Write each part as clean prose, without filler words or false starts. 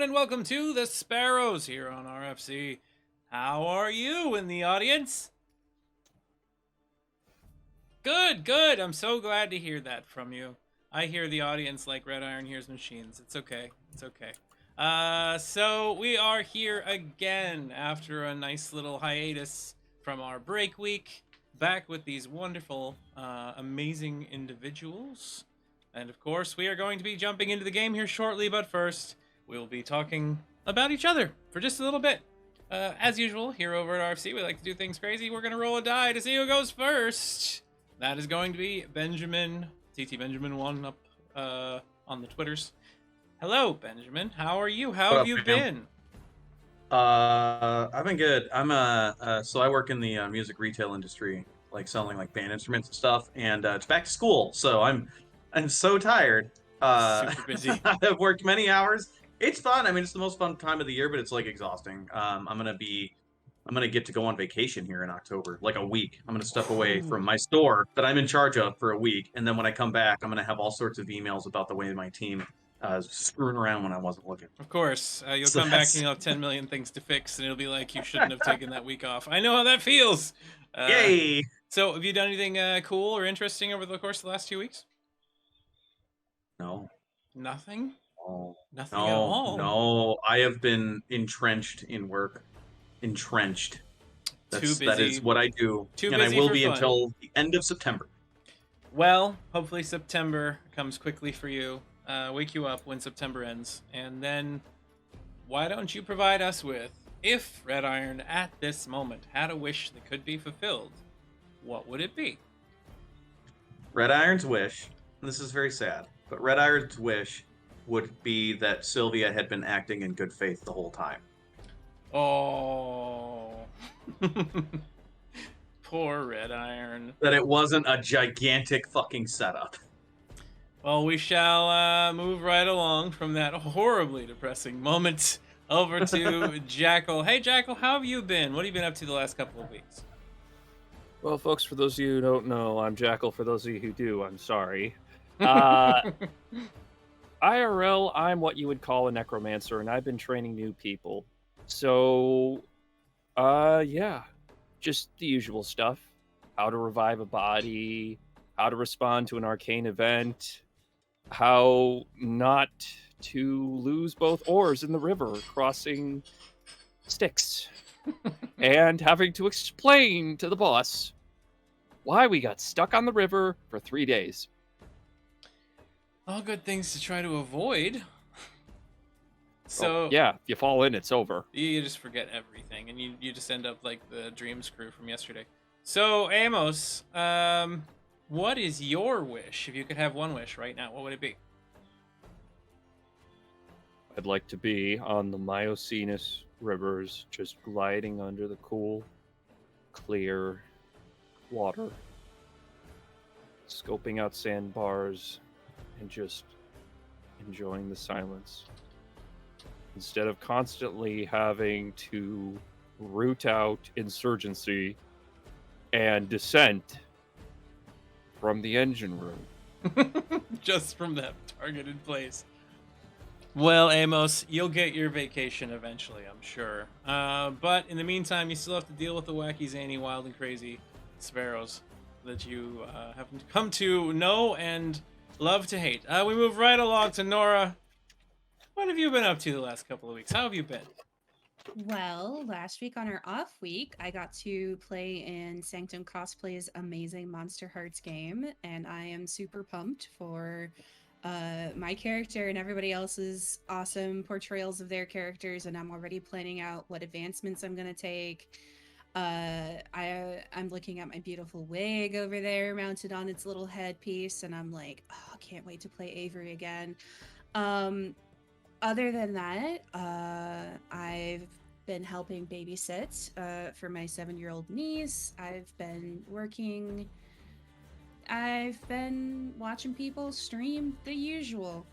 and welcome to the Sparrows here on RFC. How are you in the audience? Good, good. I'm so glad to hear that from you. I hear the audience like Red Iron hears machines. It's okay. It's okay. So we are here again after a nice little hiatus from our break week, back with these wonderful, amazing individuals. And of course, we are going to be jumping into the game here shortly, but first, we'll be talking about each other for just a little bit. As usual, here over at RFC, we like to do things crazy. We're going to roll a die to see who goes first. That is going to be Benjamin, TT Benjamin 1 up on the Twitters. Hello, Benjamin. How are you? How have you been? I've been good. So I work in the music retail industry, like selling like band instruments and stuff, and it's back to school. So I'm so tired. Super busy. I've worked many hours. It's fun. I mean, it's the most fun time of the year, but it's like exhausting. I'm gonna get to go on vacation here in October, like a week. I'm gonna step away from my store that I'm in charge of for a week, and then when I come back, I'm gonna have all sorts of emails about the way my team screwing around when I wasn't looking. Of course, you'll So come back and you'll have 10 million things to fix, and it'll be like you shouldn't have taken that week off. I know how that feels. Yay! So, have you done anything cool or interesting over the course of the last 2 weeks? No. Nothing? No. Nothing at No. all? No. I have been entrenched in work. Entrenched. Too That is busy. what I do. Too And I busy will for be fun. until the end of September. Well, hopefully September comes quickly for you. Wake you up when September ends. And then, why don't you provide us with, if Red Iron at this moment had a wish that could be fulfilled, what would it be? Red Iron's wish, and this is very sad, but Red Iron's wish would be that Sylvia had been acting in good faith the whole time. Oh. Poor Red Iron. That it wasn't a gigantic fucking setup. Well, we shall move right along from that horribly depressing moment over to Jackal. Hey, Jackal, how have you been? What have you been up to the last couple of weeks? Well, folks, for those of you who don't know, I'm Jackal. For those of you who do, I'm sorry. IRL, I'm what you would call a necromancer, and I've been training new people. So, yeah, just the usual stuff. How to revive a body, how to respond to an arcane event, how not to lose both oars in the river crossing Styx, and having to explain to the boss why we got stuck on the river for 3 days. All good things to try to avoid. So yeah, if you fall in, it's over. You just forget everything, and you just end up like the Dreams crew from yesterday. So Amos, what is your wish? If you could have one wish right now, what would it be? I'd like to be on the Myocenes rivers, just gliding under the cool, clear water, scoping out sandbars, and just enjoying the silence. Instead of constantly having to root out insurgency and dissent from the engine room. Just from that targeted place. Well, Amos, you'll get your vacation eventually, I'm sure. But in the meantime, you still have to deal with the wacky, zany, wild, and crazy Sparrows that you have come to know and love to hate. We move right along to Nora. What have you been up to the last couple of weeks? How have you been? Well, last week on our off week, I got to play in Sanctum Cosplay's amazing Monster Hearts game, and I am super pumped for my character and everybody else's awesome portrayals of their characters, and I'm already planning out what advancements I'm going to take. I'm looking at my beautiful wig over there mounted on its little headpiece, and I'm like, oh, I can't wait to play Avery again. Other than that, I've been helping babysit for my 7-year-old niece. I've been working. I've been watching people stream, the usual.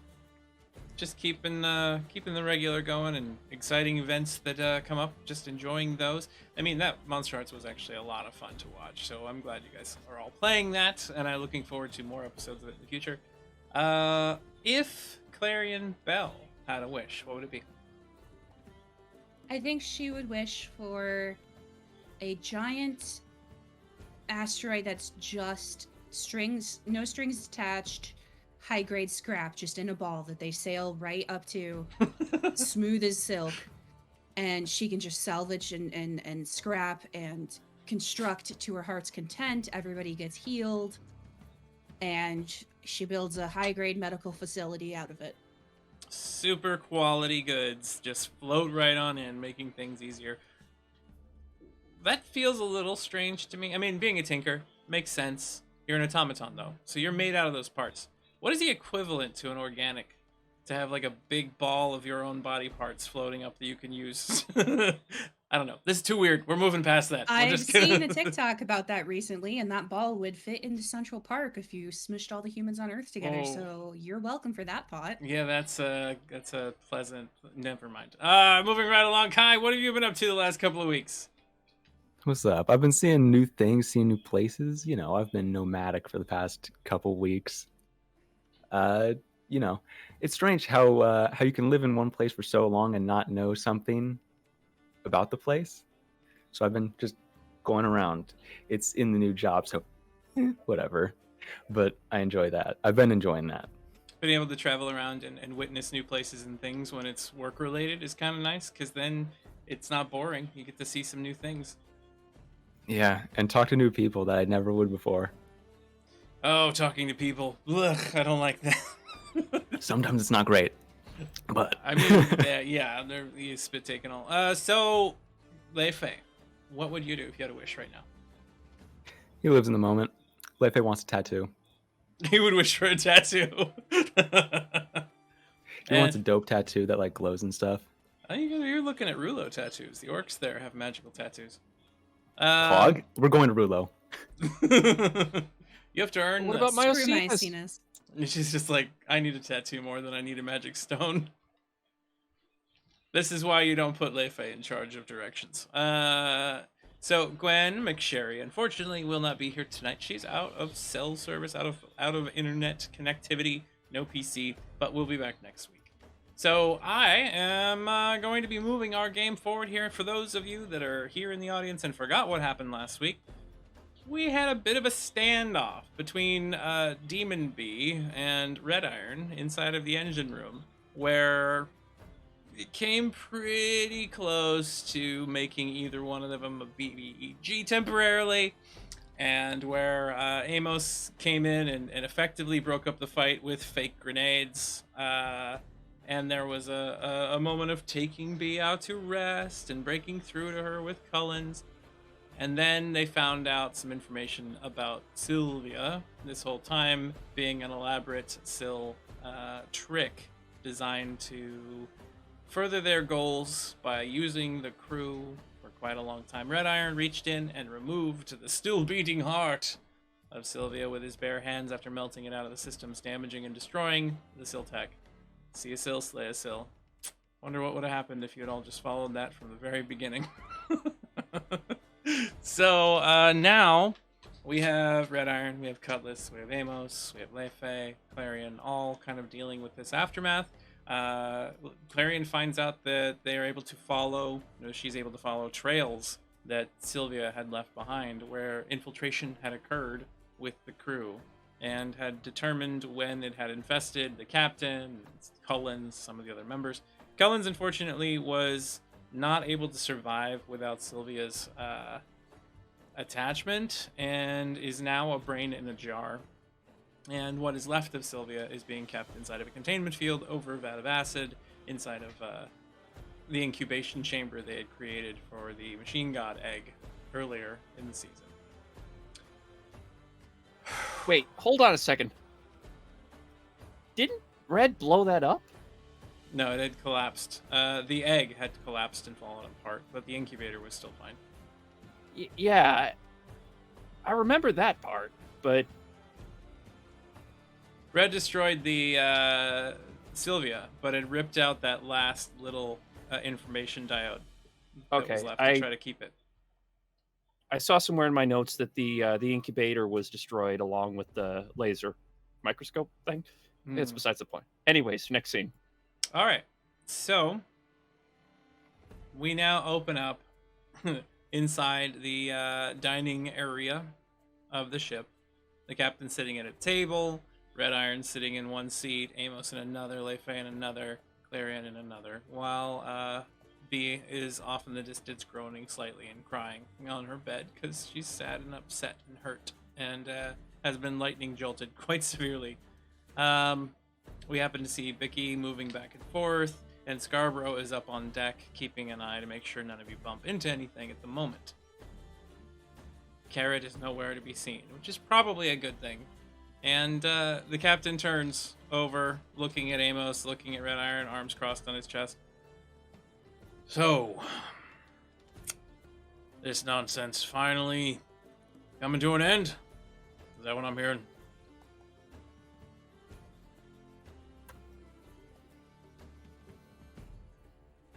Just keeping the regular going and exciting events that come up. Just enjoying those. I mean, that Monster Hearts was actually a lot of fun to watch. So I'm glad you guys are all playing that, and I'm looking forward to more episodes of it in the future. If Clarion Bell had a wish, what would it be? I think she would wish for a giant asteroid that's just strings, no strings attached, high grade scrap, just in a ball that they sail right up to, smooth as silk, and she can just salvage and scrap and construct to her heart's content. Everybody gets healed, and she builds a high grade medical facility out of it. Super quality goods just float right on in, making things easier. That feels a little strange to me. I mean, being a tinker makes sense. You're an automaton, though, so you're made out of those parts. What is the equivalent to an organic? To have like a big ball of your own body parts floating up that you can use. I don't know. This is too weird. We're moving past that. We'll I've just seen a TikTok about that recently, and that ball would fit into Central Park if you smushed all the humans on Earth together. Oh. So you're welcome for that pot. Yeah, that's a pleasant. Never mind. Moving right along, Kai. What have you been up to the last couple of weeks? What's up? I've been seeing new things, seeing new places. You know, I've been nomadic for the past couple weeks. You know, it's strange how you can live in one place for so long and not know something about the place. So I've been just going around. It's in the new job, so whatever. But I enjoy that. I've been enjoying that. Being able to travel around and witness new places and things when it's work related is kind of nice, because then it's not boring. You get to see some new things. Yeah, and talk to new people that I never would before. Oh, talking to people. Ugh, I don't like that. Sometimes it's not great, but I mean, yeah, they're you spit taking all. So, Leifei, what would you do if you had a wish right now? he lives in the moment. Leifei wants a tattoo. He would wish for a tattoo. He wants a dope tattoo that like glows and stuff. I think you're looking at Rulo tattoos. The orcs there have magical tattoos. Fog? We're going to Rulo. You have to earn What this. about Screw Myosinus? Myosinus. She's just like, I need a tattoo more than I need a magic stone. This is why you don't put Leifei in charge of directions. So Gwen McSherry, unfortunately, will not be here tonight. She's out of cell service, out of internet connectivity, no PC, but we'll be back next week. So I am going to be moving our game forward here. For those of you that are here in the audience and forgot what happened last week, we had a bit of a standoff between Demon Bee and Red Iron inside of the engine room, where it came pretty close to making either one of them a BBEG temporarily, and where Amos came in and effectively broke up the fight with fake grenades. And there was a moment of taking Bee out to rest and breaking through to her with Cullens. And then they found out some information about Sylvia, this whole time being an elaborate Syl trick designed to further their goals by using the crew for quite a long time. Red Iron reached in and removed the still beating heart of Sylvia with his bare hands after melting it out of the systems, damaging and destroying the Syl tech. See a Syl, slay a Syl. Wonder what would have happened if you had all just followed that from the very beginning. So now we have Red Iron, we have Cutlass, we have Amos, we have Leifei, Clarion, all kind of dealing with this aftermath. Clarion finds out that they are able to follow, she's able to follow trails that Sylvia had left behind, where infiltration had occurred with the crew and had determined when it had infested the captain, Cullens, some of the other members. Cullens, unfortunately, was not able to survive without Sylvia's attachment and is now a brain in a jar. And what is left of Sylvia is being kept inside of a containment field over a vat of acid inside of the incubation chamber they had created for the machine god egg earlier in the season. Wait, hold on a second. Didn't Red blow that up? No, it had collapsed. The egg had collapsed and fallen apart, but the incubator was still fine. Yeah, I remember that part, but Red destroyed the Sylvia, but it ripped out that last little information diode that was left to try to keep it. I saw somewhere in my notes that the incubator was destroyed along with the laser microscope thing. It's besides the point. Anyways, next scene. All right. So we now open up inside the dining area of the ship. The captain's sitting at a table, Red Iron sitting in one seat, Amos in another, Leifei in another, Clarion in another, while B is off in the distance groaning slightly and crying on her bed because she's sad and upset and hurt and has been lightning jolted quite severely. We happen to see Vicky moving back and forth, and Scarborough is up on deck keeping an eye to make sure none of you bump into anything at the moment. Carrot is nowhere to be seen, which is probably a good thing. And the captain turns over, looking at Amos, looking at Red Iron, arms crossed on his chest. So, this nonsense finally coming to an end? Is that what I'm hearing?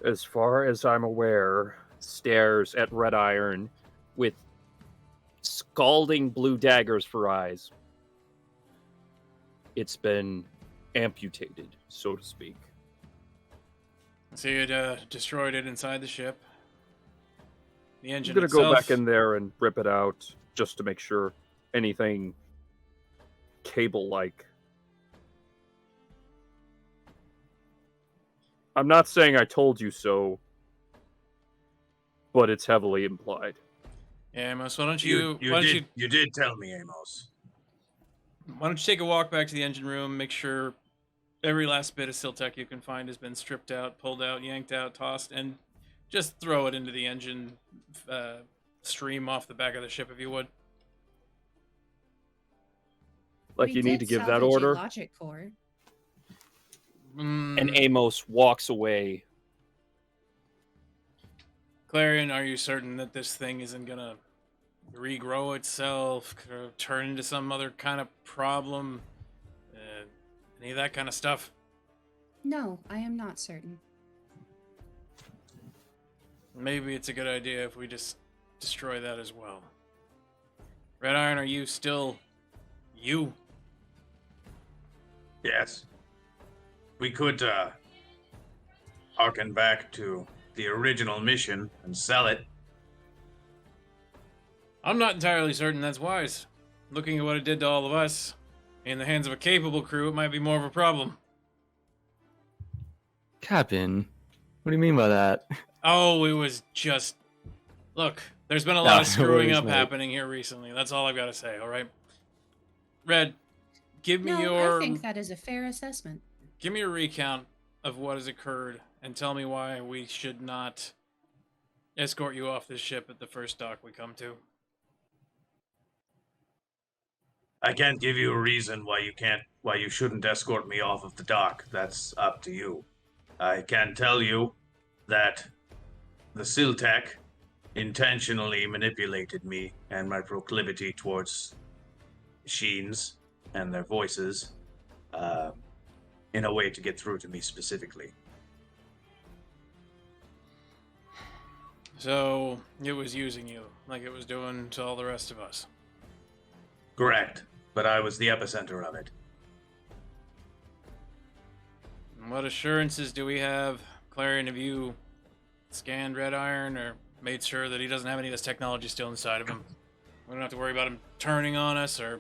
As far as I'm aware, stares at Red Iron with scalding blue daggers for eyes. It's been amputated, so to speak. So you destroyed it inside the ship. The engine I'm gonna itself. go back in there and rip it out just to make sure anything cable-like. I'm not saying I told you so, but it's heavily implied. Yeah, Amos, why don't you You did tell me, Amos. why don't you take a walk back to the engine room, make sure every last bit of Siltech you can find has been stripped out, pulled out, yanked out, tossed, and just throw it into the engine stream off the back of the ship if you would. Like, you need to give that order. Logic core. And Amos walks away. Clarion, are you certain that this thing isn't gonna regrow itself, turn into some other kind of problem? Any of that kind of stuff? No, I am not certain. Maybe it's a good idea if we just destroy that as well. Red Iron, are you still you? Yes. We could harken back to the original mission and sell it. I'm not entirely certain that's wise. Looking at what it did to all of us, in the hands of a capable crew, it might be more of a problem. Captain, what do you mean by that? Oh, it was just... Look, there's been a lot of screwing worries, up mate. happening here recently. That's all I've got to say, all right? Red, give me I think that is a fair assessment. Give me a recount of what has occurred and tell me why we should not escort you off this ship at the first dock we come to. I can't give you a reason why you shouldn't escort me off of the dock. That's up to you. I can tell you that the Siltech intentionally manipulated me and my proclivity towards machines and their voices in a way to get through to me specifically. So, it was using you, like it was doing to all the rest of us. Correct, but I was the epicenter of it. And what assurances do we have? Clarion, have you scanned Red Iron or made sure that he doesn't have any of this technology still inside of him? We don't have to worry about him turning on us or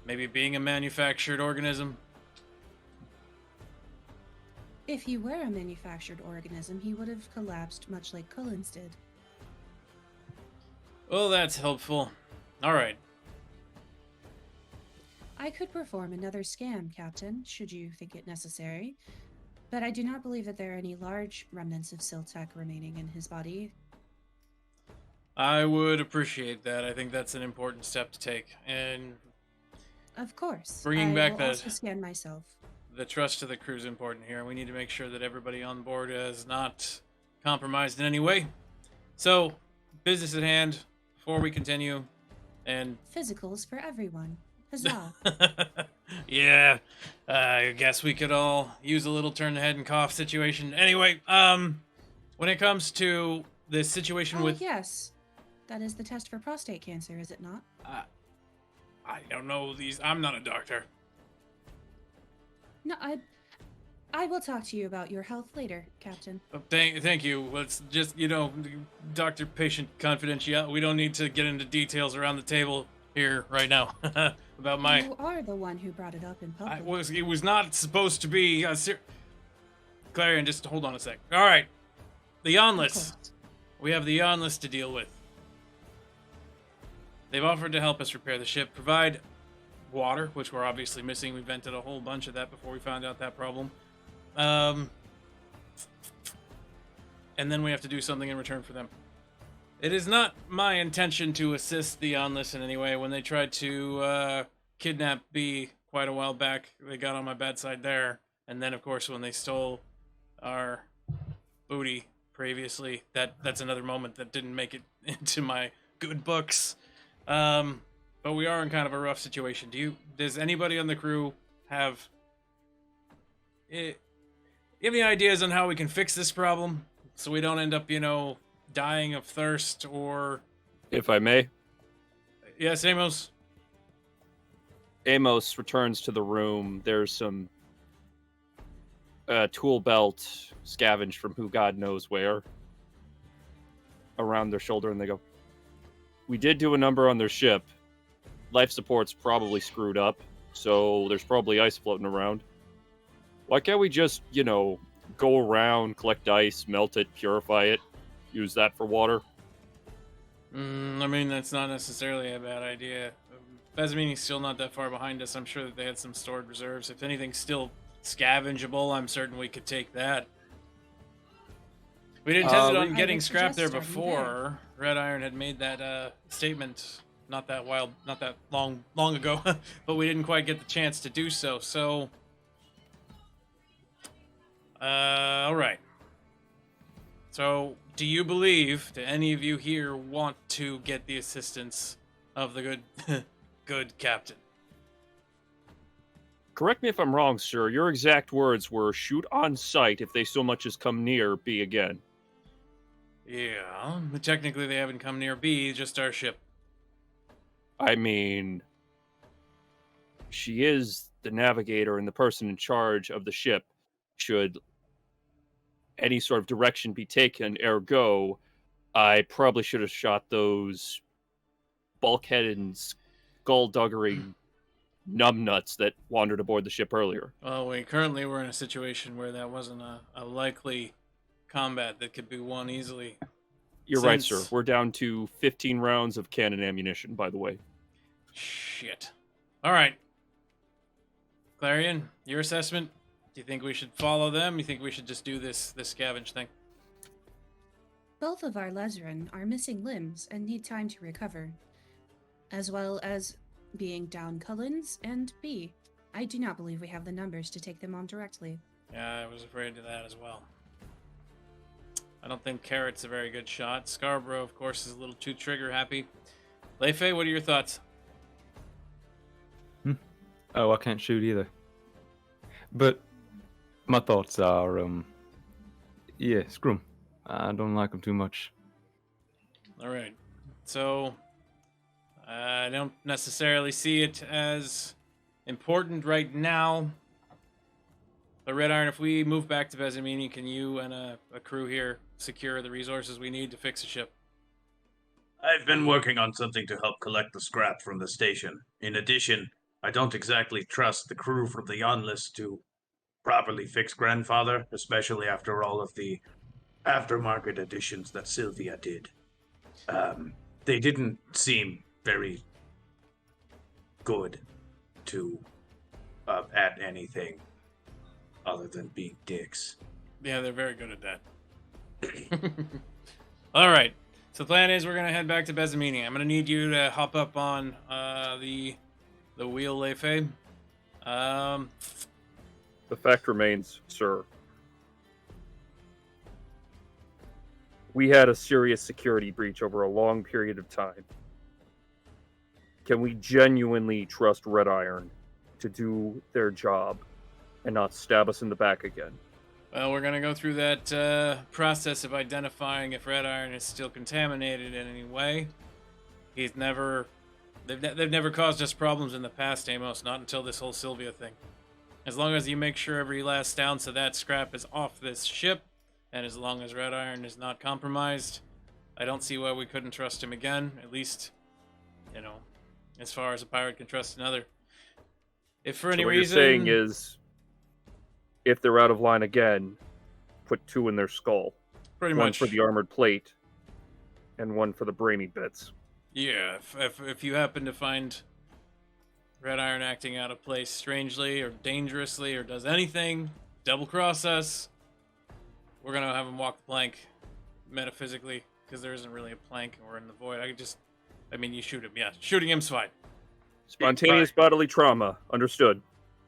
maybe being a manufactured organism. If he were a manufactured organism, he would have collapsed much like Cullen's did. Well, that's helpful. All right. I could perform another scan, Captain, should you think it necessary, but I do not believe that there are any large remnants of Siltech remaining in his body. I would appreciate that. I think that's an important step to take. And Of course. Bringing back I will that- also scan myself. the trust of the crew is important here. We need to make sure that everybody on board is not compromised in any way. So, business at hand, before we continue, and... Physicals for everyone. Huzzah. yeah, I guess we could all use a little turn the head and cough situation. Anyway, when it comes to the situation Oh, with... yes. That is the test for prostate cancer, is it not? I don't know these... I'm not a doctor. No, I will talk to you about your health later, Captain. Thank you. Let's just, doctor-patient confidentiality. We don't need to get into details around the table here right now about my. You are the one who brought it up in public. It was not supposed to be. Clarion, just hold on a sec. All right, the Of Yonless. course. We have the Yonless to deal with. They've offered to help us repair the ship, provide water, which we're obviously missing. We vented a whole bunch of that before we found out that problem. And then we have to do something in return for them. It is not my intention to assist the Yonless in any way. When they tried to kidnap B quite a while back, they got on my bad side there. And then, of course, when they stole our booty previously, that's another moment that didn't make it into my good books. But we are in kind of a rough situation. Does anybody on the crew have any ideas on how we can fix this problem so we don't end up, dying of thirst or... If I may, Yes, Amos? Amos returns to the room. There's some tool belt scavenged from who God knows where around their shoulder, and they go, "We did do a number on their ship. Life support's probably screwed up, so there's probably ice floating around. Why can't we just, go around, collect ice, melt it, purify it, use that for water?" That's not necessarily a bad idea. Bezamini's still not that far behind us. I'm sure that they had some stored reserves. If anything's still scavengeable, I'm certain we could take that. We'd intended on I getting would scrap there suggest starting before. Red Iron had made that statement not that long ago, but we didn't quite get the chance to do so. So, all right. So, do you believe? Do any of you here want to get the assistance of the good captain? Correct me if I'm wrong, sir. Your exact words were, "Shoot on sight if they so much as come near B again." Yeah, but technically they haven't come near B, just our ship. I mean, she is the navigator and the person in charge of the ship. Should any sort of direction be taken, ergo, I probably should have shot those bulkhead and skullduggery numbnuts that wandered aboard the ship earlier. Well, we currently were in a situation where that wasn't a likely combat that could be won easily. You're right, sir. Since- We're down to 15 rounds of cannon ammunition, by the way. Shit. All right. Clarion, your assessment? Do you think we should follow them? You think we should just do this scavenge thing? Both of our Lezerin are missing limbs and need time to recover, as well as being down Cullens and B. I do not believe we have the numbers to take them on directly. Yeah, I was afraid of that as well. I don't think Carrot's a very good shot. Scarborough, of course, is a little too trigger happy. Leifei, what are your thoughts? Oh, I can't shoot either. But my thoughts are, yeah, screw 'em. I don't like them too much. All right. So, I don't necessarily see it as important right now. But Red Iron, if we move back to Bezamini, can you and a crew here secure the resources we need to fix a ship? I've been working on something to help collect the scrap from the station. In addition, I don't exactly trust the crew from the Yonless to properly fix Grandfather, especially after all of the aftermarket additions that Sylvia did. They didn't seem very good to at anything other than being dicks. Yeah, they're very good at that. All right. So the plan is we're going to head back to Bezamini. I'm going to need you to hop up on the wheel, Leifei. The fact remains, sir, we had a serious security breach over a long period of time. Can we genuinely trust Red Iron to do their job and not stab us in the back again? Well, we're going to go through that process of identifying if Red Iron is still contaminated in any way. They've never caused us problems in the past, Amos, not until this whole Sylvia thing. As long as you make sure every last ounce of that scrap is off this ship, and as long as Red Iron is not compromised, I don't see why we couldn't trust him again. At least, you know, as far as a pirate can trust another. If for any what reason... you're saying is, if they're out of line again, put 2 in their skull. Pretty one much. for the armored plate, and 1 for the brainy bits. Yeah, if you happen to find Red Iron acting out of place strangely or dangerously or does anything, double-cross us, we're going to have him walk the plank metaphysically, because there isn't really a plank and we're in the void. I mean, you shoot him, yeah. Shooting him's fine. Spontaneous bodily trauma. Understood.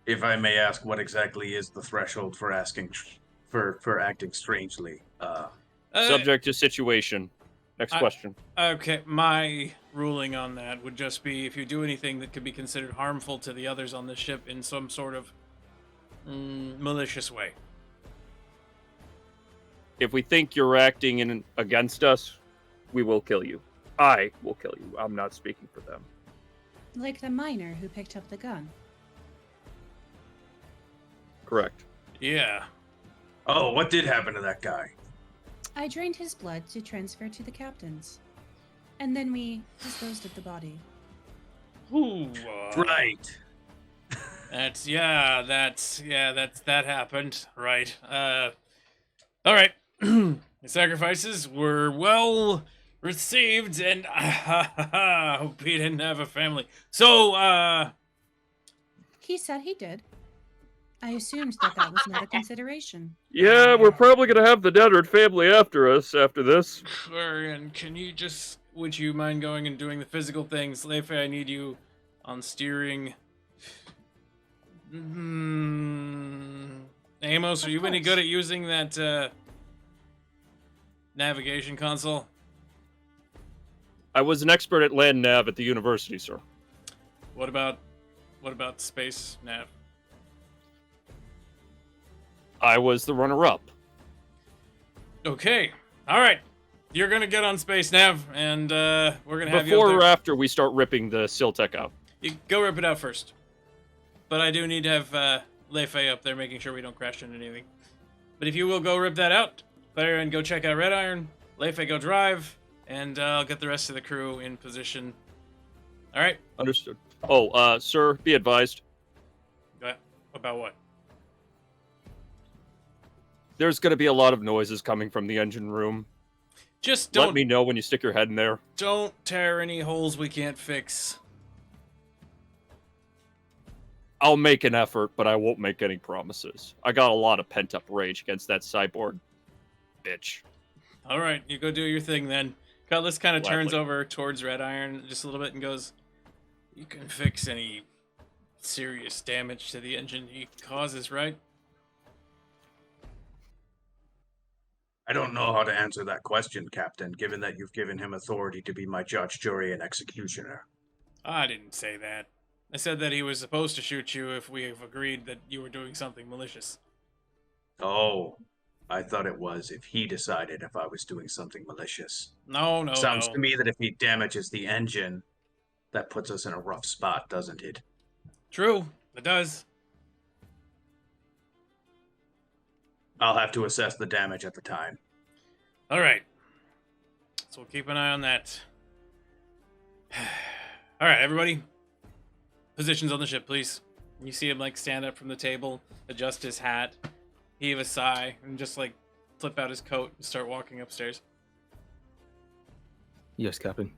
If I may ask, what exactly is the threshold for asking for acting strangely? Subject to situation. Next question. Okay, my ruling on that would just be if you do anything that could be considered harmful to the others on the ship in some sort of malicious way. If we think you're acting against us, we will kill you. I will kill you. I'm not speaking for them. Like the miner who picked up the gun. Correct. Yeah. Oh, what did happen to that guy? I drained his blood to transfer to the captain's. And then we disposed of the body. Ooh, Right. That happened. Right. All right. The sacrifices were well received, and hope he didn't have a family. So, He said he did. I assumed that was not a consideration. Yeah, we're probably going to have the Deadard family after us after this. Florian, would you mind going and doing the physical things? Lefe, I need you on steering. Amos, are you any good at using that navigation console? I was an expert at land nav at the university, sir. What about space nav? I was the runner-up. Okay. All right. You're going to get on space nav, and we're going to have you Before up or there. after we start ripping the Siltech out? You go rip it out first. But I do need to have Lefe up there making sure we don't crash into anything. But if you will go rip that out, Claire, and go check out Red Iron, Lefe go drive, and I'll get the rest of the crew in position. All right? Understood. Oh, sir, be advised. About what? There's going to be a lot of noises coming from the engine room. Just Let me know when you stick your head in there. don't tear any holes we can't fix. I'll make an effort, but I won't make any promises. I got a lot of pent-up rage against that cyborg bitch. All right, you go do your thing then. Cutlass kind of turns Gladly. over towards Red Iron just a little bit and goes, "You can fix any serious damage to the engine he causes, right?" I don't know how to answer that question, Captain, given that you've given him authority to be my judge, jury, and executioner. I didn't say that. I said that he was supposed to shoot you if we have agreed that you were doing something malicious. Oh, I thought it was if he decided if I was doing something malicious. No, Sounds no. to me that if he damages the engine, that puts us in a rough spot, doesn't it? True, it does. I'll have to assess the damage at the time. All right. So we'll keep an eye on that. All right, everybody. Positions on the ship, please. You see him like stand up from the table, adjust his hat, heave a sigh, and just like flip out his coat and start walking upstairs. Yes, Captain.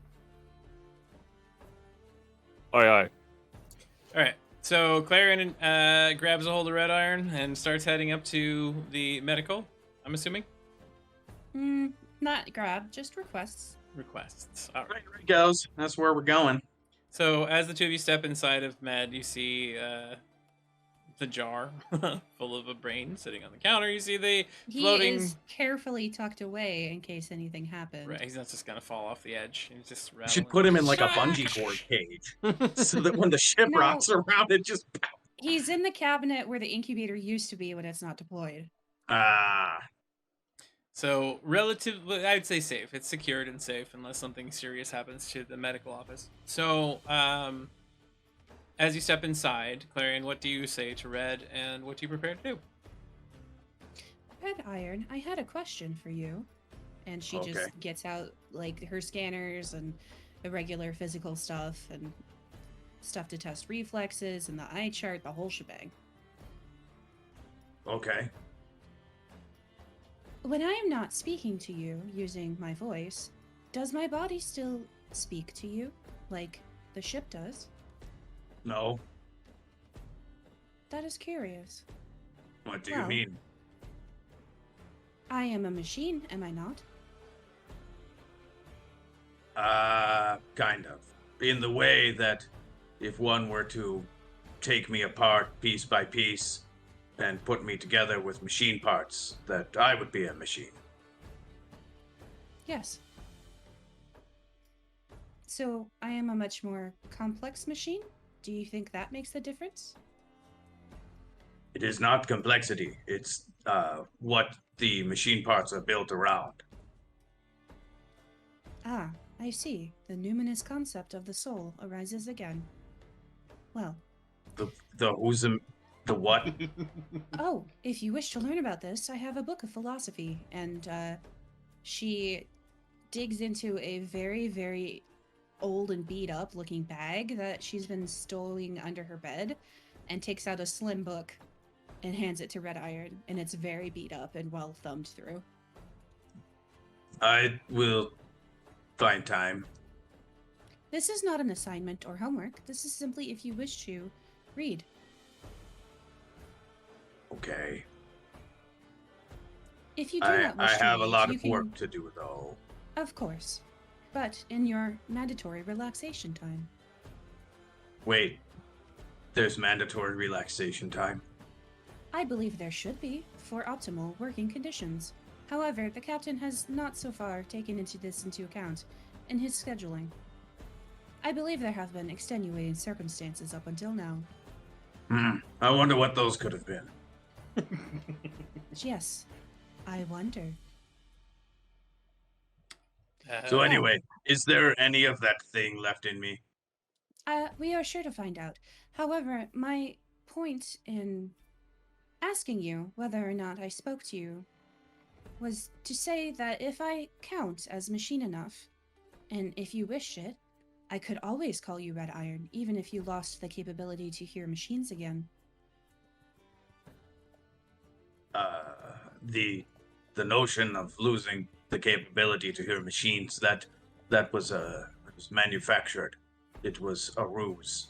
Aye, aye. All right. So Clarion grabs a hold of Red Iron and starts heading up to the medical, I'm assuming? Not grab, just requests. Requests. All right. Right, there he goes. That's where we're going. So as the two of you step inside of Med, you see the jar full of a brain sitting on the counter. You see the floating... He is carefully tucked away in case anything happened. Right, he's not just gonna fall off the edge. He's just You rattling. should put him in like a bungee cord cage, so that when the ship No. rocks around, it just... He's in the cabinet where the incubator used to be when it's not deployed. Ah. So relatively, I'd say safe. It's secured and safe unless something serious happens to the medical office. So As you step inside, Clarion, what do you say to Red, and what do you prepare to do? Red Iron, I had a question for you. And she Okay. just gets out like her scanners and the regular physical stuff and stuff to test reflexes and the eye chart, the whole shebang. Okay. When I am not speaking to you using my voice, does my body still speak to you like the ship does? No. That is curious. What do you Well- mean? I am a machine, am I not? Kind of. In the way that if one were to take me apart piece by piece and put me together with machine parts, that I would be a machine. Yes. So I am a much more complex machine? Do you think that makes the difference? It is not complexity. It's what the machine parts are built around. Ah, I see. The numinous concept of the soul arises again. Well, The what? oh, if you wish to learn about this, I have a book of philosophy, and she digs into a very, very old and beat up looking bag that she's been storing under her bed and takes out a slim book and hands it to Red Iron, and it's very beat up and well thumbed through. I will find time. This is not an assignment or homework. This is simply if you wish to read. Okay. If you do I not wish to have a read, lot you of can... work to do, though. Of course. But in your mandatory relaxation time. Wait. There's mandatory relaxation time. I believe there should be, for optimal working conditions. However, the captain has not so far taken this into account in his scheduling. I believe there have been extenuating circumstances up until now. I wonder what those could have been. Yes, I wonder. So anyway, is there any of that thing left in me? We are sure to find out. However, my point in asking you whether or not I spoke to you was to say that if I count as machine enough, and if you wished it, I could always call you Red Iron, even if you lost the capability to hear machines again. The notion of losing the capability to hear machines, that was manufactured. It was a ruse.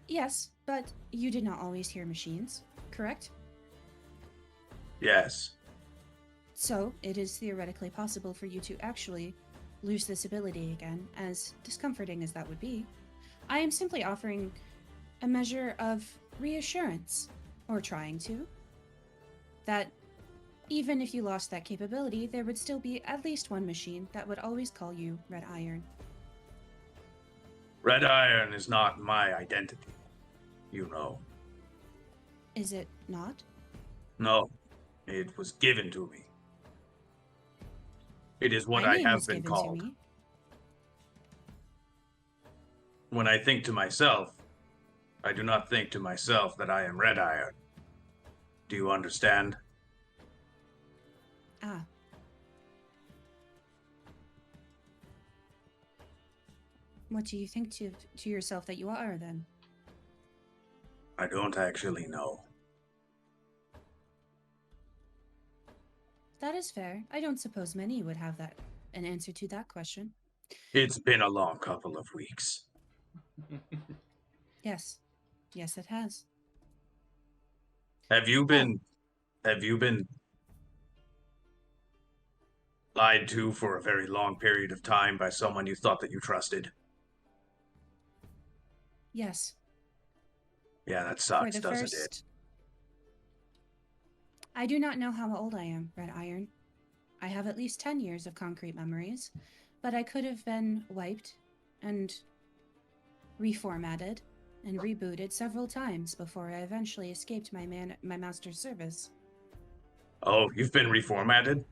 Yes, but you did not always hear machines, correct? Yes. So, it is theoretically possible for you to actually lose this ability again, as discomforting as that would be. I am simply offering a measure of reassurance, or trying to, that even if you lost that capability, there would still be at least one machine that would always call you Red Iron. Red Iron is not my identity. You know. Is it not? No. It was given to me. It is what My I name have was been given called. to me. When I think to myself, I do not think to myself that I am Red Iron. Do you understand? Ah. What do you think to yourself that you are, then? I don't actually know. That is fair. I don't suppose many would have an answer to that question. It's been a long couple of weeks. Yes. Yes, it has. Have you been lied to for a very long period of time by someone you thought that you trusted? Yes. Yeah, that For sucks, the doesn't it? first... I do not know how old I am, Red Iron. I have at least 10 years of concrete memories, but I could have been wiped and reformatted and rebooted several times before I eventually escaped my master's service. Oh, you've been reformatted?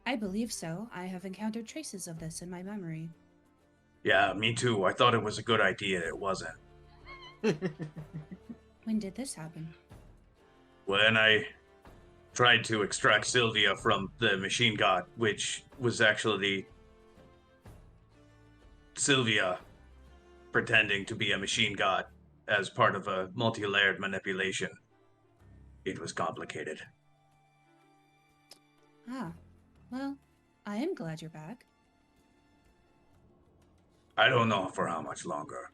I believe so. I have encountered traces of this in my memory. Yeah, me too. I thought it was a good idea. It wasn't. When did this happen? When I tried to extract Sylvia from the machine god, which was actually Sylvia pretending to be a machine god as part of a multi-layered manipulation. It was complicated. Ah, well, I am glad you're back. I don't know for how much longer.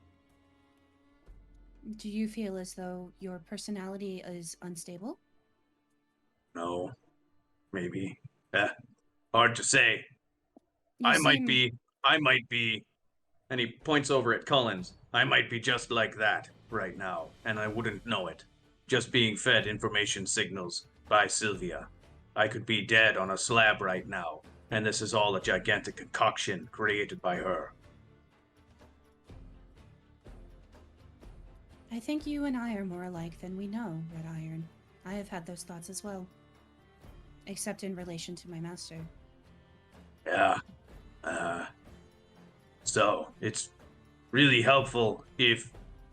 Do you feel as though your personality is unstable? No, maybe. Hard to say. You I might seem... be, and he points over at Cullens. I might be just like that right now, and I wouldn't know it. Just being fed information signals by Sylvia. I could be dead on a slab right now, and this is all a gigantic concoction created by her. I think you and I are more alike than we know, Red Iron. I have had those thoughts as well. Except in relation to my master. Yeah. So, it's really helpful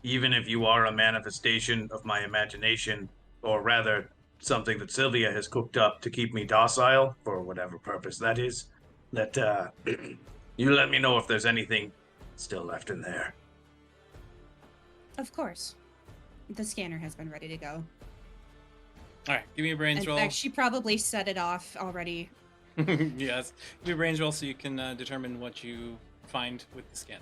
even if you are a manifestation of my imagination, or rather, something that Sylvia has cooked up to keep me docile, for whatever purpose that is, that, you let me know if there's anything still left in there. Of course. The scanner has been ready to go. All right, give me a brains In roll. fact, she probably set it off already. Yes, give me a brains roll so you can determine what you find with the scan.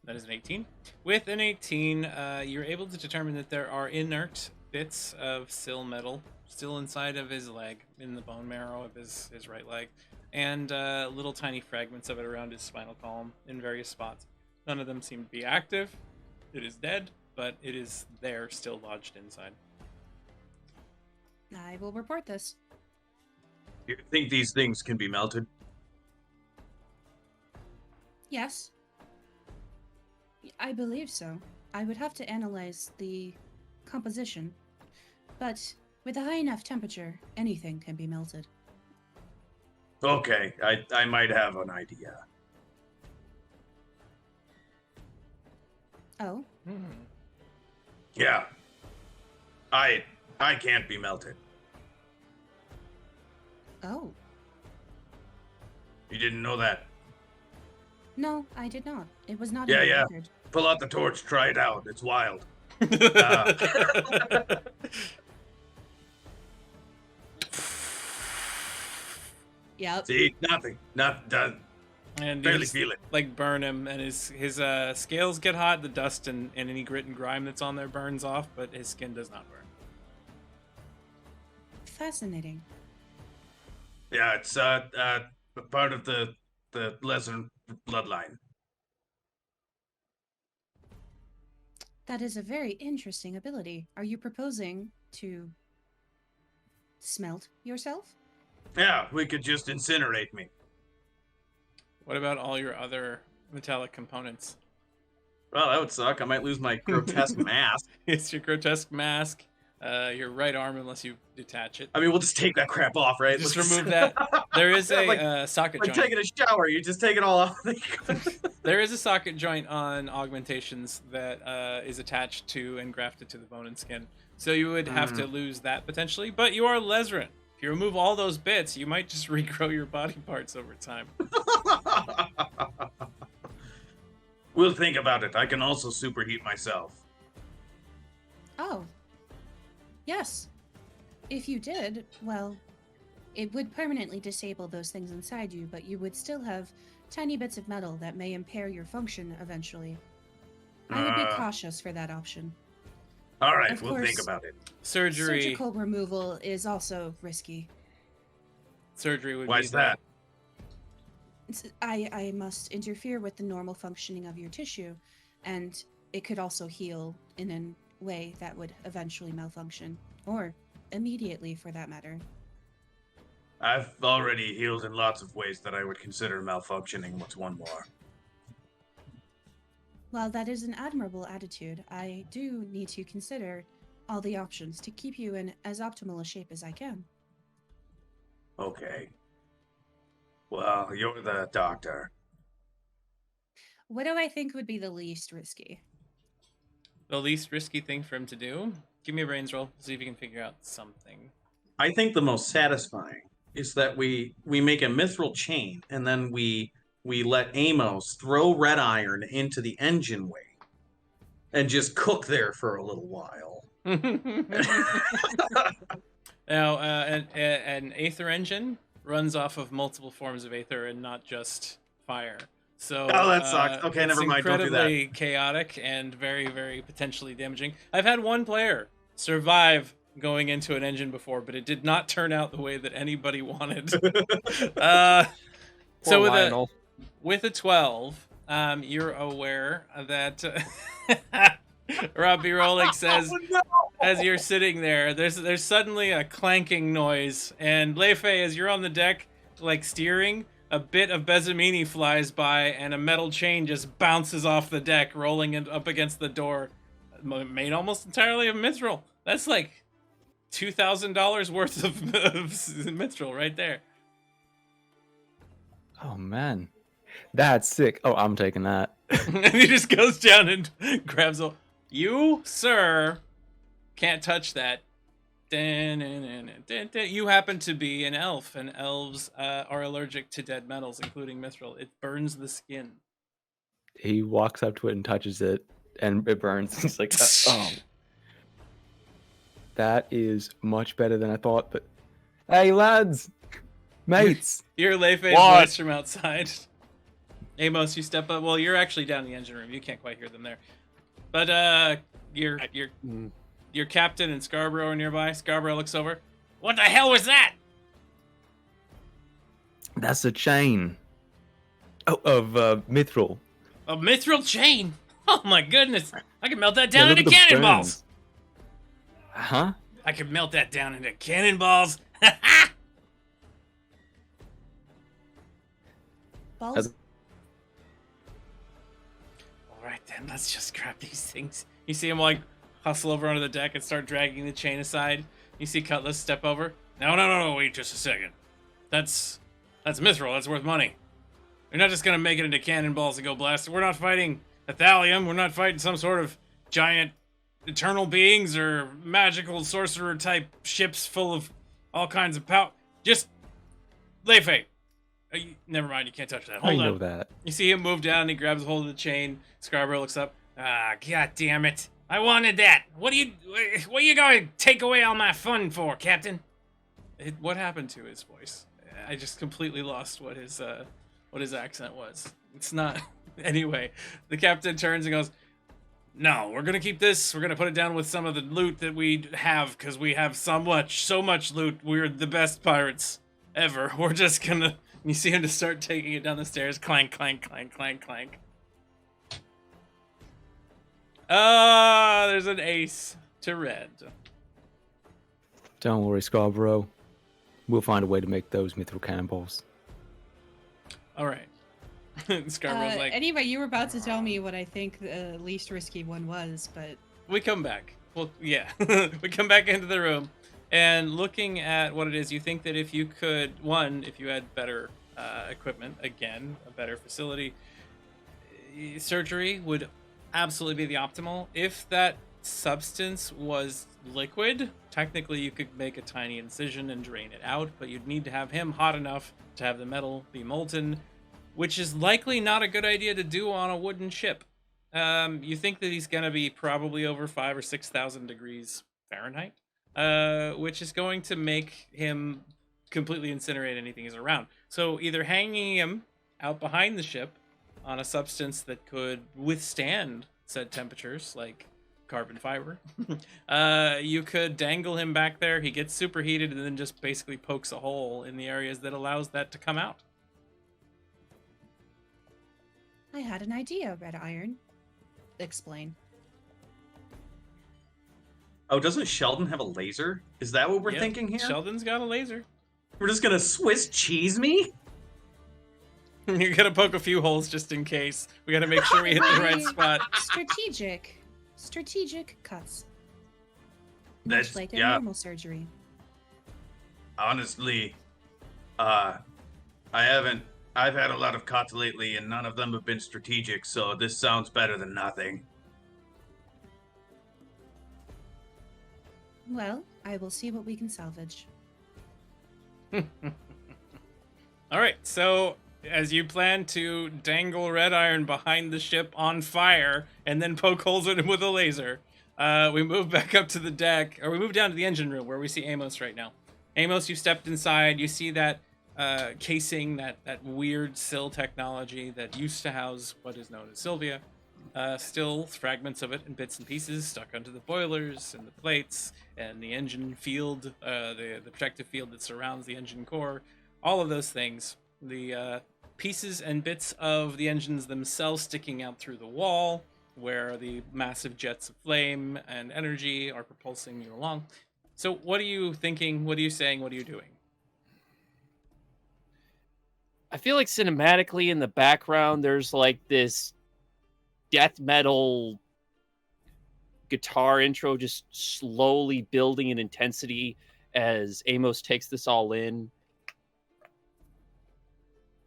That is an 18. With an 18, you're able to determine that there are inert bits of Syl metal still inside of his leg, in the bone marrow of his right leg, and little tiny fragments of it around his spinal column in various spots. None of them seem to be active. It is dead, but it is there, still lodged inside. I will report this. You think these things can be melted? Yes. I believe so. I would have to analyze the composition. But with a high enough temperature, anything can be melted. Okay, I might have an idea. Oh? Yeah. I can't be melted. Oh. You didn't know that? No, I did not. It was not Yeah, in the yeah. record. Pull out the torch, try it out. It's wild. Yep. See, nothing. Not done. And you Barely just, feel it. like, burn him, and his scales get hot. The dust and any grit and grime that's on there burns off, but his skin does not burn. Fascinating. Yeah, it's part of the lesser bloodline. That is a very interesting ability. Are you proposing to smelt yourself? Yeah, we could just incinerate me. What about all your other metallic components? Well, that would suck. I might lose my grotesque mask. It's your grotesque mask, your right arm, unless you detach it. I mean, we'll just take that crap off, right? Just Let's remove that. There is a like, socket like joint. taking a shower. You just take it all off. There is a socket joint on augmentations that is attached to and grafted to the bone and skin. So you would have to lose that potentially, but you are Lesrin. If you remove all those bits, you might just regrow your body parts over time. We'll think about it. I can also superheat myself. Oh. Yes. If you did, well, it would permanently disable those things inside you, but you would still have tiny bits of metal that may impair your function eventually. I would be cautious for that option. All right, Of we'll course. think about it. Surgical removal is also risky. Surgery would Why be is that? I must interfere with the normal functioning of your tissue, and it could also heal in a way that would eventually malfunction, or immediately for that matter. I've already healed in lots of ways that I would consider malfunctioning. What's one more? While that is an admirable attitude, I do need to consider all the options to keep you in as optimal a shape as I can. Okay. Well, you're the doctor. What do I think would be the least risky? The least risky thing for him to do? Give me a brains roll. See if you can figure out something. I think the most satisfying is that we make a mithril chain, and then we let Amos throw red iron into the engine way and just cook there for a little while. Now, an Aether engine runs off of multiple forms of Aether and not just fire. So, Oh, that sucks. Okay, it's never mind. Don't do that. incredibly chaotic and very, very potentially damaging. I've had one player survive going into an engine before, but it did not turn out the way that anybody wanted. So Poor Lionel. with a 12, you're aware that Robbie Rolick says, Oh, no! as you're sitting there, there's suddenly a clanking noise, and Leifei, as you're on the deck, like steering, a bit of Bezamini flies by, and a metal chain just bounces off the deck, rolling it up against the door, made almost entirely of mithril. That's like $2,000 worth of mithril right there. Oh man, that's sick. Oh, I'm taking that. And he just goes down and grabs a. You, sir, can't touch that. You happen to be an elf, and elves are allergic to dead metals, including mithril. It burns the skin. He walks up to it and touches it, and it burns. He's like, oh. That is much better than I thought, but hey, lads, mates. You're Leifei's What? voice from outside. Amos, you step up. Well, you're actually down in the engine room. You can't quite hear them there. But your captain and Scarborough are nearby. Scarborough looks over. What the hell was that? That's a chain. Oh, of mithril. A mithril chain. Oh my goodness! I can melt that down look into at the cannonballs. burns. Huh? I could melt that down into cannonballs. Balls? All right then, let's just grab these things. You see him like hustle over onto the deck and start dragging the chain aside. You see Cutlass step over. No, wait just a second. That's mithril. That's worth money. You're not just gonna make it into cannonballs and go blast it. We're not fighting a thallium. We're not fighting some sort of giant eternal beings or magical sorcerer type ships full of all kinds of power. Just Leifei. Never mind, you can't touch that. I Hold know on. that. You see him move down, he grabs hold of the chain. Scarborough looks up. Ah, god damn it. I wanted that. What are you going to take away all my fun for, Captain? What happened to his voice? I just completely lost what his accent was. It's not. Anyway, the captain turns and goes, no, we're going to keep this. We're going to put it down with some of the loot that we have, because we have so much loot. We're the best pirates ever. We're just going to... You see him just start taking it down the stairs. Clank, clank, clank, clank, clank. Ah, there's an ace to red. Don't worry, Scarborough. We'll find a way to make those mithril cannonballs. All right. Scarborough's like, Anyway, you were about to tell me what I think the least risky one was, but we come back. Well, yeah. We come back into the room. And looking at what it is, you think that if you could, if you had better equipment, again, a better facility, surgery would absolutely be the optimal. If that substance was liquid, technically you could make a tiny incision and drain it out, but you'd need to have him hot enough to have the metal be molten, which is likely not a good idea to do on a wooden ship. You think that he's going to be probably over 5,000 or 6,000 degrees Fahrenheit. Which is going to make him completely incinerate anything he's around. So either hanging him out behind the ship on a substance that could withstand said temperatures, like carbon fiber. You could dangle him back there, he gets superheated, and then just basically pokes a hole in the areas that allows that to come out. I had an idea, Red Iron. Explain. Oh, doesn't Sheldon have a laser? Is that what we're Yep, thinking here? Sheldon's got a laser. We're just gonna Swiss cheese me? You're gonna poke a few holes just in case. We gotta make sure we hit the right spot. Strategic cuts. That's- Much like a yeah. normal surgery. Honestly, I haven't. I've had a lot of cuts lately, and none of them have been strategic, so this sounds better than nothing. Well, I will see what we can salvage. All right, so as you plan to dangle Red Iron behind the ship on fire and then poke holes in him with a laser, we move back up to the deck, or we move down to the engine room where we see Amos right now. Amos, you stepped inside. You see that casing, that weird sill technology that used to house what is known as Sylvia. Still fragments of it in bits and pieces stuck onto the boilers and the plates and the engine field, the protective field that surrounds the engine core. All of those things. The pieces and bits of the engines themselves sticking out through the wall, where the massive jets of flame and energy are propulsing you along. So what are you thinking? What are you saying? What are you doing? I feel like cinematically in the background, there's like this death metal guitar intro just slowly building in intensity as Amos takes this all in.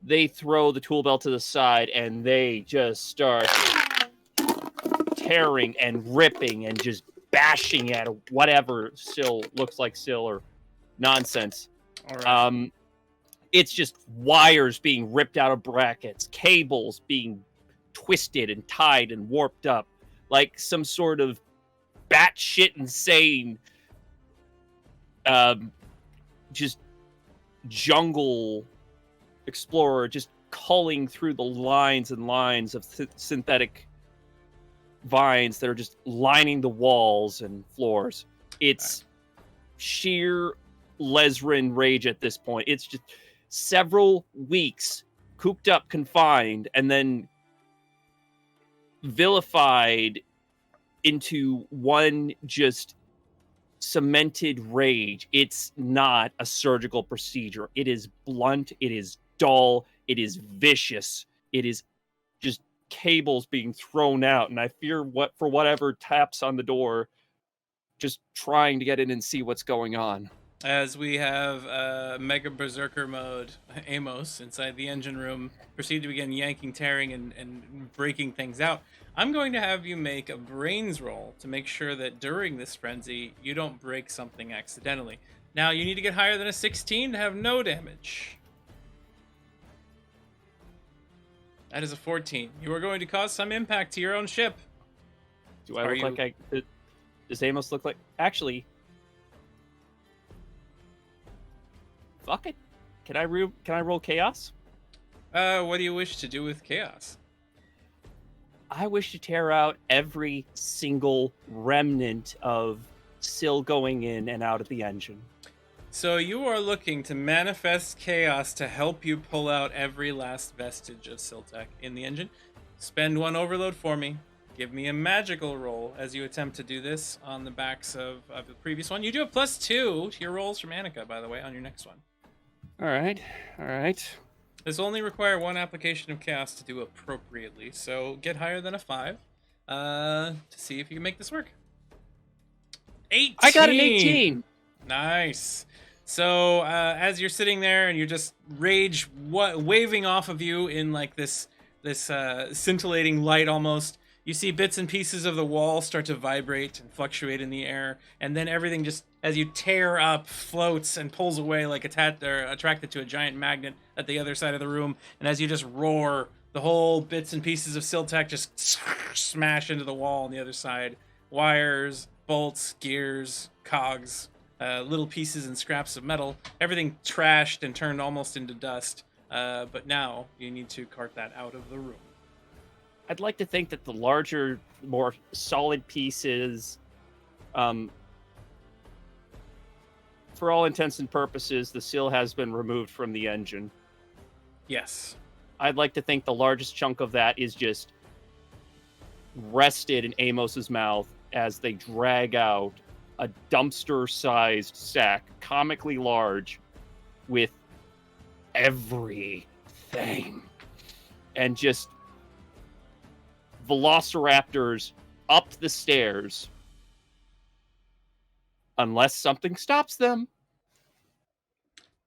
They throw the tool belt to the side and they just start tearing and ripping and just bashing at whatever sill looks like sill or nonsense. All right. It's just wires being ripped out of brackets, cables being twisted and tied and warped up like some sort of batshit insane just jungle explorer just culling through the lines and lines of synthetic vines that are just lining the walls and floors. It's sheer Lesrin rage at this point. It's just several weeks cooped up, confined, and then vilified into one just cemented rage. It's not a surgical procedure. It is blunt. It is dull. It is vicious. It is just cables being thrown out. And I fear for whatever taps on the door, just trying to get in and see what's going on. As we have Mega Berserker mode, Amos, inside the engine room, proceed to begin yanking, tearing, and breaking things out. I'm going to have you make a brains roll to make sure that during this frenzy, you don't break something accidentally. Now, you need to get higher than a 16 to have no damage. That is a 14. You are going to cause some impact to your own ship. Do I look like does Amos look like... Actually... Fuck it. Can I roll chaos? What do you wish to do with chaos? I wish to tear out every single remnant of sill going in and out of the engine. So you are looking to manifest chaos to help you pull out every last vestige of Siltech in the engine. Spend one overload for me. Give me a magical roll as you attempt to do this on the backs of the previous one. You do a +2 to your rolls from Annika, by the way, on your next one. All right. This only require one application of chaos to do appropriately, so get higher than a 5 to see if you can make this work. 18! I got an 18! Nice. So as you're sitting there and you're just rage waving off of you in like this scintillating light almost, you see bits and pieces of the wall start to vibrate and fluctuate in the air, and then everything just, as you tear up, floats and pulls away like attracted to a giant magnet at the other side of the room. And as you just roar, the whole bits and pieces of Siltech just smash into the wall on the other side. Wires, bolts, gears, cogs, little pieces and scraps of metal, everything trashed and turned almost into dust. But now you need to cart that out of the room. I'd like to think that the larger, more solid pieces, for all intents and purposes, the sill has been removed from the engine. Yes. I'd like to think the largest chunk of that is just rested in Amos's mouth as they drag out a dumpster-sized sack, comically large, with everything. And just velociraptors up the stairs, unless something stops them.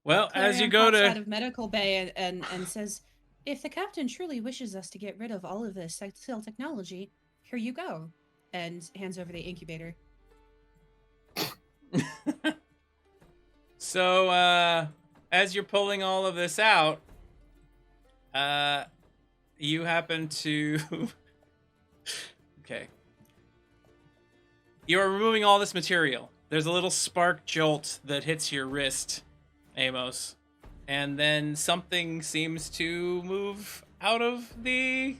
Well, as you Clarion go pops out to... of medical bay and says, "If the captain truly wishes us to get rid of all of this still technology, here you go," and hands over the incubator. So, as you're pulling all of this out, you happen to... Okay. You're removing all this material. There's a little spark jolt that hits your wrist, Amos. And then something seems to move out of the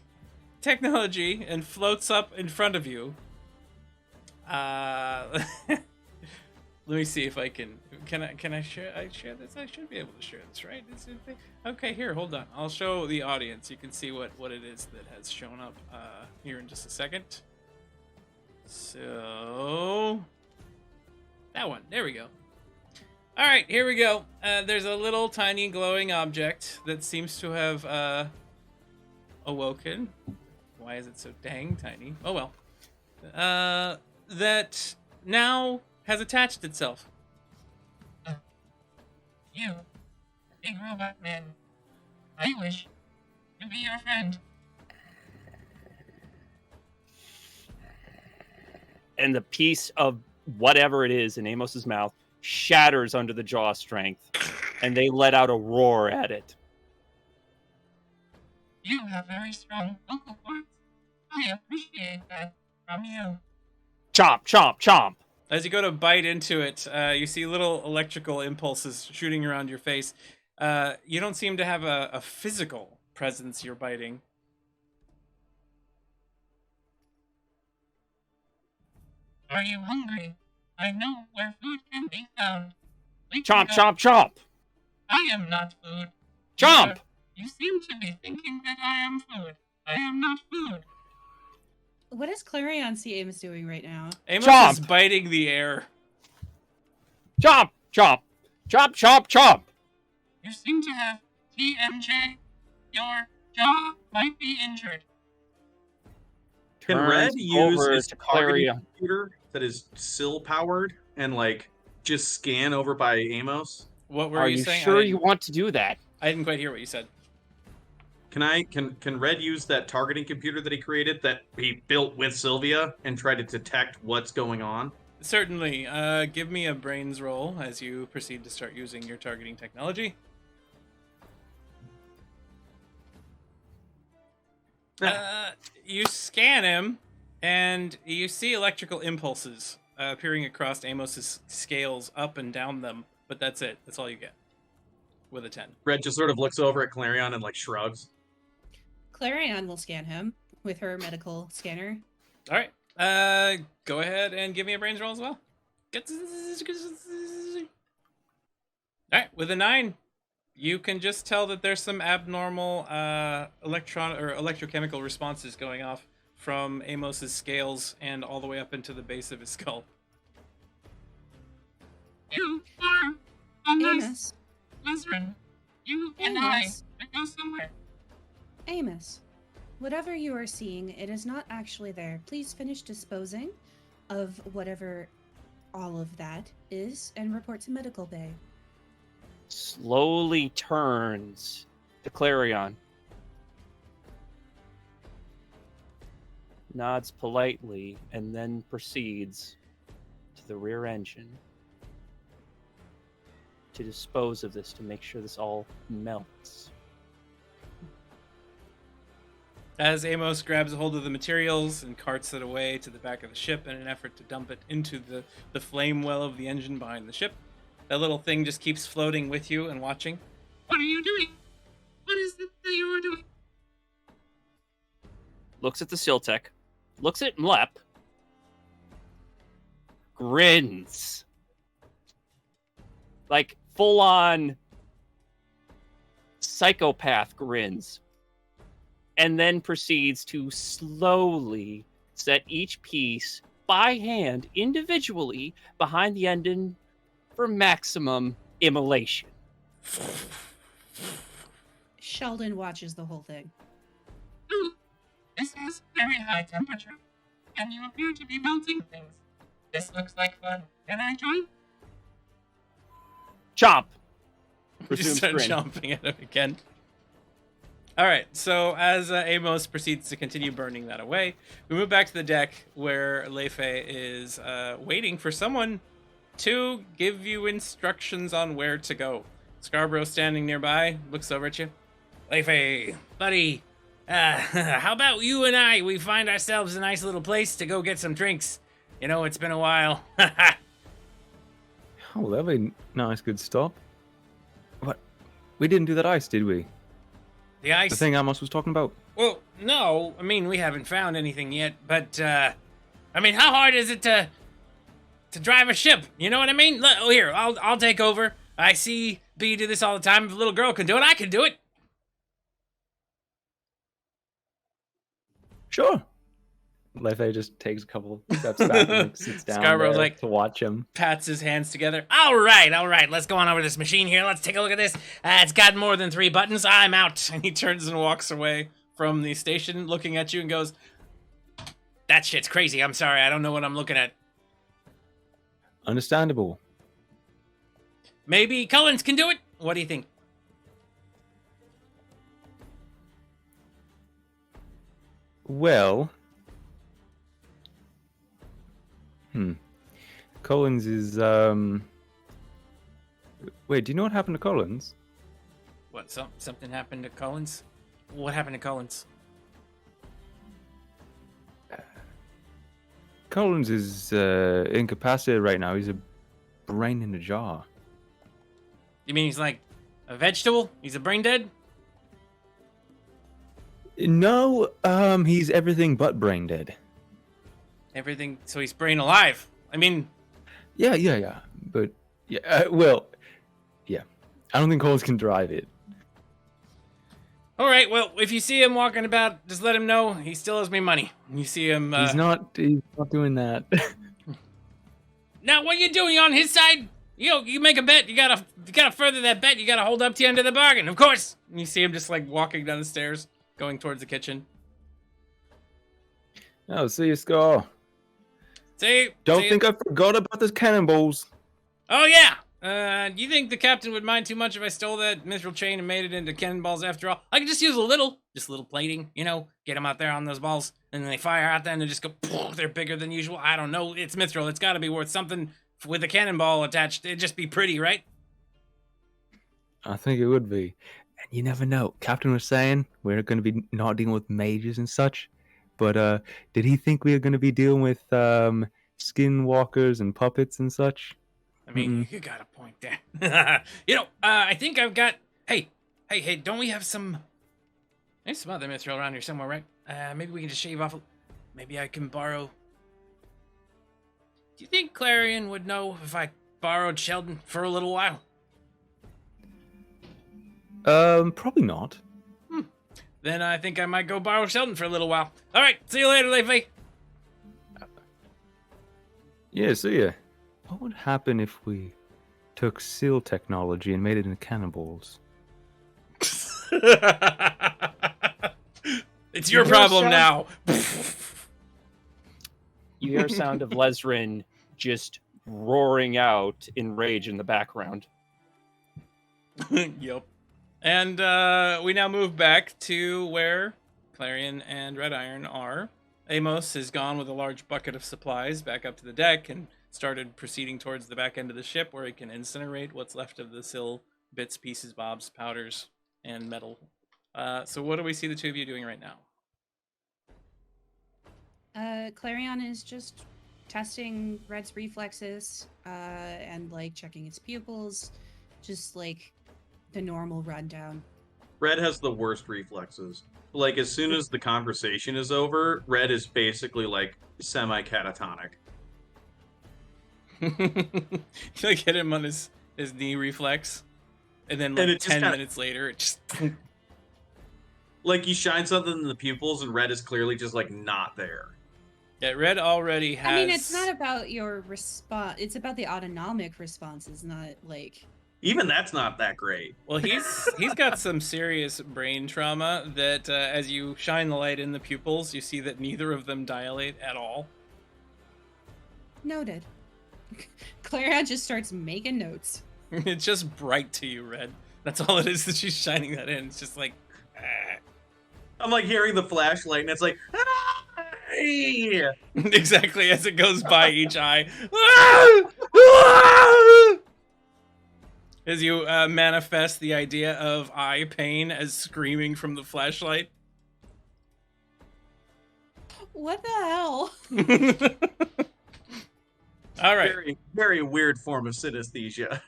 technology and floats up in front of you. Let me see if I can I share this? I should be able to share this, right? Okay, here, hold on. I'll show the audience. You can see what it is that has shown up here in just a second. So that one, there we go. All right, here we go. There's a little tiny glowing object that seems to have awoken. Why is it so dang tiny? Oh well. That now has attached itself. You, big robot man, I wish to be your friend. And the piece of whatever it is in Amos's mouth shatters under the jaw strength, and they let out a roar at it. You have very strong vocal cords. I appreciate that from you. Chomp, chomp, chomp. As you go to bite into it, you see little electrical impulses shooting around your face. You don't seem to have a physical presence you're biting. Are you hungry? I know where food can be found. We Chomp, can go- chomp, chomp. I am not food. Chomp! You seem to be thinking that I am food. I am not food. What does Clarion see Amos doing right now? Amos Chomp! is biting the air. Chomp, chomp. Chomp, chomp, chomp. You seem to have TMJ. Your jaw might be injured. Can Turns Red use over his to targeting Clarion. computer that is Syl powered and like just scan over by Amos? What were Are you you saying? sure you want to do that? I didn't quite hear what you said. Can Red use that targeting computer that he created that he built with Sylvia and try to detect what's going on? Certainly. Give me a brains roll as you proceed to start using your targeting technology. You scan him, and you see electrical impulses appearing across Amos's scales up and down them, but that's it. That's all you get with a 10. Red just sort of looks over at Clarion and like shrugs. Clarion will scan him with her medical scanner. All right. Go ahead and give me a brains roll as well. All right, with a 9, you can just tell that there's some abnormal electrochemical responses going off from Amos's scales and all the way up into the base of his skull. You are a nice Amos. lizard. You and Amos. I go somewhere. Amos. Whatever you are seeing, it is not actually there. Please finish disposing of whatever all of that is and report to medical bay. Slowly turns to Clarion. Nods politely and then proceeds to the rear engine to dispose of this, to make sure this all melts. As Amos grabs a hold of the materials and carts it away to the back of the ship in an effort to dump it into the flame well of the engine behind the ship, that little thing just keeps floating with you and watching. What are you doing? What is it that you are doing? Looks at the Siltech, looks at Mlep, grins. Like full-on psychopath grins. And then proceeds to slowly set each piece by hand, individually, behind the engine for maximum immolation. Sheldon watches the whole thing. Ooh, this is very high temperature, and you appear to be melting things. This looks like fun. Can I join? Chomp! Resume start sprint. chomping at him again. All right, so as Amos proceeds to continue burning that away, we move back to the deck where Leifei is waiting for someone to give you instructions on where to go. Scarborough, standing nearby, looks over at you. Leifei, buddy, how about you and we find ourselves a nice little place to go get some drinks? You know, it's been a while. Oh, that'd be nice, good stop. What? We didn't do that ice, did we? The ice? The thing Amos was talking about? Well, no. I mean, we haven't found anything yet, but, I mean, how hard is it to drive a ship? You know what I mean? Here, I'll take over. I see B do this all the time. If a little girl can do it, I can do it. Sure. Leifei just takes a couple steps back and sits down Scarborough's there like- to watch him. Pats his hands together. All right. Let's go on over to this machine here. Let's take a look at this. It's got more than 3 buttons. I'm out. And he turns and walks away from the station, looking at you and goes, that shit's crazy. I'm sorry. I don't know what I'm looking at. Understandable. Maybe Cullens can do it? What do you think? Well... Collins is, Wait, do you know what happened to Collins? What, something happened to Cullens? What happened to Cullens? Collins is, incapacitated right now. He's a brain in a jar. You mean he's like a vegetable? He's a brain dead? No, he's everything but brain dead. Everything, so he's brain alive. I mean... Yeah. But, yeah, well, yeah. I don't think Collins can drive it. All right, well, if you see him walking about, just let him know he still owes me money. You see him... He's not doing that. Now, what are you doing on his side? You make a bet. You gotta further that bet. You gotta hold up to the end of the bargain, of course. And you see him just, like, walking down the stairs, going towards the kitchen. Oh, see you, Scar. Don't think I forgot about those cannonballs. Oh, yeah. Do you think the captain would mind too much if I stole that mithril chain and made it into cannonballs after all? I could just use a little plating, get them out there on those balls, and then they fire out there and they just go, they're bigger than usual. I don't know. It's mithril. It's got to be worth something with a cannonball attached. It'd just be pretty, right? I think it would be. And you never know. Captain was saying we're going to be not dealing with mages and such. But did he think we were going to be dealing with skinwalkers and puppets and such? I mean, you got a point there. I think I've got... Hey, don't we have some... There's some other mithril around here somewhere, right? Maybe we can just shave off Maybe I can borrow... Do you think Clarion would know if I borrowed Sheldon for a little while? Probably not. Then I think I might go borrow Sheldon for a little while. All right, see you later, Leifei. Yeah, see ya. What would happen if we took seal technology and made it into cannonballs? It's your problem now. You hear a sound of Lesrin just roaring out in rage in the background. Yep. And we now move back to where Clarion and Red Iron are. Amos has gone with a large bucket of supplies back up to the deck and started proceeding towards the back end of the ship where he can incinerate what's left of the Syl bits, pieces, bobs, powders, and metal. So what do we see the two of you doing right now? Clarion is just testing Red's reflexes and like checking its pupils, just like the normal rundown. Red has the worst reflexes. Like, as soon as the conversation is over, Red is basically, like, semi-catatonic. You like hit him on his knee reflex, and then like 10 minutes later, it just... Like, you shine something in the pupils, and Red is clearly just, like, not there. Yeah, Red already has... I mean, it's not about your response. It's about the autonomic responses, not, like... Even that's not that great. Well, he's got some serious brain trauma that as you shine the light in the pupils, you see that neither of them dilate at all. Noted. Clarion just starts making notes. It's just bright to you, Red. That's all it is that she's shining that in. It's just like, I'm like hearing the flashlight, and it's like, "Hey!" exactly as it goes by each eye. As you manifest the idea of eye pain as screaming from the flashlight. What the hell? All right. Very, very weird form of synesthesia.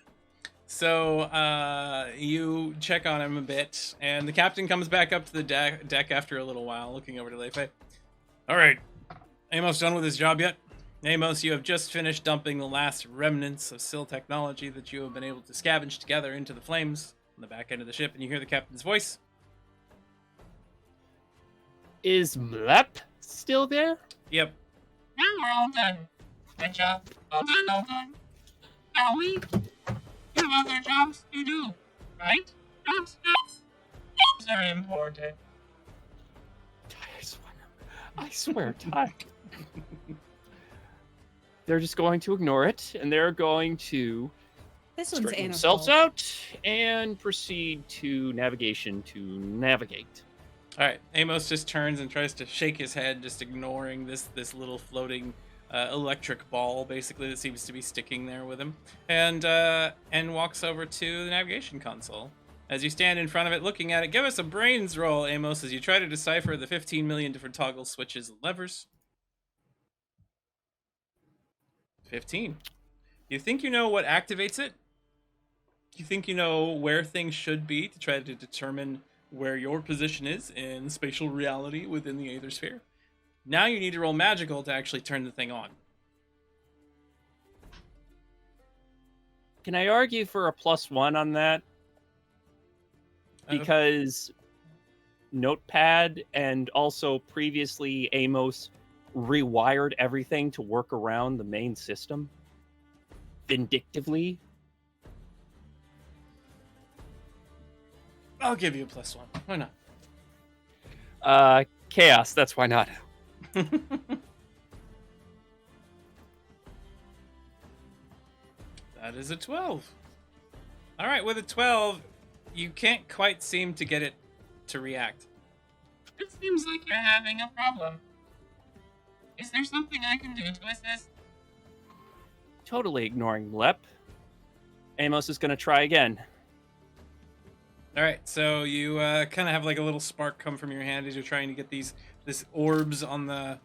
So you check on him a bit, and the captain comes back up to the deck after a little while, looking over to Leifei. All right, Amos done with his job yet? Amos, you have just finished dumping the last remnants of Syl technology that you have been able to scavenge together into the flames on the back end of the ship, and you hear the captain's voice. Is Mlep still there? Yep. Now we're all done. Good job. All done, all done. Now we have other jobs to do, right? Jobs are important. I swear, Ty. They're just going to ignore it, and they're going to This one's straighten Anna's themselves fault. out and proceed to navigation to navigate. All right. Amos just turns and tries to shake his head, just ignoring this little floating electric ball, basically, that seems to be sticking there with him, and walks over to the navigation console. As you stand in front of it, looking at it, give us a brains roll, Amos, as you try to decipher the 15 million different toggle switches and levers. 15. You think you know what activates it? You think you know where things should be to try to determine where your position is in spatial reality within the Aether sphere? Now you need to roll magical to actually turn the thing on. Can I argue for a +1 on that? Because Notepad and also previously Amos rewired everything to work around the main system vindictively. I'll give you a +1. Why not? Chaos, that's why not. That is a 12. All right, with a 12, you can't quite seem to get it to react. It seems like you're having a problem. Is there something I can do to assist? Totally ignoring Mlep. Amos is going to try again. All right, so you kind of have like a little spark come from your hand as you're trying to get this orbs on the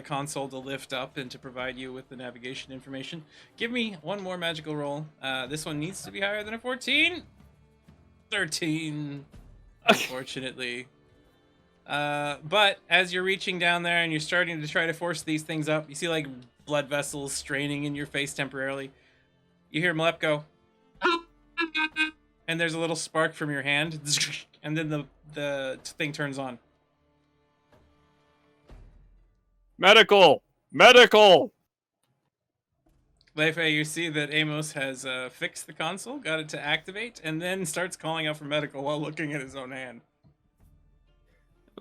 console to lift up and to provide you with the navigation information. Give me one more magical roll. This one needs to be higher than a 14. 13, unfortunately. But as you're reaching down there and you're starting to try to force these things up, you see like blood vessels straining in your face temporarily. You hear Mlep go, Oh, I've got that. and there's a little spark from your hand, and then the thing turns on. Medical! Medical! Leifei, you see that Amos has fixed the console, got it to activate, and then starts calling out for medical while looking at his own hand.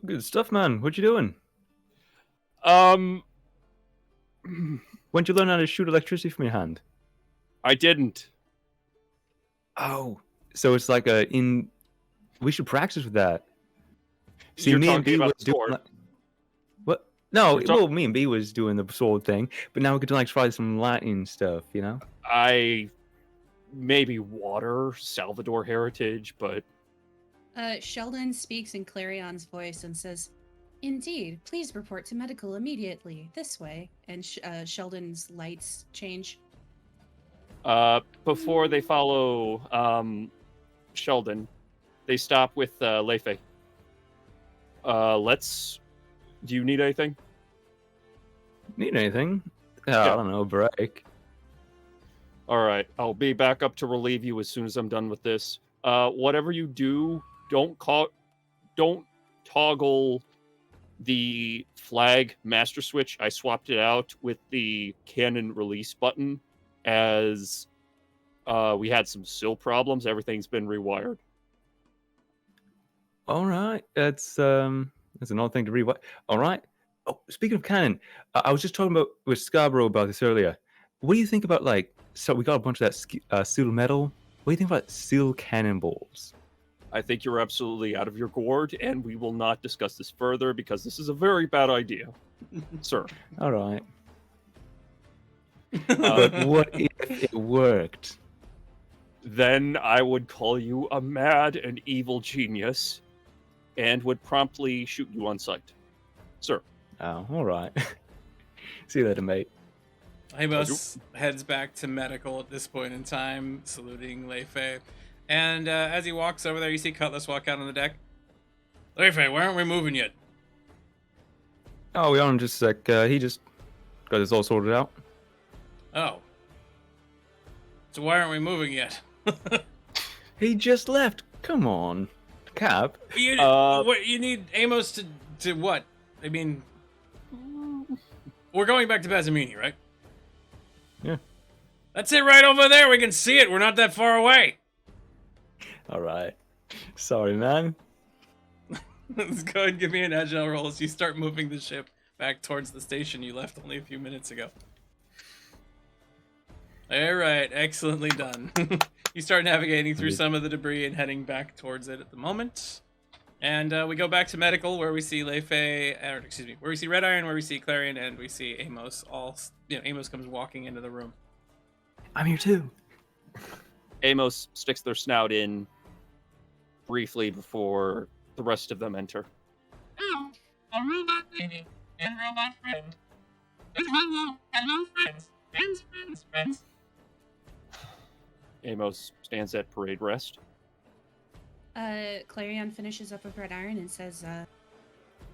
Good stuff, man. What you doing? When'd you learn how to shoot electricity from your hand? I didn't. Oh, so it's like we should practice with that. See, You're me and talking B about was the doing. sword. What? No, You're talk- well, me and B was doing the sword thing, but now we could like try some Latin stuff, you know? Maybe water, Salvador heritage, but Sheldon speaks in Clarion's voice and says, "Indeed, please report to medical immediately. This way." And Sheldon's lights change. before they follow Sheldon, they stop with Leifei. Do you need anything? Need anything? I don't know, break. All right, I'll be back up to relieve you as soon as I'm done with this. Whatever you do, don't toggle the flag master switch. I swapped it out with the cannon release button as we had some Syl problems. Everything's been rewired. All right, that's another thing to read. What? All right. Oh, speaking of cannon, I was just talking with Scarborough about this earlier. What do you think about so we got a bunch of that Syl metal What do you think about seal cannonballs? I think you're absolutely out of your gourd, and we will not discuss this further because this is a very bad idea, sir. All right. But what if it worked? Then I would call you a mad and evil genius and would promptly shoot you on sight. Sir. Oh, all right. See you later, mate. Amos heads back to medical at this point in time, saluting Leifei. And as he walks over there, you see Cutlass walk out on the deck. Leifei, why aren't we moving yet? Oh, we are in just a sec. He just got this all sorted out. Oh. So why aren't we moving yet? He just left. Come on, Cap. What you need Amos to what? I mean, we're going back to Bazamini, right? Yeah. That's it right over there. We can see it. We're not that far away. All right. Sorry, man. Let's go ahead and give me an agile roll as you start moving the ship back towards the station you left only a few minutes ago. All right, excellently done. You start navigating through some of the debris and heading back towards it at the moment. And we go back to medical, where we see where we see Red Iron, where we see Clarion, and we see Amos. Amos comes walking into the room. I'm here too. Amos sticks their snout in briefly before the rest of them enter. Oh, a robot lady and robot friend. And hello, friends. Friends. Amos stands at parade rest. Clarion finishes up with Red Iron and says,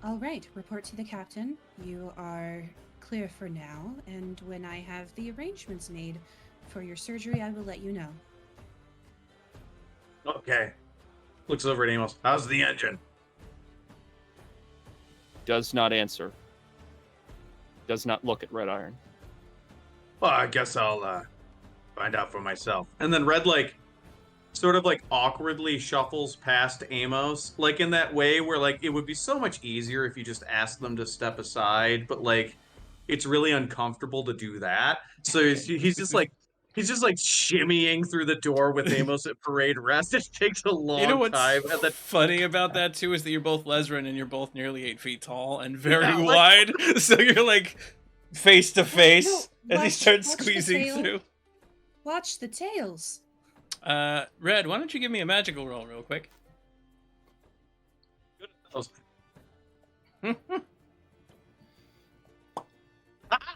all right, report to the captain. You are clear for now, and when I have the arrangements made for your surgery, I will let you know. Okay. Looks over at Amos. How's the engine? Does not answer. Does not look at Red Iron. Well, I guess I'll find out for myself. And then Red, sort of awkwardly shuffles past Amos, in that way where it would be so much easier if you just asked them to step aside, but it's really uncomfortable to do that. So he's just shimmying through the door with Amos at parade rest. It takes a long time. And then funny about that too is that you're both Lesren and you're both nearly 8 feet tall and very wide, so you're face to face as he starts squeezing through. Watch the tails. Red, why don't you give me a magical roll real quick?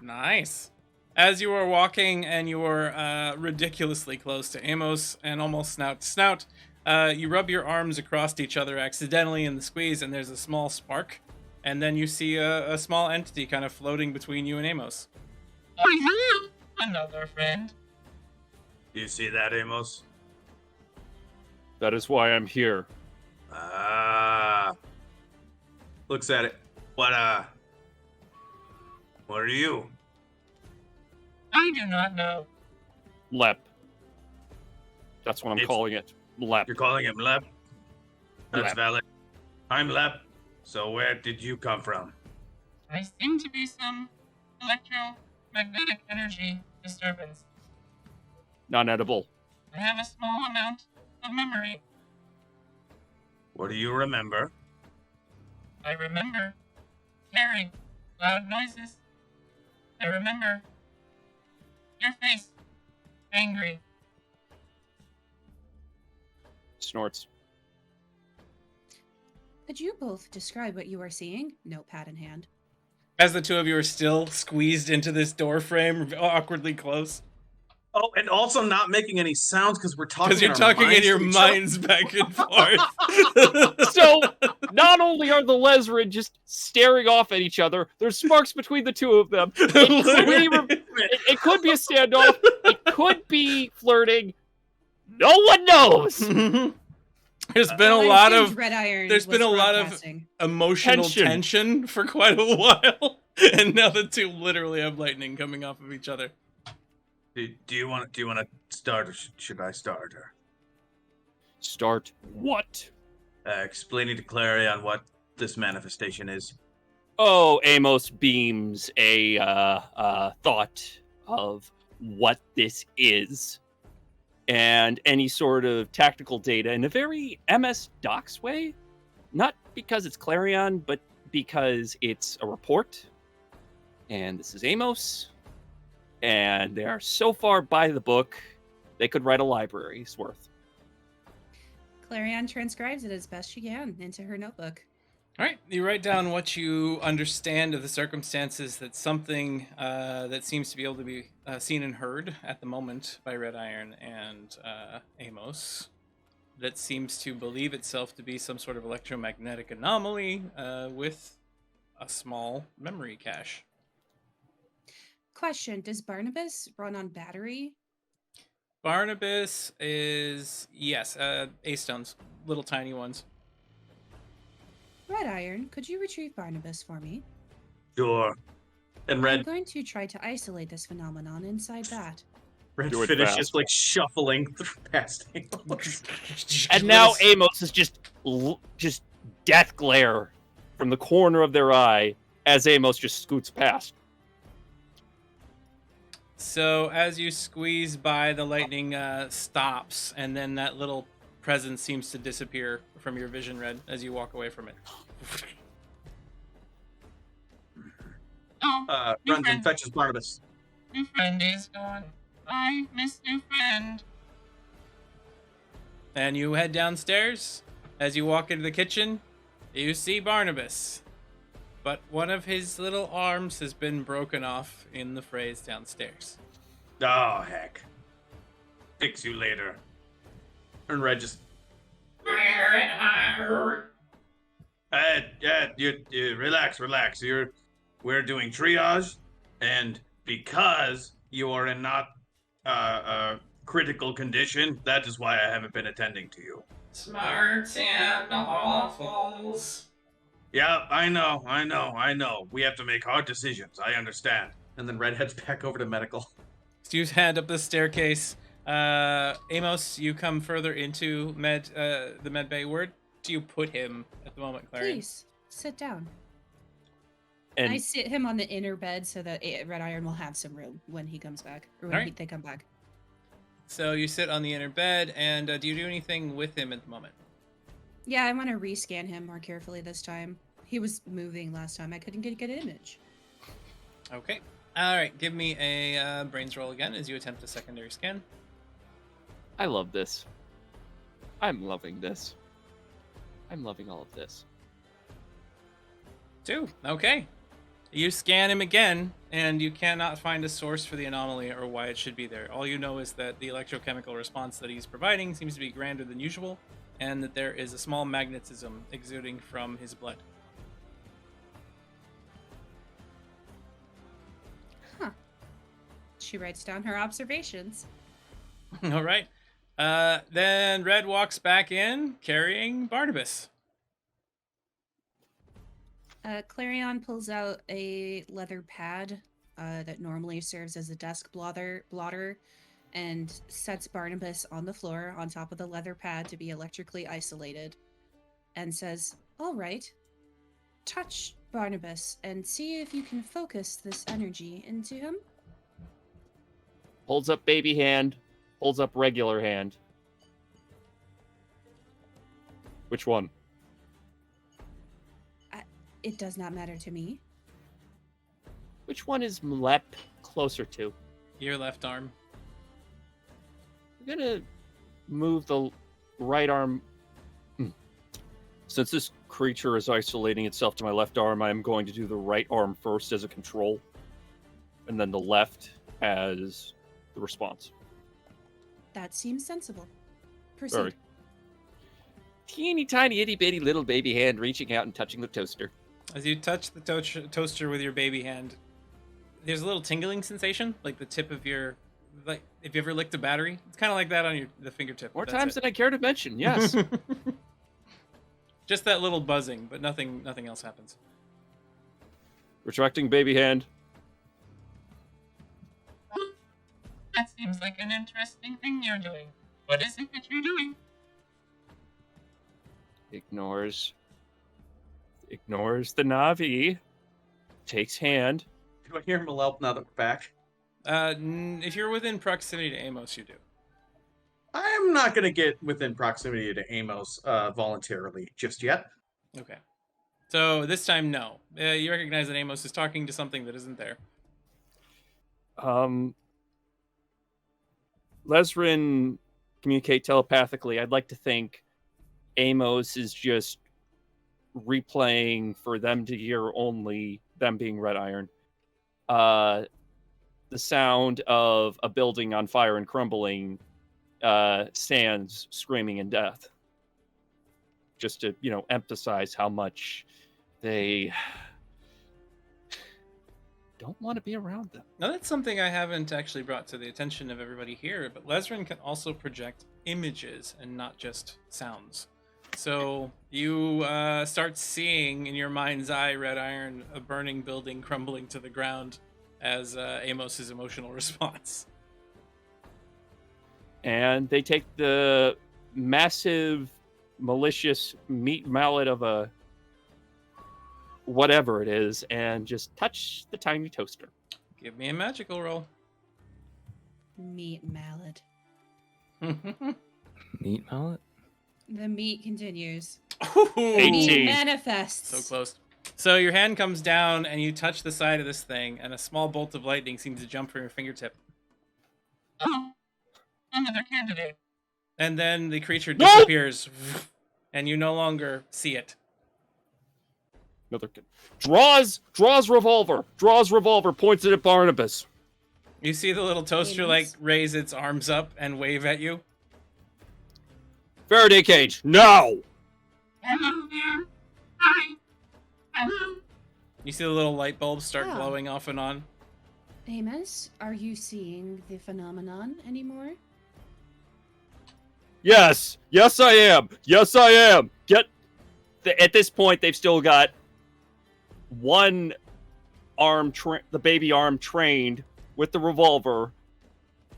Nice. As you are walking and you are ridiculously close to Amos and almost snout to snout, you rub your arms across each other accidentally in the squeeze, and there's a small spark, and then you see a small entity kind of floating between you and Amos. Oh, yeah. Another friend. Do you see that, Amos? That is why I'm here. Looks at it. What are you? I do not know. Lep. That's what I'm calling it. Lep. You're calling him Lep? That's Lep. valid. I'm Lep. So where did you come from? I seem to be some electromagnetic energy disturbance. Non-edible. I have a small amount of memory. What do you remember? I remember hearing loud noises. I remember your face, angry. Snorts. Could you both describe what you are seeing? Notepad in hand. As the two of you are still squeezed into this door frame, awkwardly close. Oh, and also not making any sounds because we're talking. Because you're talking in your minds back and forth. So, not only are the Lesren just staring off at each other, there's sparks between the two of them. It could be a standoff. It could be flirting. No one knows. There's been a lot of Red Iron. There's been a lot of emotional tension for quite a while, and now the two literally have lightning coming off of each other. Do you want to start, or should I start? Or start what? Explaining to Clarion what this manifestation is. Oh, Amos beams a thought of what this is, and any sort of tactical data in a very MS Docs way. Not because it's Clarion, but because it's a report. And this is Amos. And they are so far by the book, they could write a library's worth. Clarion transcribes it as best she can into her notebook. All right, you write down what you understand of the circumstances that something that seems to be able to be seen and heard at the moment by Red Iron and Amos, that seems to believe itself to be some sort of electromagnetic anomaly with a small memory cache. Question, does Barnabas run on battery? Barnabas is, yes, A-stones, little tiny ones. Red Iron, could you retrieve Barnabas for me? Sure. And I'm Red going to try to isolate this phenomenon inside that. Do it finishes fast. like shuffling past Amos. And now Amos is just death glare from the corner of their eye as Amos just scoots past. So as you squeeze by, the lightning stops, and then that little presence seems to disappear from your vision, Red, as you walk away from it. Oh, Runs and fetches Barnabas. new friend is gone. I miss new friend. And you head downstairs. As you walk into the kitchen, you see Barnabas. But one of his little arms has been broken off in the frays downstairs. Oh, heck. Fix you later. And Red just... you relax. We're doing triage, and because you are in not critical condition, that is why I haven't been attending to you. Smart and awfuls. Yeah, I know. We have to make hard decisions. I understand. And then Red heads back over to medical. So you head up the staircase. Amos, you come further into the med bay. Where do you put him at the moment, Clarion? Please, sit down. And I sit him on the inner bed so that Red Iron will have some room when he comes back, or when Alright. they come back. So you sit on the inner bed, and do you do anything with him at the moment? Yeah, I want to rescan him more carefully this time. He was moving last time. I couldn't get a good image. Okay. All right. Give me a brains roll again as you attempt a secondary scan. I love this. I'm loving this. I'm loving all of this. 2. Okay. You scan him again, and you cannot find a source for the anomaly or why it should be there. All you know is that the electrochemical response that he's providing seems to be grander than usual, and that there is a small magnetism exuding from his blood. She writes down her observations. All right. Then Red walks back in carrying Barnabas. Clarion pulls out a leather pad that normally serves as a desk blotter and sets Barnabas on the floor on top of the leather pad to be electrically isolated and says, "All right, touch Barnabas and see if you can focus this energy into him." Holds up baby hand, holds up regular hand. Which one? It does not matter to me. Which one is Mlep closer to? Your left arm. I'm gonna move the right arm. Since this creature is isolating itself to my left arm, I'm going to do the right arm first as a control, and then the left as the response. That seems sensible. Proceed. Sorry. Teeny tiny itty bitty little baby hand reaching out and touching the toaster. As you touch the toaster with your baby hand, there's a little tingling sensation, like the tip of your, like if you ever licked a battery, it's kind of like that on the fingertip. More That's times it. than I care to mention, yes. Just that little buzzing, but nothing else happens. Retracting baby hand. That seems like an interesting thing you're doing. What is it that you're doing? Ignores the Navi. Takes hand. Do I hear Malelp now that we're back? If you're within proximity to Amos, you do. I'm not going to get within proximity to Amos voluntarily just yet. Okay. So this time, no. You recognize that Amos is talking to something that isn't there. Lesrin communicate telepathically. I'd like to think Amos is just replaying for them to hear only, them being Red Iron, the sound of a building on fire and crumbling, sands screaming in death. Just to, emphasize how much they don't want to be around them. Now, that's something I haven't actually brought to the attention of everybody here, but Lesrin can also project images and not just sounds. So you start seeing in your mind's eye, Red Iron, a burning building crumbling to the ground as Amos's emotional response. And they take the massive, malicious meat mallet of a whatever it is and just touch the tiny toaster. Give me a magical roll. Meat mallet. Meat mallet? The meat continues. Ooh, 18. Meat manifests. so close. So your hand comes down and you touch the side of this thing, and a small bolt of lightning seems to jump from your fingertip. Oh, another candidate. And then the creature disappears, and you no longer see it. Another kid. Draws revolver, points it at Barnabas. You see the little toaster Amos? raise its arms up and wave at you. Faraday cage, no! Hello there. Hi. Hello. You see the little light bulbs start Oh. glowing off and on. Amos, are you seeing the phenomenon anymore? Yes, I am. At this point, they've still got one arm, the baby arm trained with the revolver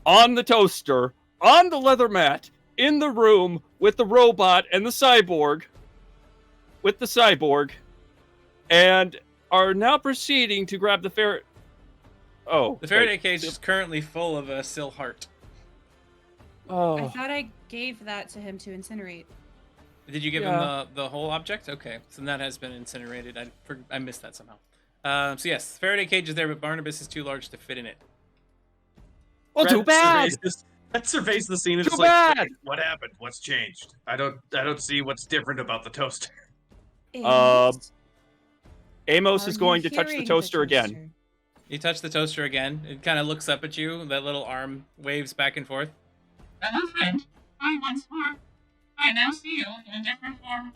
on the toaster, on the leather mat, in the room with the robot and the cyborg, and are now proceeding to grab the ferret. Oh, The Faraday wait. cage is currently full of a Syl heart. Oh, I thought I gave that to him to incinerate. Did you give Yeah. him the whole object? Okay, so that has been incinerated. I missed that somehow. So yes, Faraday cage is there, but Barnabas is too large to fit in it. well, too bad. That surveys the scene and Too is like, bad. "Wait, what happened? What's changed? I don't see what's different about the toaster." Amos, Amos are is you going to touch the hearing toaster again. toaster? You touch the toaster again. It kind of looks up at you. That little arm waves back and forth. Hello, friend. I once more. I now see you in a different form.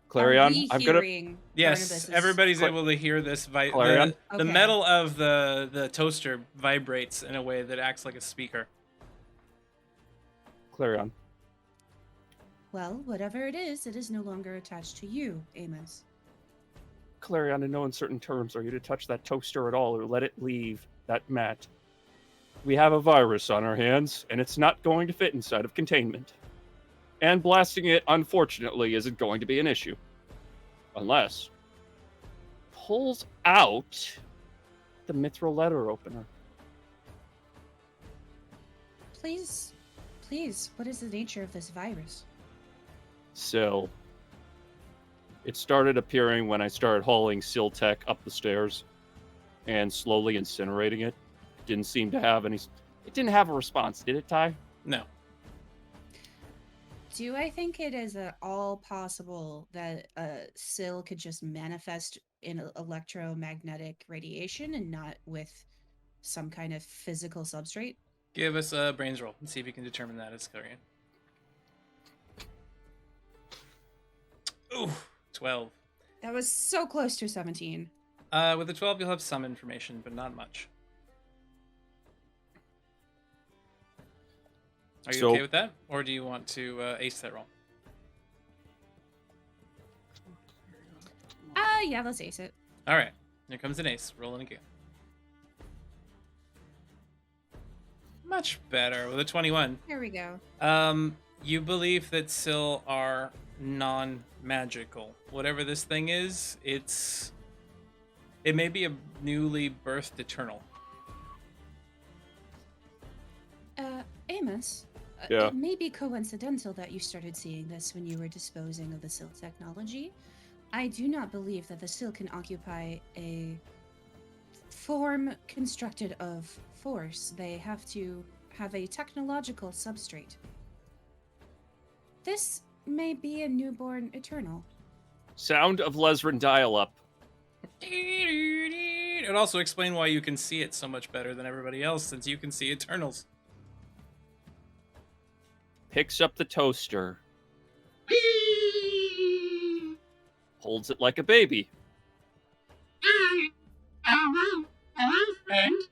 Clarion, Are we I'm gonna. hearing Yes, Barnabas's- everybody's Cla- able to hear this. Clarion? The Okay. metal of the toaster vibrates in a way that acts like a speaker. Clarion. Well, whatever it is no longer attached to you, Amos. Clarion, in no uncertain terms, are you to touch that toaster at all or let it leave that mat? We have a virus on our hands, and it's not going to fit inside of containment. And blasting it, unfortunately, isn't going to be an issue. Unless pulls out the mithril letter opener. Please, what is the nature of this virus? So, it started appearing when I started hauling Siltech up the stairs and slowly incinerating it. Didn't seem to have any. It didn't have a response, did it, Ty? No. Do I think it is at all possible that Syl could just manifest in electromagnetic radiation and not with some kind of physical substrate? Give us a brains roll and see if you can determine that as Clarion. Ooh, 12. That was so close to 17. With the 12, you'll have some information, but not much. Are you So- okay with that? Or do you want to ace that roll? Yeah, let's ace it. All right. Here comes an ace. Rolling again. Much better with a 21. Here we go. You believe that Syl are non-magical. Whatever this thing is, it may be a newly birthed eternal. Amos, Yeah. it may be coincidental that you started seeing this when you were disposing of the Syl technology. I do not believe that the Syl can occupy a form constructed of force. They have to have a technological substrate. This may be a newborn Eternal. Sound of Lesrin dial-up. It also explain why you can see it so much better than everybody else, since you can see Eternals. Picks up the toaster. Holds it like a baby. Hello, friend.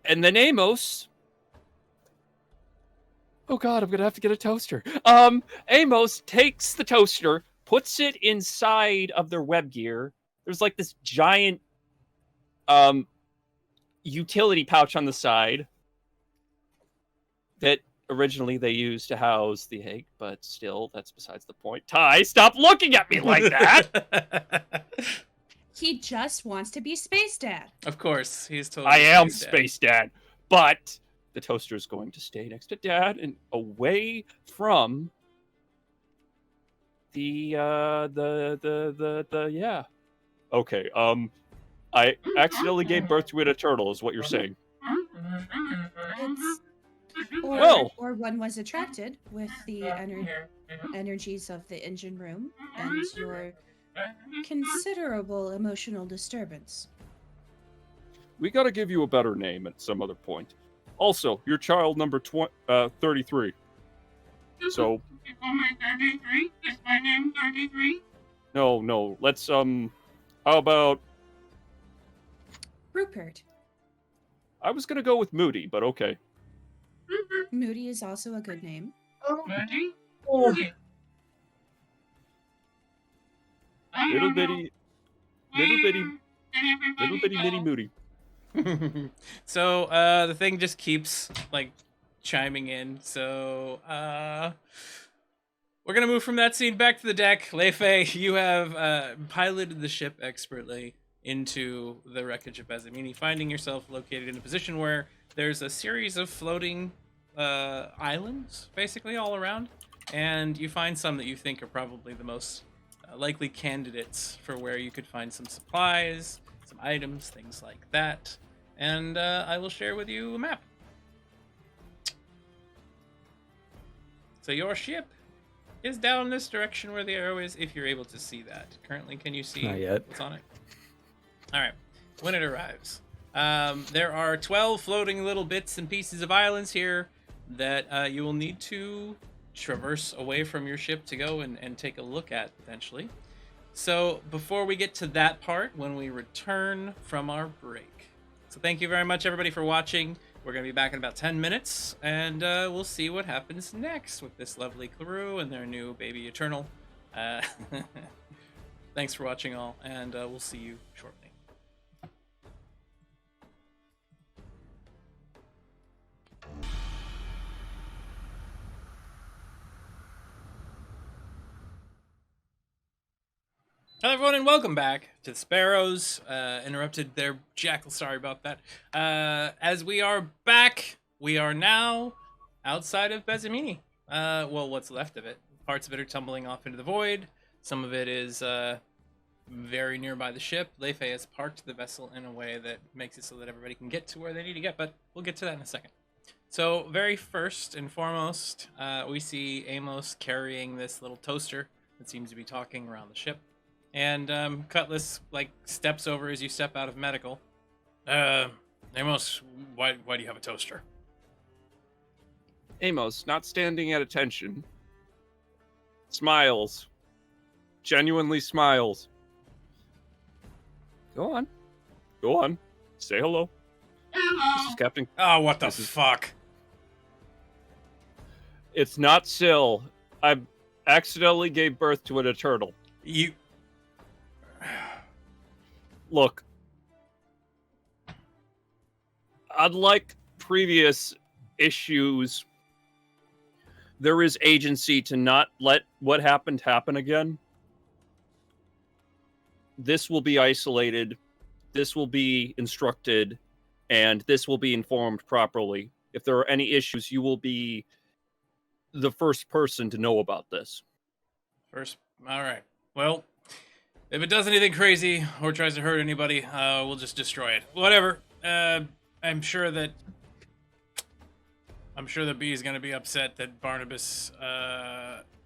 And then Amos... Oh god, I'm gonna have to get a toaster. Amos takes the toaster, puts it inside of their web gear. There's like this giant utility pouch on the side that originally they used to house the egg, but still, that's besides the point. Ty, stop looking at me like that! He just wants to be Space Dad. Of course, he's totally. I am Dad. Space Dad, but the toaster is going to stay next to Dad and away from the yeah. Okay, I accidentally gave birth to an Eternal, is what you're saying. It's, or, Well- or one was attracted with the energies of the engine room and your considerable emotional disturbance. We gotta give you a better name at some other point. Also, you're child number 33. So, Oh, my 33? Is my name 33? no, let's, how about... Rupert. I was gonna go with Moody, but okay. Moody is also a good name. Ready? Oh. Okay. I Little don't know bitty, little bitty, where everybody little bitty bitty goes. Moody. So the thing just keeps like chiming in. So we're gonna move from that scene back to the deck. Leifei, you have piloted the ship expertly into the wreckage of Bezamini, finding yourself located in a position where there's a series of floating islands, basically all around, and you find some that you think are probably the most likely candidates for where you could find some supplies, some items, things like that. And I will share with you a map. So your ship is down this direction where the arrow is, if you're able to see that. Currently, can you see Not yet. what's on it? All right. When it arrives, there are 12 floating little bits and pieces of islands here that you will need to traverse away from your ship to go and take a look at, potentially. So before we get to that part, when we return from our break. So thank you very much, everybody, for watching. We're going to be back in about 10 minutes, and we'll see what happens next with this lovely crew and their new baby Eternal. Thanks for watching, all, and we'll see you shortly. Hello, everyone, and welcome back to the Sparrows. Interrupted their jackal. Sorry about that. As we are back, we are now outside of Bezamini. Well, what's left of it. Parts of it are tumbling off into the void. Some of it is very nearby the ship. Leifei has parked the vessel in a way that makes it so that everybody can get to where they need to get, but we'll get to that in a second. So, very first and foremost, we see Amos carrying this little toaster that seems to be talking around the ship. And Cutlass like steps over as you step out of medical. Amos, why do you have a toaster? Amos, not standing at attention. Smiles. Genuinely smiles. Go on. Go on. Say hello. This Hello. is Captain. Oh, what the This is- fuck? It's not Syl. I accidentally gave birth to an Eternal. You... Look. Unlike previous issues, there is agency to not let what happened happen again. This will be isolated. This will be instructed. and this will be informed properly. If there are any issues, you will be the first person to know about this. First, all right. Well, if it does anything crazy or tries to hurt anybody, we'll just destroy it. Whatever. I'm sure that B is gonna be upset that Barnabas.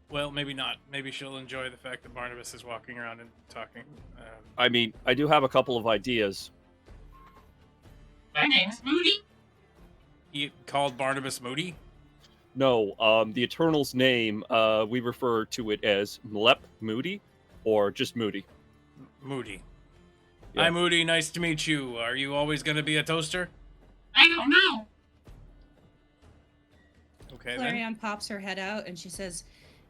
Well, maybe not. Maybe she'll enjoy the fact that Barnabas is walking around and talking. I mean, I do have a couple of ideas. My name's Moody. He called Barnabas Moody. No, the Eternal's name, we refer to it as Mlep Moody, or just Moody. Moody. Yeah. Hi, Moody. Nice to meet you. Are you always gonna be a toaster? I don't know. Okay, then. Clarion pops her head out and she says,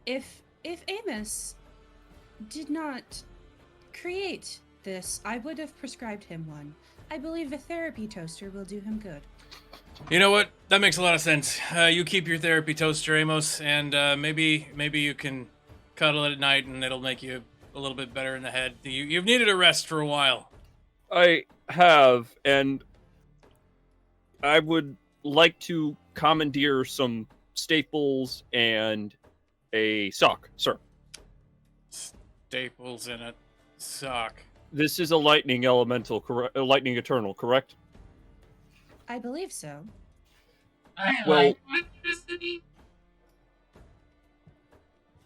If Amos did not create this, I would have prescribed him one. I believe a therapy toaster will do him good. You know what? That makes a lot of sense. You keep your therapy toaster, Amos, and maybe you can cuddle it at night, and it'll make you a little bit better in the head. You've needed a rest for a while. I have, and I would like to commandeer some staples and a sock, sir. Staples in a sock. This is a lightning elemental, correct? A lightning eternal, correct? I believe so. I Well- like electricity.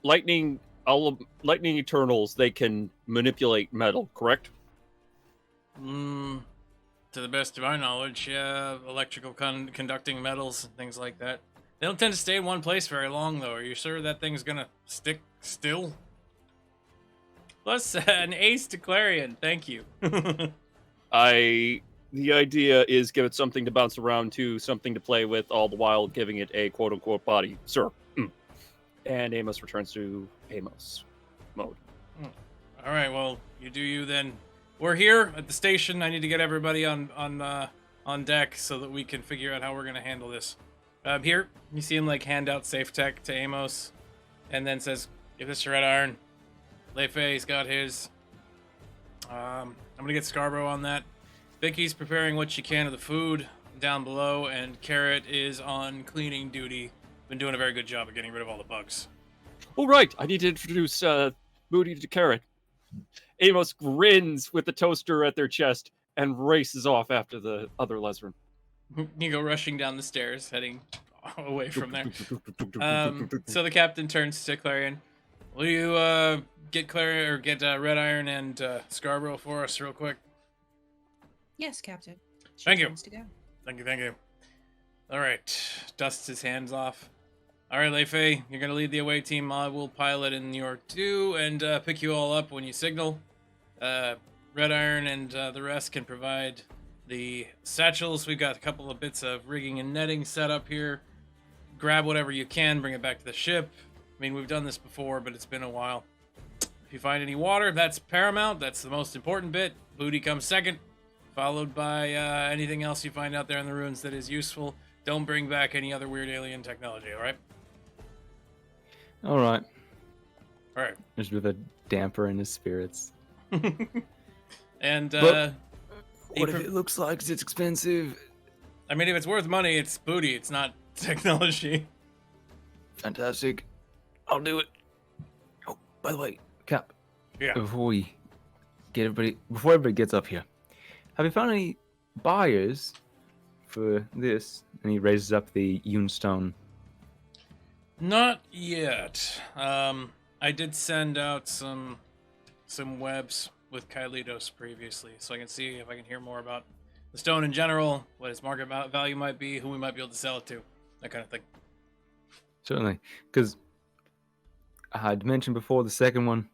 Lightning eternals, they can manipulate metal, correct? To the best of my knowledge, yeah, electrical conducting metals and things like that. They don't tend to stay in one place very long, though. Are you sure that thing's gonna stick still? Plus, an ace to Clarion. Thank you. The idea is give it something to bounce around to, something to play with, all the while giving it a quote-unquote body, sir. And Amos returns to Amos mode. All right, well, you do you then. We're here at the station. I need to get everybody on deck so that we can figure out how we're gonna handle this. Here, you see him like hand out safe tech to Amos, and then says, "Give this to Red Iron." Leifei's got his. I'm gonna get Scarborough on that. Vicky's preparing what she can of the food down below, and Carrot is on cleaning duty. Been doing a very good job of getting rid of all the bugs. Oh, right. I need to introduce Moody to Carrot. Amos grins with the toaster at their chest and races off after the other Lesrin. You go rushing down the stairs, heading away from there. So the captain turns to Clarion. Will you get Clarion or get Red Iron and Scarborough for us real quick? Yes, Captain. She Thank you. wants to go. Thank you. All right. Dusts his hands off. All right, Leifei, you're going to lead the away team. I will pilot in your 2 and pick you all up when you signal. Red Iron and the rest can provide the satchels. We've got a couple of bits of rigging and netting set up here. Grab whatever you can, bring it back to the ship. I mean, we've done this before, but it's been a while. If you find any water, that's paramount. That's the most important bit. Booty comes second, followed by anything else you find out there in the ruins that is useful. Don't bring back any other weird alien technology, all right? All right. All right. Just with a damper in his spirits. And But he what if pro- it looks like it's expensive? I mean, if it's worth money, it's booty. It's not technology. Fantastic. I'll do it. Oh, by the way, Cap. Yeah. Before everybody gets up here, have you found any buyers for this? And he raises up the hewn stone. Not yet. I did send out some webs with Kylitos previously, so I can see if I can hear more about the stone in general, what its market value might be, who we might be able to sell it to, that kind of thing. Certainly, because I'd mentioned before the second one.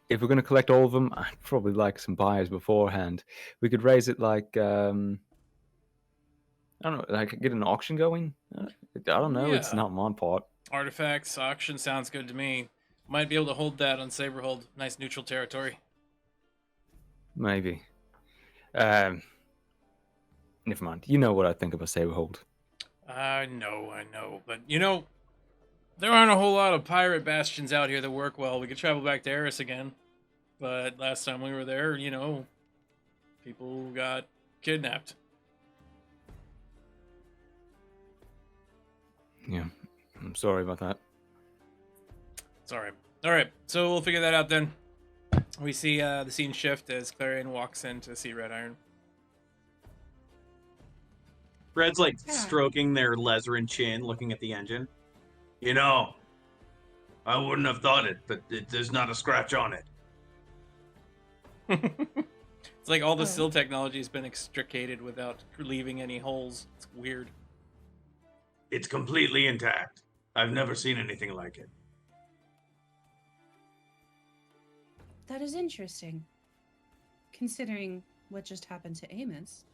If we're going to collect all of them, I'd probably like some buyers beforehand. We could raise it like I don't know, like get an auction going. I don't know. It's Yeah. not my part. Artifacts auction sounds good to me. Might be able to hold that on Saberhold. Nice neutral territory. Maybe. Never mind. You know what I think about Saberhold. I know. But, there aren't a whole lot of pirate bastions out here that work well. We could travel back to Eris again. But last time we were there, people got kidnapped. Yeah, I'm sorry about that. It's all right. All right, so we'll figure that out then. We see the scene shift as Clarion walks in to see Red Iron. Red's like Yeah. stroking their Lezerin chin, looking at the engine. You know, I wouldn't have thought it, but there's not a scratch on it. It's like all the Oh. Syl technology has been extricated without leaving any holes. It's weird. It's completely intact. I've never seen anything like it. That is interesting, considering what just happened to Amos.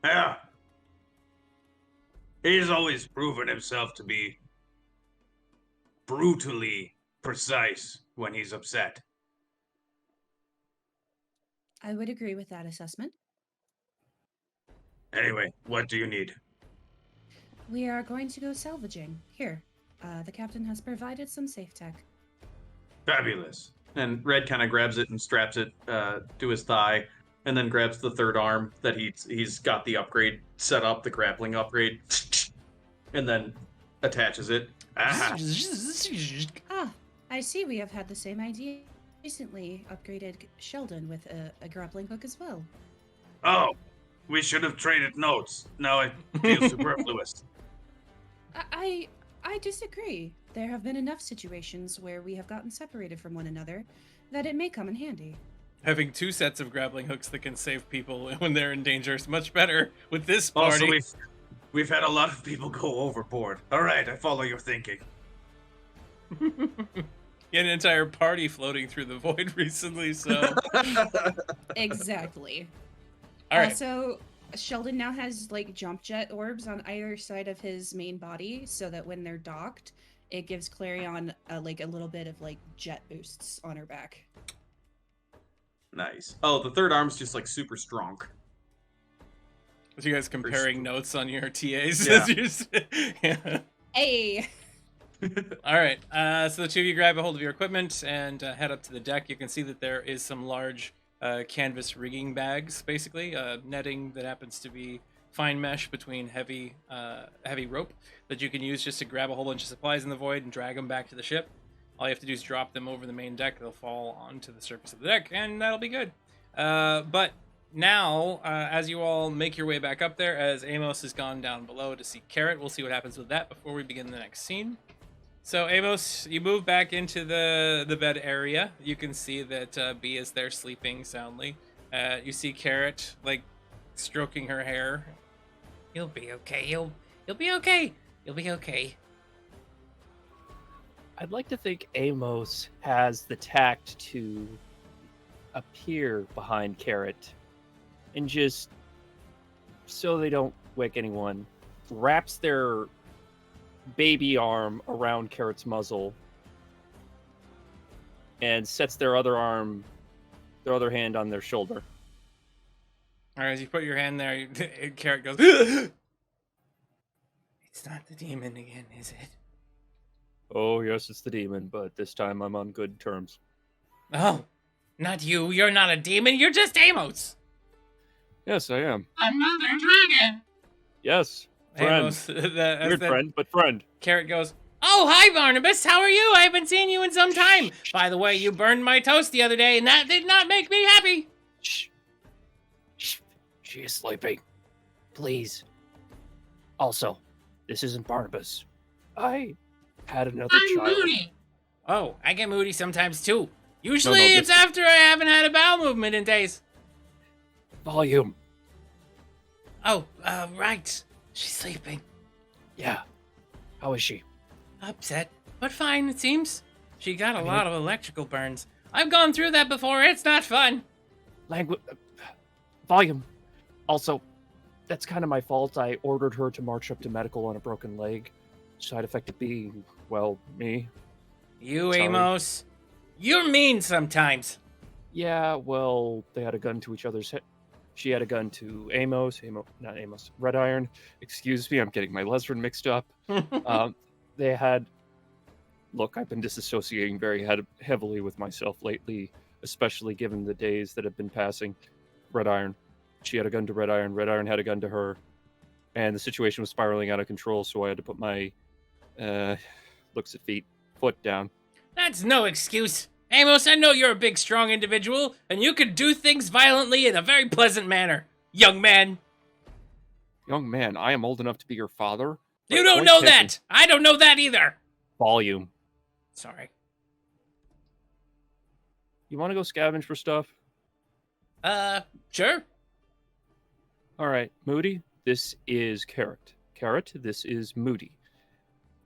Yeah. He's always proven himself to be brutally precise when he's upset. I would agree with that assessment. Anyway, what do you need? We are going to go salvaging. Here, the captain has provided some safe tech. Fabulous. And Red kind of grabs it and straps it to his thigh, and then grabs the third arm that he's got the upgrade set up, the grappling upgrade, and then attaches it. Aha. Ah, I see we have had the same idea. Recently upgraded Sheldon with a grappling hook as well. Oh, we should have traded notes. Now I feel superfluous. I disagree. There have been enough situations where we have gotten separated from one another that it may come in handy. Having two sets of grappling hooks that can save people when they're in danger is much better with this party. Also, we've had a lot of people go overboard. All right, I follow your thinking. An entire party floating through the void recently, so... Exactly. All right. So Sheldon now has like jump jet orbs on either side of his main body, so that when they're docked, it gives Clarion like a little bit of like jet boosts on her back. Nice. Oh, the third arm's just like super strong. So you guys comparing notes on your TAs? Yeah. Yeah. Hey. All right. So the two of you grab a hold of your equipment and head up to the deck. You can see that there is some large canvas rigging bags, basically netting that happens to be fine mesh between heavy rope that you can use just to grab a whole bunch of supplies in the void and drag them back to the ship. All you have to do is drop them over the main deck. They'll fall onto the surface of the deck, and that'll be good. But now, as you all make your way back up there, as Amos has gone down below to see Carrot, we'll see what happens with that before we begin the next scene. So, Amos, you move back into the bed area. You can see that B is there sleeping soundly. You see Carrot, like, stroking her hair. You'll be okay. You'll be okay. You'll be okay. I'd like to think Amos has the tact to appear behind Carrot and just, so they don't wake anyone, wraps their baby arm around Carrot's muzzle and sets their other hand on their shoulder. All right, as you put your hand there, Carrot goes, It's not the demon again, is it? Oh, yes, it's the demon, but this time I'm on good terms. Oh, not you. You're not a demon. You're just Amos. Yes, I am. Another dragon. Yes, friend. Amos, Weird friend, but friend. Carrot goes, Oh, hi, Barnabas. How are you? I haven't seen you in some time. By the way, you burned my toast the other day, and that did not make me happy. Shh. Shh. She is sleeping. Please. Also, this isn't Barnabas. I had another I'm child. Moody. Oh, I get moody sometimes, too. Usually this- it's after I haven't had a bowel movement in days. Volume. Oh, right. She's sleeping. Yeah. How is she? Upset, but fine, it seems. She got a lot of electrical burns. I've gone through that before. It's not fun. Volume. Also, that's kind of my fault. I ordered her to march up to medical on a broken leg. Side effect of being, well, me. You, Sorry. Amos. You're mean sometimes. Yeah, well, they had a gun to each other's head. She had a gun to not Amos, Red Iron. Excuse me, I'm getting my Lezerin mixed up. They had... Look, I've been disassociating very heavily with myself lately, especially given the days that have been passing. Red Iron. She had a gun to Red Iron. Red Iron had a gun to her. And the situation was spiraling out of control, so I had to put my Looks at feet, foot down. That's no excuse. Amos, I know you're a big, strong individual, and you can do things violently in a very pleasant manner, young man. Young man, I am old enough to be your father. You don't know that! I don't know that either! Volume. Sorry. You want to go scavenge for stuff? Sure. All right, Moody, this is Carrot. Carrot, this is Moody.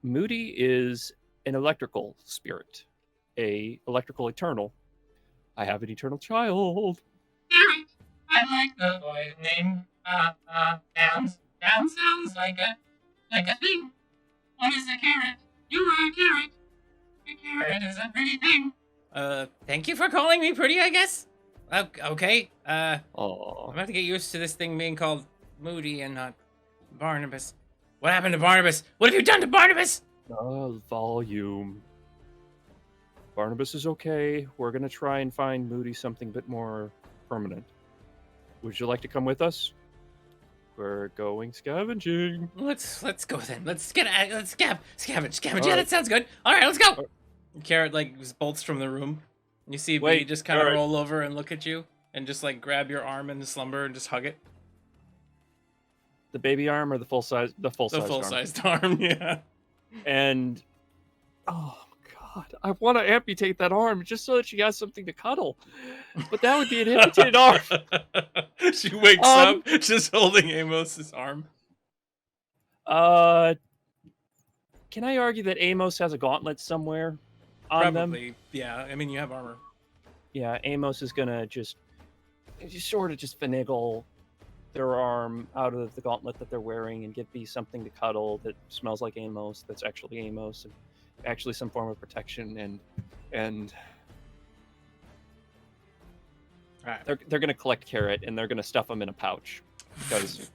Moody is an electrical spirit, a electrical eternal. I have an eternal child. Carrot. I like the boy's name. Sounds like a thing. What is a carrot? You are a carrot. A carrot is a pretty thing. Thank you for calling me pretty, I guess. Okay. I'm Oh, gonna have to get used to this thing being called Moody and not Barnabas. What happened to Barnabas? What have you done to Barnabas? volume. Barnabas is okay. We're gonna try and find Moody something a bit more permanent. Would you like to come with us? We're going scavenging. Let's go then. Let's scavenge. All Yeah, right. that sounds good. All right, let's go. Carrot like just bolts from the room. You see B Wait, just kind of all right. roll over and look at you and just like grab your arm in slumber and just hug it. The baby arm or the full size? The full The size. full-sized arm, yeah. And oh god, I want to amputate that arm just so that she has something to cuddle. But that would be an amputated arm. She wakes up just holding Amos's arm. Can I argue that Amos has a gauntlet somewhere on them? Probably, yeah. I mean, you have armor. Yeah, Amos is gonna just sort of just finagle their arm out of the gauntlet that they're wearing and give B something to cuddle that smells like Amos, that's actually Amos, and actually some form of protection, and Alright. they're gonna collect Carrot and they're gonna stuff him in a pouch because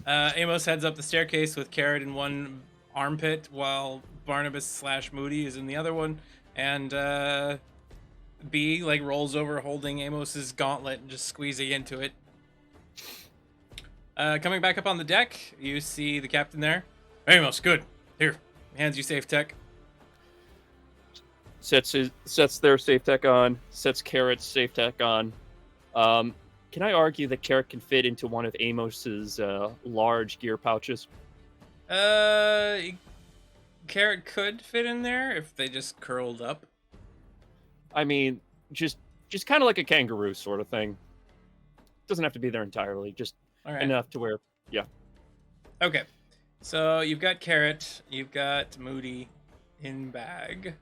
Amos heads up the staircase with Carrot in one armpit while Barnabas / Moody is in the other one, and B like rolls over holding Amos's gauntlet and just squeezing into it. Coming back up on the deck, you see the captain there. Amos, good. Here, hands you safe tech. sets their safe tech on, sets Carrot's safe tech on. Can I argue that Carrot can fit into one of Amos's large gear pouches? Carrot could fit in there if they just curled up. I mean, just kind of like a kangaroo sort of thing. Doesn't have to be there entirely, just All right. enough to where, yeah. Okay. So you've got Carrot, you've got Moody in bag,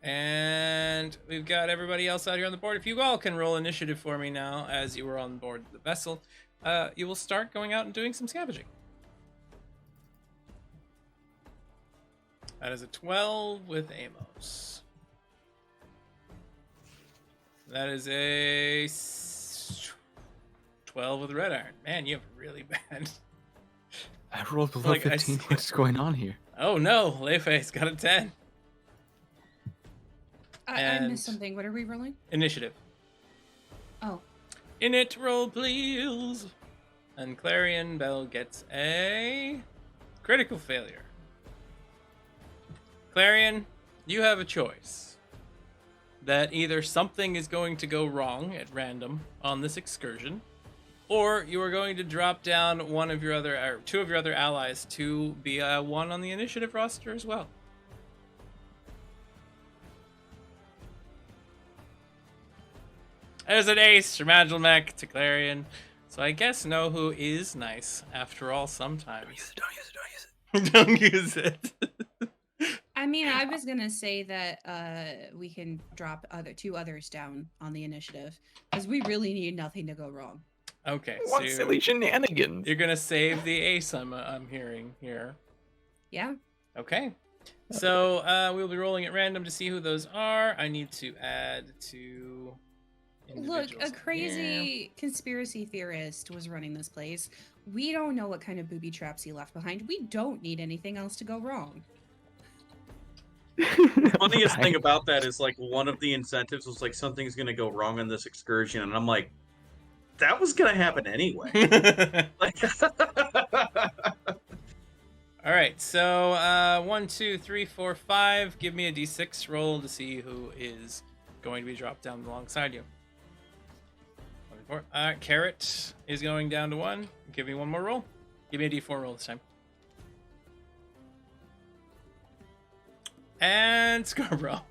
and we've got everybody else out here on the board. If you all can roll initiative for me now, as you were on board the vessel, you will start going out and doing some scavenging. That is a 12 with Amos. That is a 12 with Red Iron. Man, you have really bad. I rolled below Like, I 15. see- What's going on here? Oh no, Leifel's got a 10. I And- missed something. What are we rolling? Initiative. Oh, In it, roll please. And Clarion Bell gets a critical failure. Clarion, you have a choice. That either something is going to go wrong at random on this excursion, or you are going to drop down two of your other allies to be one on the initiative roster as well. There's an ace from Agilmech to Clarion. So I guess know who is nice after all sometimes. Don't use it. I mean, I was gonna say that we can drop two others down on the initiative because we really need nothing to go wrong. Okay, so What silly shenanigans? you're gonna save the ace. I'm hearing here. Yeah. Okay. So we'll be rolling at random to see who those are. I need to add to. Look, a crazy conspiracy theorist was running this place. We don't know what kind of booby traps he left behind. We don't need anything else to go wrong. Funniest thing about that is like one of the incentives was like something's gonna go wrong on this excursion, and I'm like, that was gonna happen anyway. Yeah. Like, All All right, so 1, 2, 3, 4, 5. Give me a d6 roll to see who is going to be dropped down alongside you. 4. Carrot is going down to 1. Give me one more roll. Give me a d4 roll this time. And Scarborough.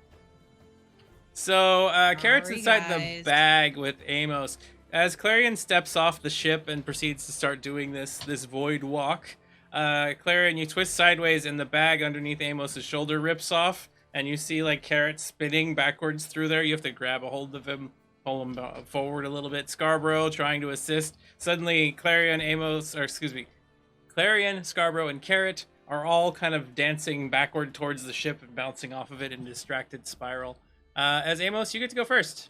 So Carrot's Sorry, inside the guys. bag with Amos. As Clarion steps off the ship and proceeds to start doing this void walk, Clarion, you twist sideways and the bag underneath Amos's shoulder rips off, and you see like Carrot spinning backwards through there. You have to grab a hold of him, pull him forward a little bit. Scarborough trying to assist. Suddenly, Clarion, Scarborough, and Carrot are all kind of dancing backward towards the ship and bouncing off of it in a distracted spiral. As Amos, you get to go first.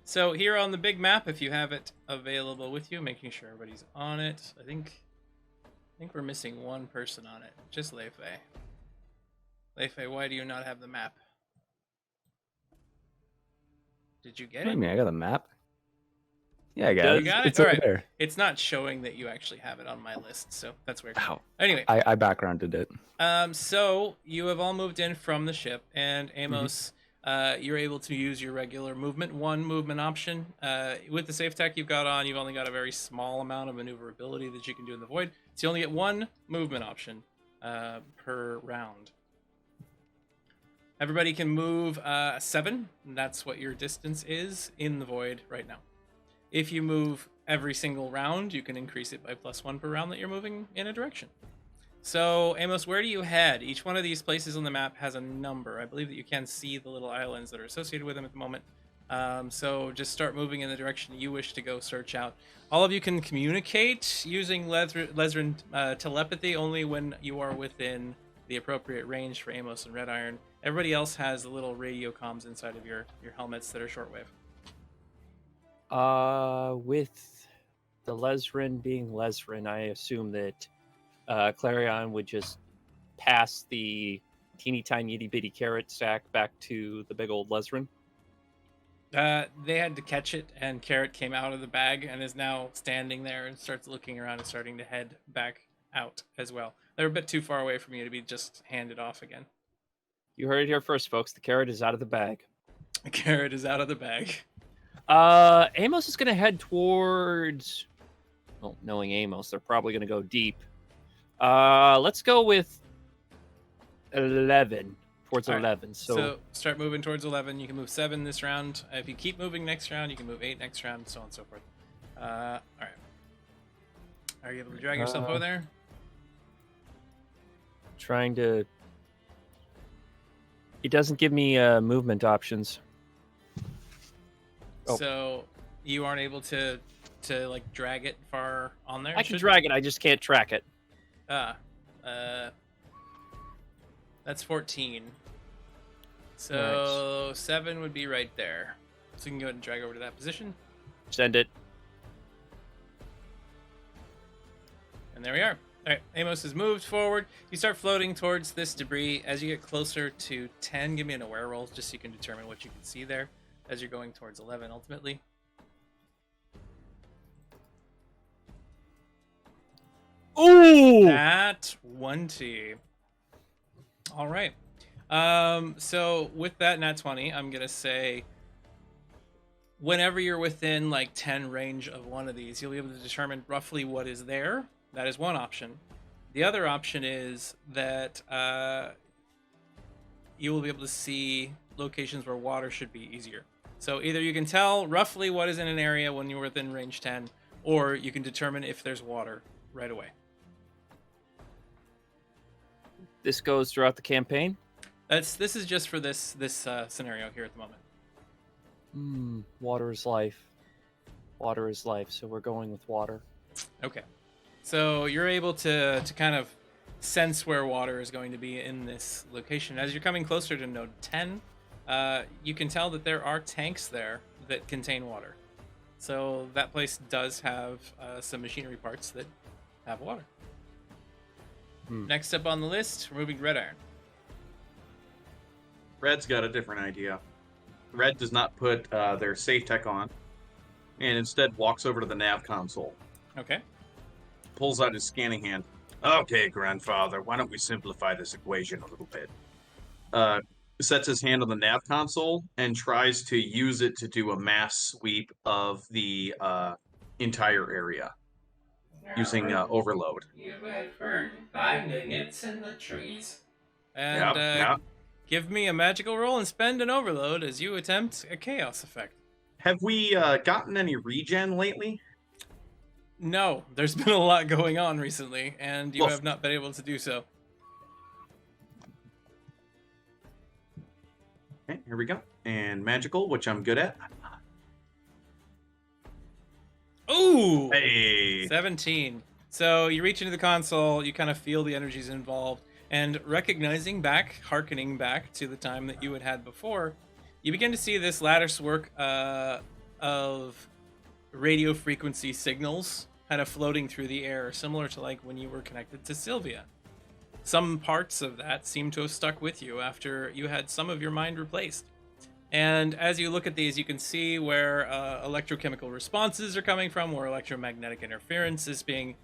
So here on the big map, if you have it available with you, making sure everybody's on it. I think we're missing one person on it. Just Leifei. Leifei, why do you not have the map? Did you get What do it? you mean? I got a map. Yeah, I got You it. got it? It's over Alright. there. It's not showing that you actually have it on my list, so that's weird. Ow. Anyway, I backgrounded it. so you have all moved in from the ship, and Amos, you're able to use your regular movement option. With the safe tech you've got on, you've only got a very small amount of maneuverability that you can do in the void, so you only get one movement option per round. Everybody can move 7, and that's what your distance is in the void right now. If you move every single round, you can increase it by +1 per round that you're moving in a direction. So, Amos, where do you head? Each one of these places on the map has a number. I believe that you can see the little islands that are associated with them at the moment. So just start moving in the direction you wish to go search out. All of you can communicate using Lesrin telepathy only when you are within the appropriate range for Amos and Red Iron. Everybody else has the little radio comms inside of your helmets that are shortwave. With the Lesrin being Lesrin, I assume that Clarion would just pass the teeny tiny itty bitty carrot stack back to the big old Lesrin. They had to catch it, and Carrot came out of the bag and is now standing there and starts looking around and starting to head back out as well. They're a bit too far away from you to be just handed off again. You heard it here first, folks. The carrot is out of the bag. Carrot is out of the bag. Amos is going to head towards... Well, knowing Amos, they're probably going to go deep. Let's go with 11. Towards All right. 11. So start moving towards 11. You can move 7 this round. If you keep moving next round, you can move 8 next round, so on and so forth. All right. Are you able to drag yourself over there? Trying to... It doesn't give me movement options. Oh. So you aren't able to like drag it far on there? I can drag it, I just can't track it. That's 14. So 7 would be right there. So you can go ahead and drag over to that position. Send it. And there we are. All right, Amos has moved forward. You start floating towards this debris. As you get closer to 10, give me an aware roll just so you can determine what you can see there as you're going towards 11 ultimately. Ooh! That 20. All right. So with that nat 20, I'm going to say whenever you're within like 10 range of one of these, you'll be able to determine roughly what is there. That is one option. The other option is that you will be able to see locations where water should be easier. So either you can tell roughly what is in an area when you're within range 10, or you can determine if there's water right away. This goes throughout the campaign? This is just for this scenario here at the moment. Water is life. Water is life, so we're going with water. Okay. So you're able to kind of sense where water is going to be in this location. As you're coming closer to node 10, you can tell that there are tanks there that contain water. So that place does have some machinery parts that have water. Next up on the list, we're moving Red Iron. Red's got a different idea. Red does not put their safe tech on, and instead walks over to the nav console. Okay. Pulls out his scanning hand. Okay, grandfather, why don't we simplify this equation a little bit? Sets his hand on the nav console and tries to use it to do a mass sweep of the entire area using overload. You had burned finding it in the trees. And Yep. give me a magical roll and spend an overload as you attempt a chaos effect. Have we gotten any regen lately? No, there's been a lot going on recently, and you Well, have not been able to do so. Okay, here we go. And magical, which I'm good at. Ooh! Hey! 17. So you reach into the console, you kind of feel the energies involved, and hearkening back to the time that you had before, you begin to see this lattice work of radio frequency signals kind of floating through the air, similar to like when you were connected to Sylvia. Some parts of that seem to have stuck with you after you had some of your mind replaced. And as you look at these, you can see where electrochemical responses are coming from, where electromagnetic interference is being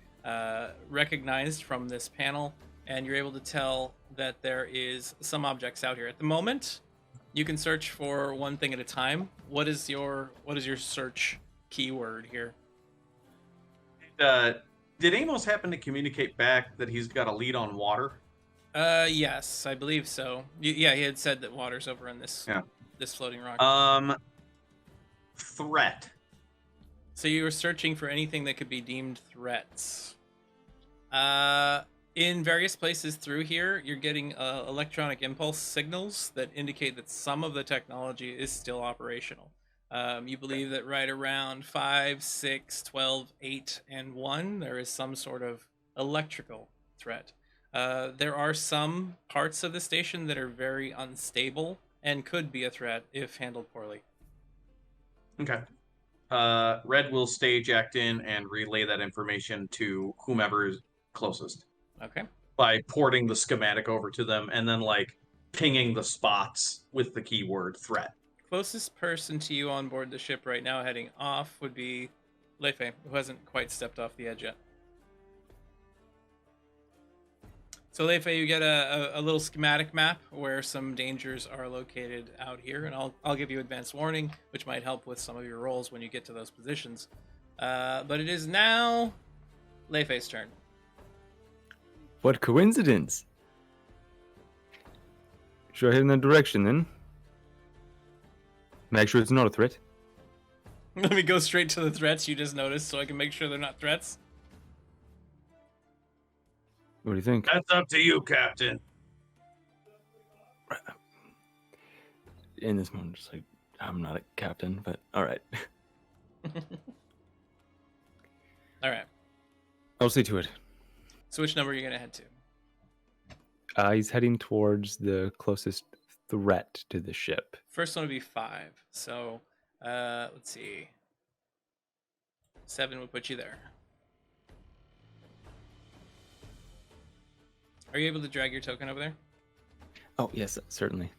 recognized from this panel, and you're able to tell that there is some objects out here. At the moment, you can search for one thing at a time. What is your search keyword here? Did Amos happen to communicate back that he's got a lead on water? Yes, I believe so. Yeah, he had said that water's over in this this floating rock. Threat. So you were searching for anything that could be deemed threats. In various places through here, you're getting electronic impulse signals that indicate that some of the technology is still operational. You believe that right around 5, 6, 12, 8, and 1, there is some sort of electrical threat. There are some parts of the station that are very unstable and could be a threat if handled poorly. Okay. Red will stage act in and relay that information to whomever is closest. Okay. By porting the schematic over to them and then like pinging the spots with the keyword threat. Closest person to you on board the ship right now heading off would be Leifei, who hasn't quite stepped off the edge yet. So Leifei, you get a little schematic map where some dangers are located out here, and I'll give you advanced warning, which might help with some of your rolls when you get to those positions. But it is now Leifei's turn. What coincidence! Should I head in that direction then? Make sure it's not a threat. Let me go straight to the threats you just noticed so I can make sure they're not threats. What do you think? That's up to you, Captain. In this moment, just like, I'm not a captain, but all right. All right. I'll see to it. So which number are you going to head to? He's heading towards the closest threat to the ship. First one would be 5. So, let's see. 7 would put you there. Are you able to drag your token over there? Oh, yes, certainly.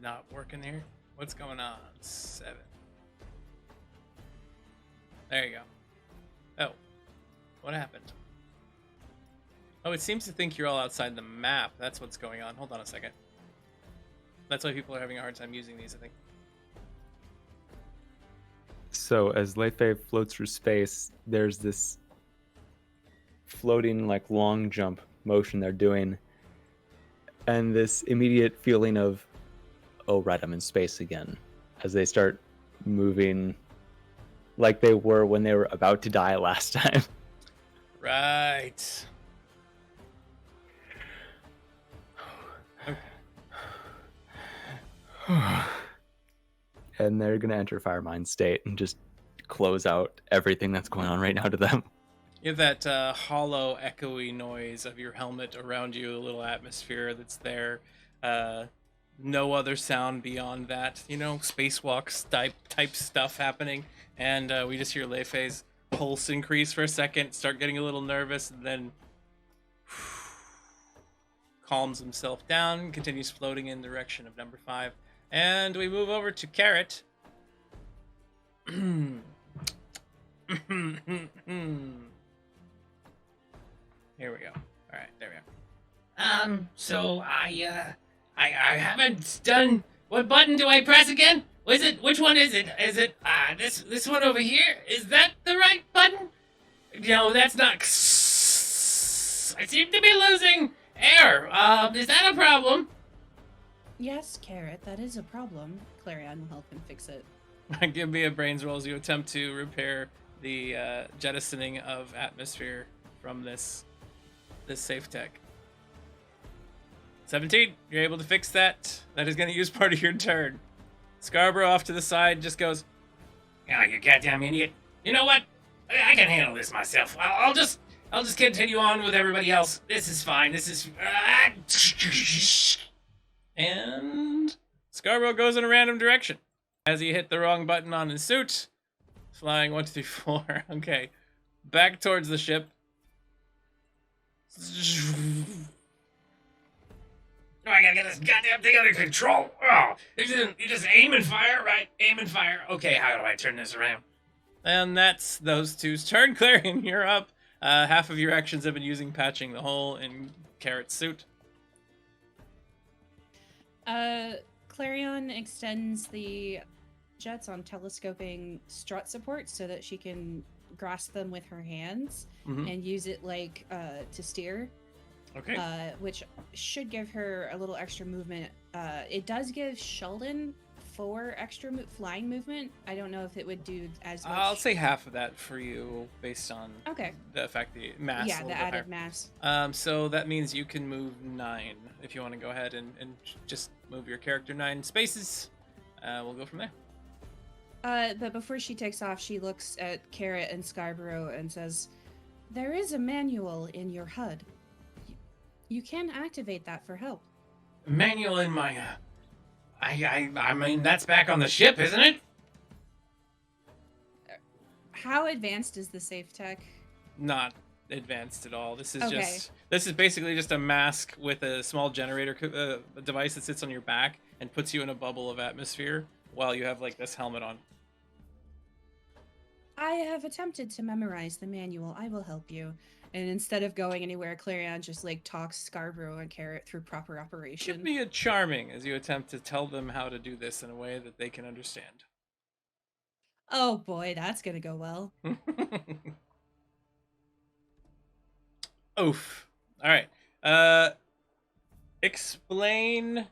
Not working here. What's going on? 7. There you go. Oh. What happened? Oh, it seems to think you're all outside the map. That's what's going on. Hold on a second. That's why people are having a hard time using these, I think. So as Leifei floats through space, there's this floating like long jump motion they're doing, and this immediate feeling of, oh right, I'm in space again, as they start moving like they were when they were about to die last time. Right. And they're gonna enter Firemind state and just close out everything that's going on right now to them. You have that hollow, echoey noise of your helmet around you, a little atmosphere that's there. No other sound beyond that. You know, spacewalk type stuff happening. And we just hear Leifei's pulse increase for a second, start getting a little nervous, and then calms himself down, continues floating in the direction of number 5. And we move over to Carrot. Here we go. All right, there we go. So I haven't done. What button do I press again? Which one is it? Is it this one over here? Is that the right button? No, that's not. I seem to be losing air. Is that a problem? Yes, Carrot, that is a problem. Clarion will help him fix it. Give me a brains roll as you attempt to repair the jettisoning of atmosphere from this safe tech. 17, you're able to fix that. That is going to use part of your turn. Scarborough off to the side just goes, Oh, you goddamn idiot! You know what? I can handle this myself. I'll just continue on with everybody else. This is fine. This is. and Scarborough goes in a random direction as he hit the wrong button on his suit. Flying 1, 2, 3, 4. Okay, back towards the ship. Oh, I gotta get this goddamn thing under control. Oh, you just aim and fire, right? Aim and fire. Okay, how do I turn this around? And that's those two's turn. Clarion, you're up. Half of your actions have been using patching the hole in Carrot's suit. Clarion extends the jets on telescoping strut support so that she can grasp them with her hands and use it like to steer. Okay. Which should give her a little extra movement. It does give Sheldon 4 extra flying movement. I don't know if it would do as much. I'll say half of that for you based on okay. the fact that mass. Yeah, the added mass. So that means you can move 9 if you want to go ahead and just move your character 9 spaces. We'll go from there. But before she takes off, she looks at Carrot and Scarborough and says, "There is a manual in your HUD. You can activate that for help." Manual in my. I mean, that's back on the ship, isn't it? How advanced is the safe tech? Not advanced at all. This is Okay. this is basically just a mask with a small generator device that sits on your back and puts you in a bubble of atmosphere while you have like this helmet on. I have attempted to memorize the manual. I will help you. And instead of going anywhere, Clarion just like talks Scarborough and Carrot through proper operation. Give me a charming as you attempt to tell them how to do this in a way that they can understand. Oh boy, that's gonna go well. Oof. All right. Explain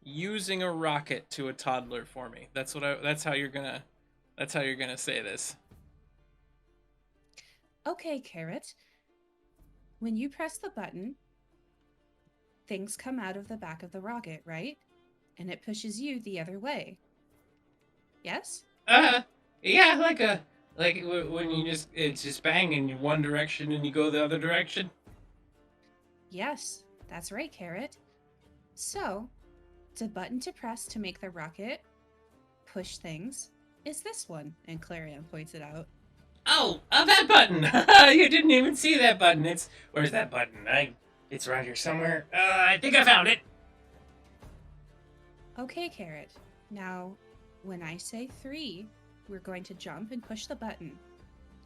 using a rocket to a toddler for me. That's how you're gonna say this. Okay, Carrot. When you press the button, things come out of the back of the rocket, right? And it pushes you the other way. Yes? Yeah, like when it's just bang in one direction and you go the other direction. Yes, that's right, Carrot. So, the button to press to make the rocket push things is this one, and Clarion points it out. Oh, that button! You didn't even see that button. Where's that button? It's right here somewhere. I think I found it. Okay, Carrot. Now, when I say 3, we're going to jump and push the button.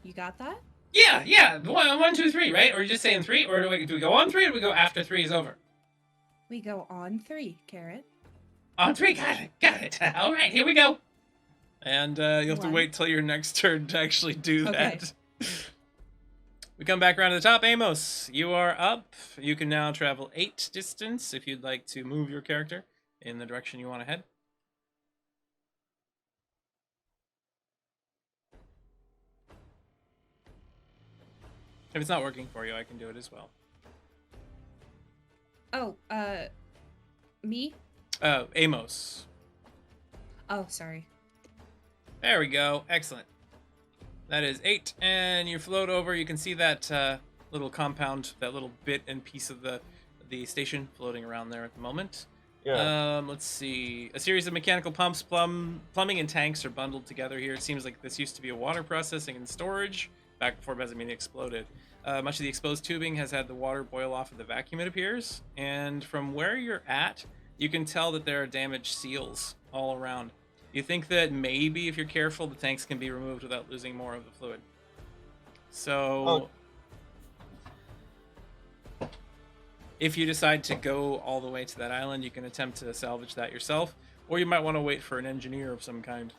You got that? Yeah. 1, 2, 3, right? Or are you just saying 3? Or do we go on 3 or do we go after 3 is over? We go on 3, Carrot. On 3, got it. All right, here we go. And you'll have to 1. wait till your next turn to actually do Okay. that. We come back around to the top. Amos, you are up. You can now travel 8 distance if you'd like to move your character in the direction you want to head. If it's not working for you, I can do it as well. Oh, me? Amos. Oh, sorry. There we go. Excellent. That is 8, and you float over. You can see that little compound, that little bit and piece of the station floating around there at the moment. Yeah. Let's see. A series of mechanical pumps, plumbing, and tanks are bundled together here. It seems like this used to be a water processing and storage back before Bezamini exploded. Much of the exposed tubing has had the water boil off of the vacuum, it appears. And from where you're at, you can tell that there are damaged seals all around. You think that maybe if you're careful, the tanks can be removed without losing more of the fluid. So, if you decide to go all the way to that island, you can attempt to salvage that yourself, or you might want to wait for an engineer of some kind.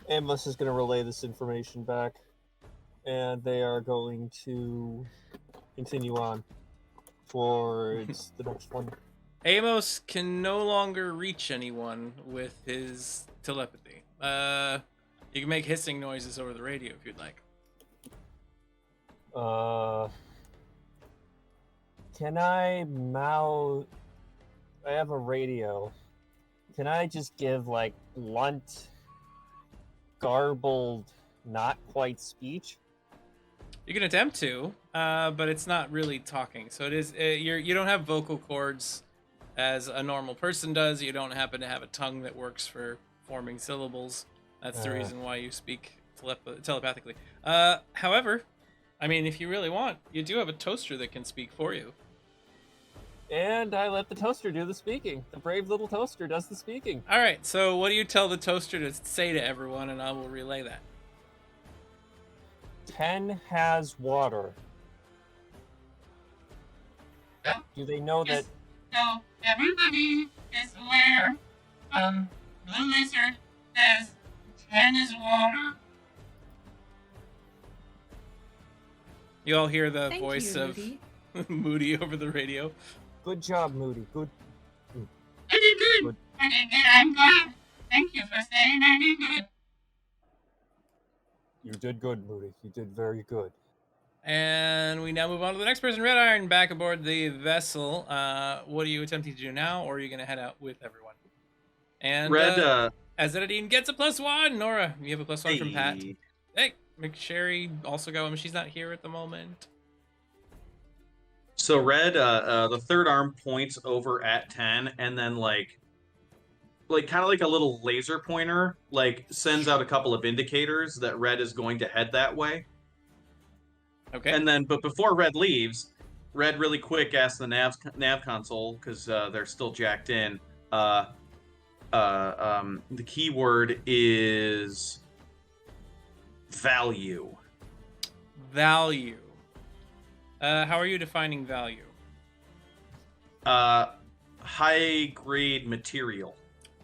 Amos is going to relay this information back, and they are going to continue on towards the next one. Amos can no longer reach anyone with his telepathy. You can make hissing noises over the radio if you'd like. Can I mouth? I have a radio. Can I just give like blunt, garbled, not quite speech? You can attempt to, but it's not really talking. So it is. You don't have vocal cords as a normal person does. You don't happen to have a tongue that works for forming syllables. That's the reason why you speak telepathically. However, I mean, if you really want, you do have a toaster that can speak for you. And I let the toaster do the speaking. The brave little toaster does the speaking. All right, so what do you tell the toaster to say to everyone, and I will relay that. 10 has water. Yeah. Do they know that? So everybody is aware. Blue Lizard says 10 is water. You all hear the Thank voice you, of Ruby. Moody over the radio. Good job, Moody. Good. I did good. Good. I did good. I'm glad. Thank you for saying I did good. You did good, Moody. You did very good. And we now move on to the next person. Red Iron, back aboard the vessel. What are you attempting to do now, or are you going to head out with everyone? And Red, Azedine gets a +1. Nora, you have a +1 from Pat. hey. Hey, McSherry also got. She's not here at the moment. So Red, the third arm points over at 10, and then like kind of like a little laser pointer, like sends out a couple of indicators that Red is going to head that way. Okay. And then, but before Red leaves, Red really quick asks the nav console, because they're still jacked in. The keyword is value. Value. How are you defining value? High grade material.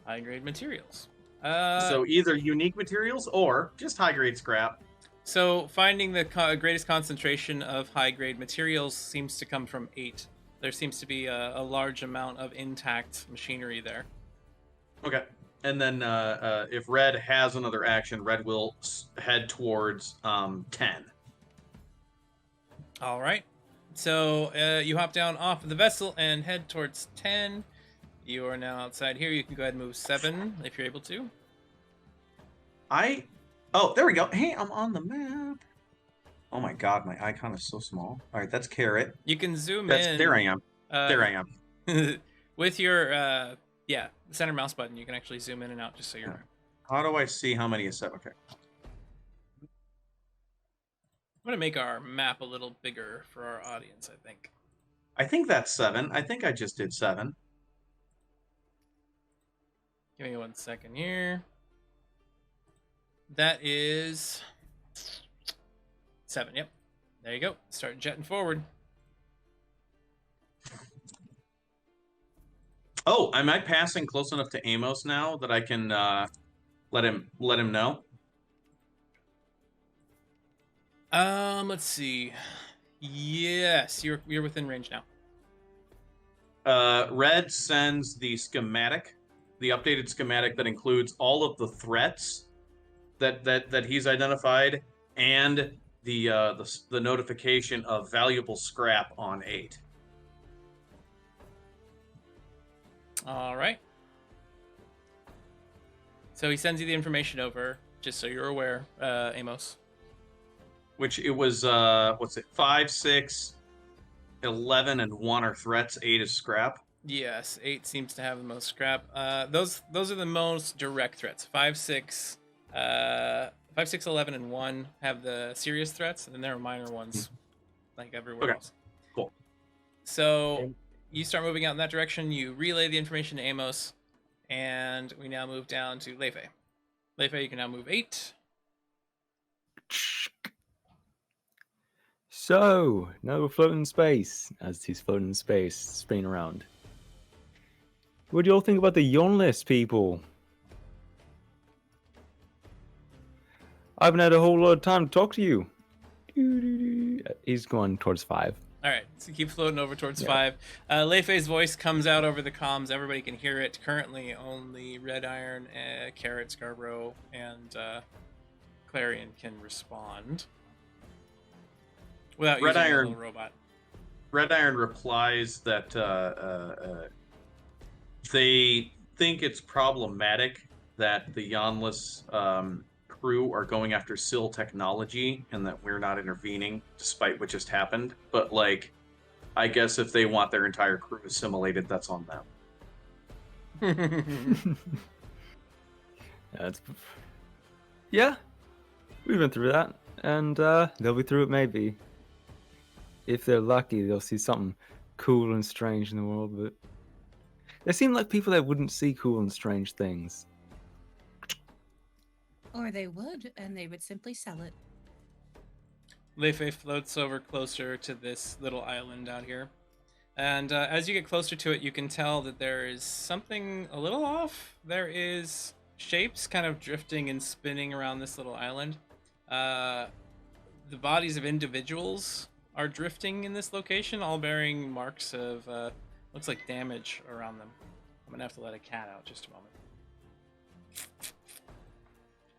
High grade materials. So either unique materials or just high grade scrap. So finding the greatest concentration of high grade materials seems to come from 8. There seems to be a large amount of intact machinery there. Okay. And then if Red has another action, Red will head towards 10. All right. So you hop down off of the vessel and head towards 10. You are now outside here. You can go ahead and move 7 if you're able to. Oh, there we go. Hey, I'm on the map. Oh my god, my icon is so small. All right, that's Carrot. You can zoom in. There I am. There I am. With your center mouse button, you can actually zoom in and out just so you're. How do I see how many is set? Okay. I'm gonna make our map a little bigger for our audience, I think. I think that's 7. I think I just did 7. Give me 1 second here. That is 7. Yep. There you go. Start jetting forward. Oh, am I passing close enough to Amos now that I can let him know? Let's see. Yes, you're within range now. Red sends the schematic, the updated schematic that includes all of the threats that he's identified, and the notification of valuable scrap on 8. All right. So he sends you the information over, just so you're aware, Amos. Which it was, 5, 6, 11, and 1 are threats. 8 is scrap. Yes, 8 seems to have the most scrap. Those are the most direct threats. 5, 6, 11, and 1 have the serious threats, and then there are minor ones, like everywhere else. Cool. So you start moving out in that direction. You relay the information to Amos, And we now move down to Leifei. Leifei, you can now move 8. So, now we're floating in space. As he's floating in space, spinning around. What do you all think about the Yonless people? I haven't had a whole lot of time to talk to you. He's going towards 5. All right, so keep floating over towards Yeah. 5. Leifei's voice comes out over the comms. Everybody can hear it. Currently, only Red Iron, Carrot, Scarborough, and Clarion can respond without Red using Iron- the little robot. Red Iron replies that they think it's problematic that the Yonless crew are going after Syl technology and that we're not intervening, despite what just happened. But, like, I guess if they want their entire crew assimilated, that's on them. Yeah, we've been through that, and they'll be through it maybe. If they're lucky, they'll see something cool and strange in the world, but they seem like people that wouldn't see cool and strange things. Or they would, and they would simply sell it. Leifei floats over closer to this little island out here. And as you get closer to it, you can tell that there is something a little off. There is shapes kind of drifting and spinning around this little island. The bodies of individuals are drifting in this location, all bearing marks of, looks like damage around them. I'm gonna have to let a cat out just a moment.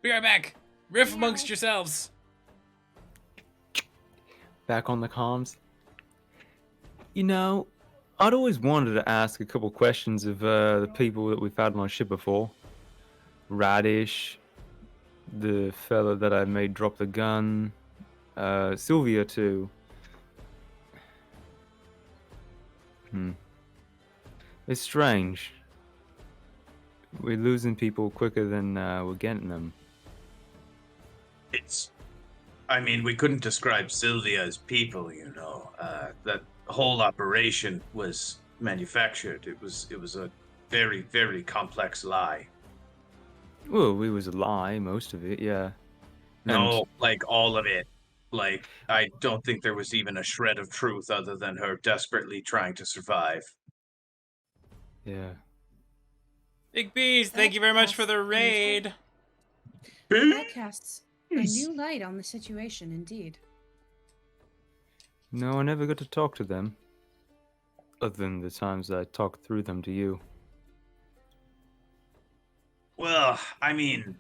Be right back! Riff amongst yourselves! Back on the comms. You know, I'd always wanted to ask a couple questions of the people that we've had on our ship before. Radish, the fella that I made drop the gun, Sylvia too. It's strange. We're losing people quicker than we're getting them. I mean, we couldn't describe Sylvia as people, you know. That whole operation was manufactured. It was a very, very complex lie. Well, it was a lie, most of it, yeah. No, like all of it. Like, I don't think there was even a shred of truth other than her desperately trying to survive. Yeah. Big Bees, thank you very much for the raid! That casts a new light on the situation, indeed. No, I never got to talk to them. Other than the times I talked through them to you. Well, I mean,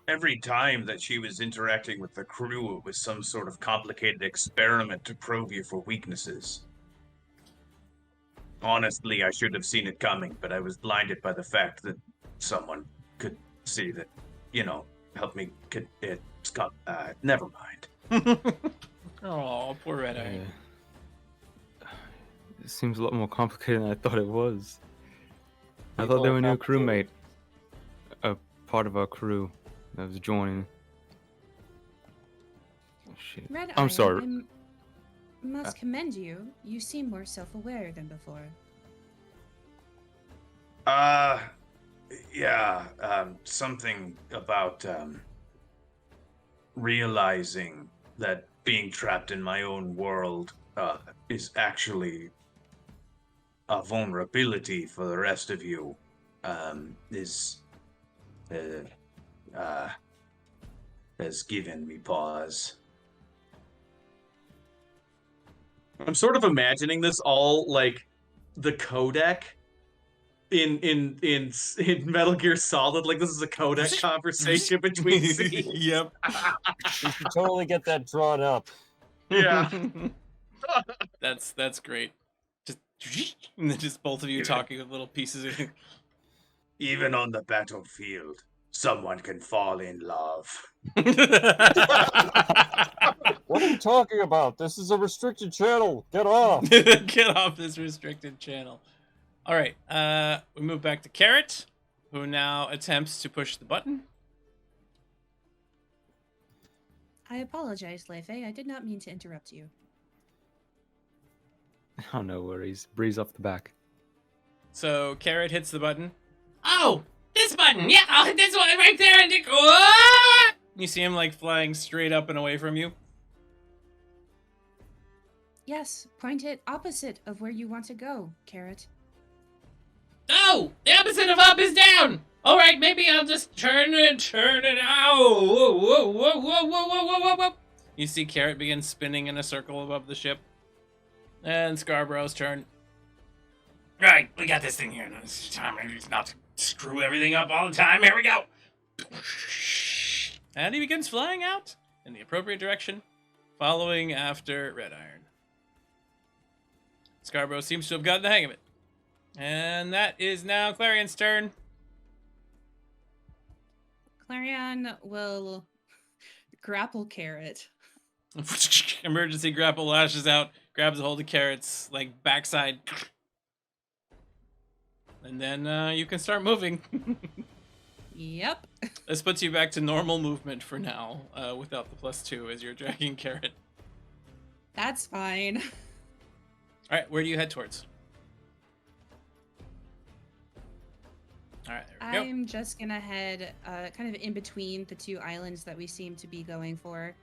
every time that she was interacting with the crew, it was some sort of complicated experiment to probe you for weaknesses. Honestly, I should have seen it coming, but I was blinded by the fact that someone could see that, you know, help me get it. Never mind. Oh, poor Red Eye. It seems a lot more complicated than I thought it was. I People thought they are were a new complicated. crewmate. A part of our crew that was joining. Oh, shit. Red I'm Iron, sorry. I must commend you. You seem more self-aware than before. Yeah, something about, realizing that being trapped in my own world, is actually a vulnerability for the rest of you, has given me pause. I'm sort of imagining this all like the codec in Metal Gear Solid. Like, this is a codec conversation between scenes. Yep. We should totally get that drawn up. Yeah. That's great. Just and then just both of you talking with little pieces of Even on the battlefield, someone can fall in love. What are you talking about? This is a restricted channel. Get off. Get off this restricted channel. All right, we move back to Carrot, who now attempts to push the button. I apologize, Leifei. I did not mean to interrupt you. Oh, no worries. Breeze off the back. So Carrot hits the button, Oh, this button. Yeah, I'll hit this one right there and ah! You see him like flying straight up and away from you. Yes, point it opposite of where you want to go, Carrot. Oh, the opposite of up is down. All right, maybe I'll just turn it out. Whoa, whoa, whoa, whoa, whoa, whoa, whoa, whoa. You see Carrot begin spinning in a circle above the ship. And Scarborough's turn. Right, we got this thing here. It's time not to screw everything up all the time. Here we go. And he begins flying out in the appropriate direction, following after Red Iron. Scarborough seems to have gotten the hang of it. And that is now Clarion's turn. Clarion will grapple Carrot. Emergency grapple lashes out, grabs a hold of Carrot's like backside. And then you can start moving. Yep. This puts you back to normal movement for now, without the +2 as you're dragging Carrot. That's fine. All right, where do you head towards? All right, there we go. I'm just gonna head kind of in between the two islands that we seem to be going for.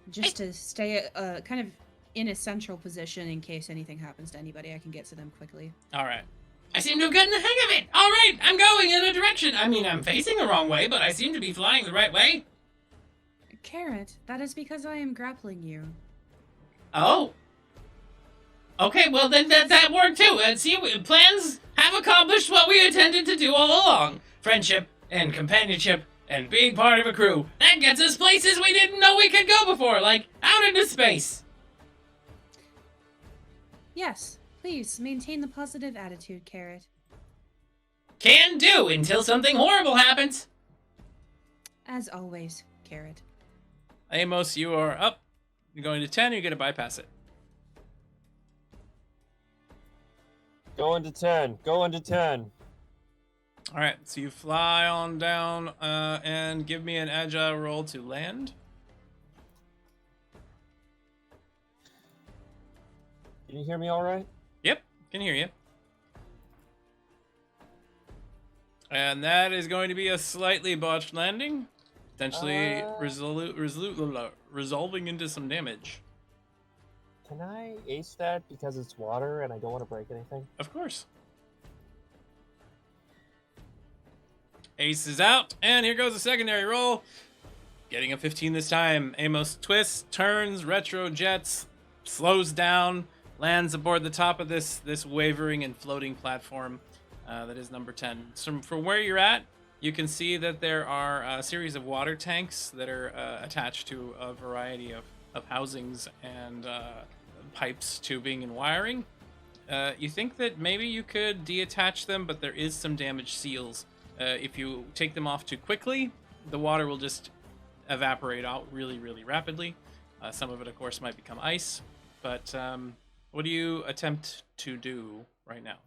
Just to stay kind of in a central position in case anything happens to anybody. I can get to them quickly. All right. I seem to have gotten the hang of it. All right, I'm going in a direction. I mean, I'm facing the wrong way, but I seem to be flying the right way. Carrot, that is because I am grappling you. Oh. Okay, well then that worked too. And see, plans have accomplished what we intended to do all along. Friendship and companionship and being part of a crew. That gets us places we didn't know we could go before, like out into space. Yes, please maintain the positive attitude, Carrot. Can do until something horrible happens. As always, Carrot. Amos, you are up. You're going to 10, you're going to bypass it. Going to 10. Going to 10. All right, so you fly on down and give me an agile roll to land. Can you hear me all right? Yep, can hear you. And that is going to be a slightly botched landing, potentially resolving into some damage. Can I ace that because it's water and I don't want to break anything? Of course. Ace is out, and here goes a secondary roll. Getting a 15 this time. Amos twists, turns, retro jets, slows down, lands aboard the top of this wavering and floating platform that is number 10. So from where you're at, you can see that there are a series of water tanks that are attached to a variety of housings and pipes, tubing, and wiring. You think that maybe you could deattach them, but there is some damaged seals. If you take them off too quickly, the water will just evaporate out really, really rapidly. Some of it, of course, might become ice. But what do you attempt to do right now?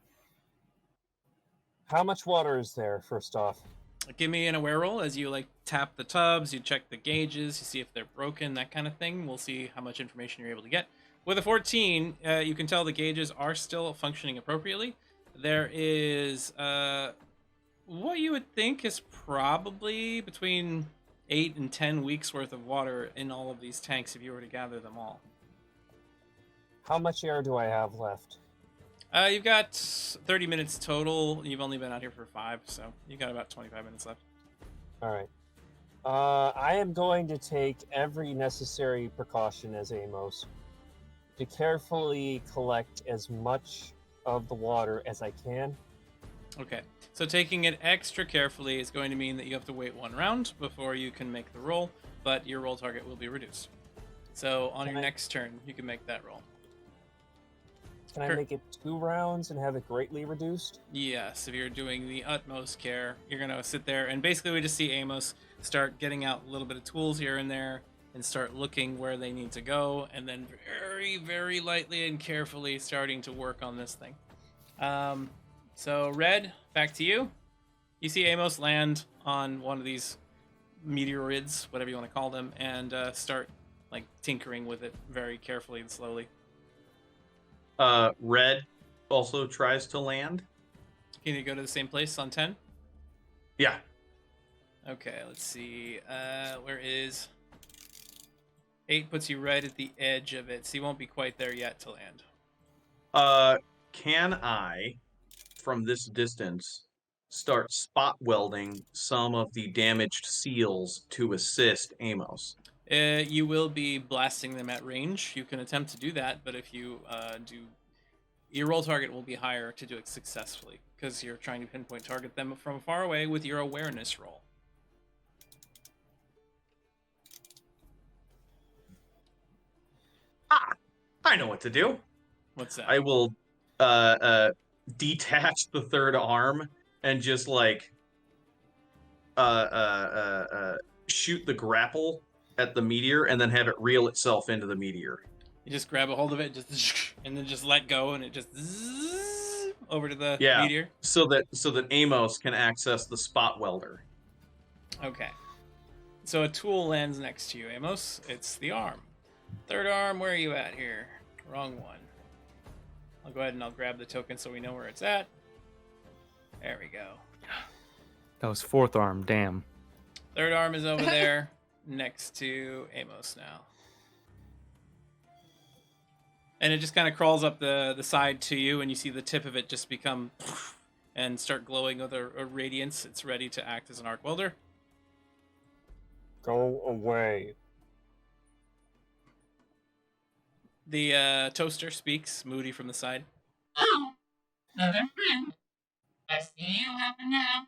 How much water is there, first off? Give me an aware roll as you tap the tubs, you check the gauges, you see if they're broken, that kind of thing. We'll see how much information you're able to get. With a 14, you can tell the gauges are still functioning appropriately. There is what you would think is probably between 8 and 10 weeks worth of water in all of these tanks if you were to gather them all. How much air do I have left? You've got 30 minutes total. You've only been out here for 5, so you've got about 25 minutes left. All right. I am going to take every necessary precaution as Amos to carefully collect as much of the water as I can. Okay, so taking it extra carefully is going to mean that you have to wait 1 round before you can make the roll, but your roll target will be reduced. So on your next turn, you can make that roll. Can I make it 2 rounds and have it greatly reduced? Yes, if you're doing the utmost care, you're going to sit there, and basically we just see Amos start getting out a little bit of tools here and there and start looking where they need to go, and then very, very lightly and carefully starting to work on this thing. So Red, back to you. You see Amos land on one of these meteoroids, whatever you want to call them, and start tinkering with it very carefully and slowly. Red also tries to land. Can you go to the same place on 10? Yeah. Okay, let's see. Where is... 8 puts you right at the edge of it, so you won't be quite there yet to land. Can I, from this distance, start spot welding some of the damaged seals to assist Amos? You will be blasting them at range. You can attempt to do that, but if you do... Your roll target will be higher to do it successfully, because you're trying to pinpoint target them from far away with your awareness roll. I know what to do. What's that? I will detach the third arm and just like shoot the grapple at the meteor and then have it reel itself into the meteor. You just grab a hold of it, and then just let go, and it just over to the meteor. So that Amos can access the spot welder. Okay. So a tool lands next to you, Amos. It's the arm. Third arm, where are you at here? Wrong one. I'll go ahead and I'll grab the token so we know where it's at. There we go. That was fourth arm. Damn. Third arm is over there next to Amos now. And it just kind of crawls up the side to you, and you see the tip of it just become and start glowing with a radiance. It's ready to act as an arc welder. Go away. The toaster speaks, moody from the side. Oh, another friend. I see you happen now.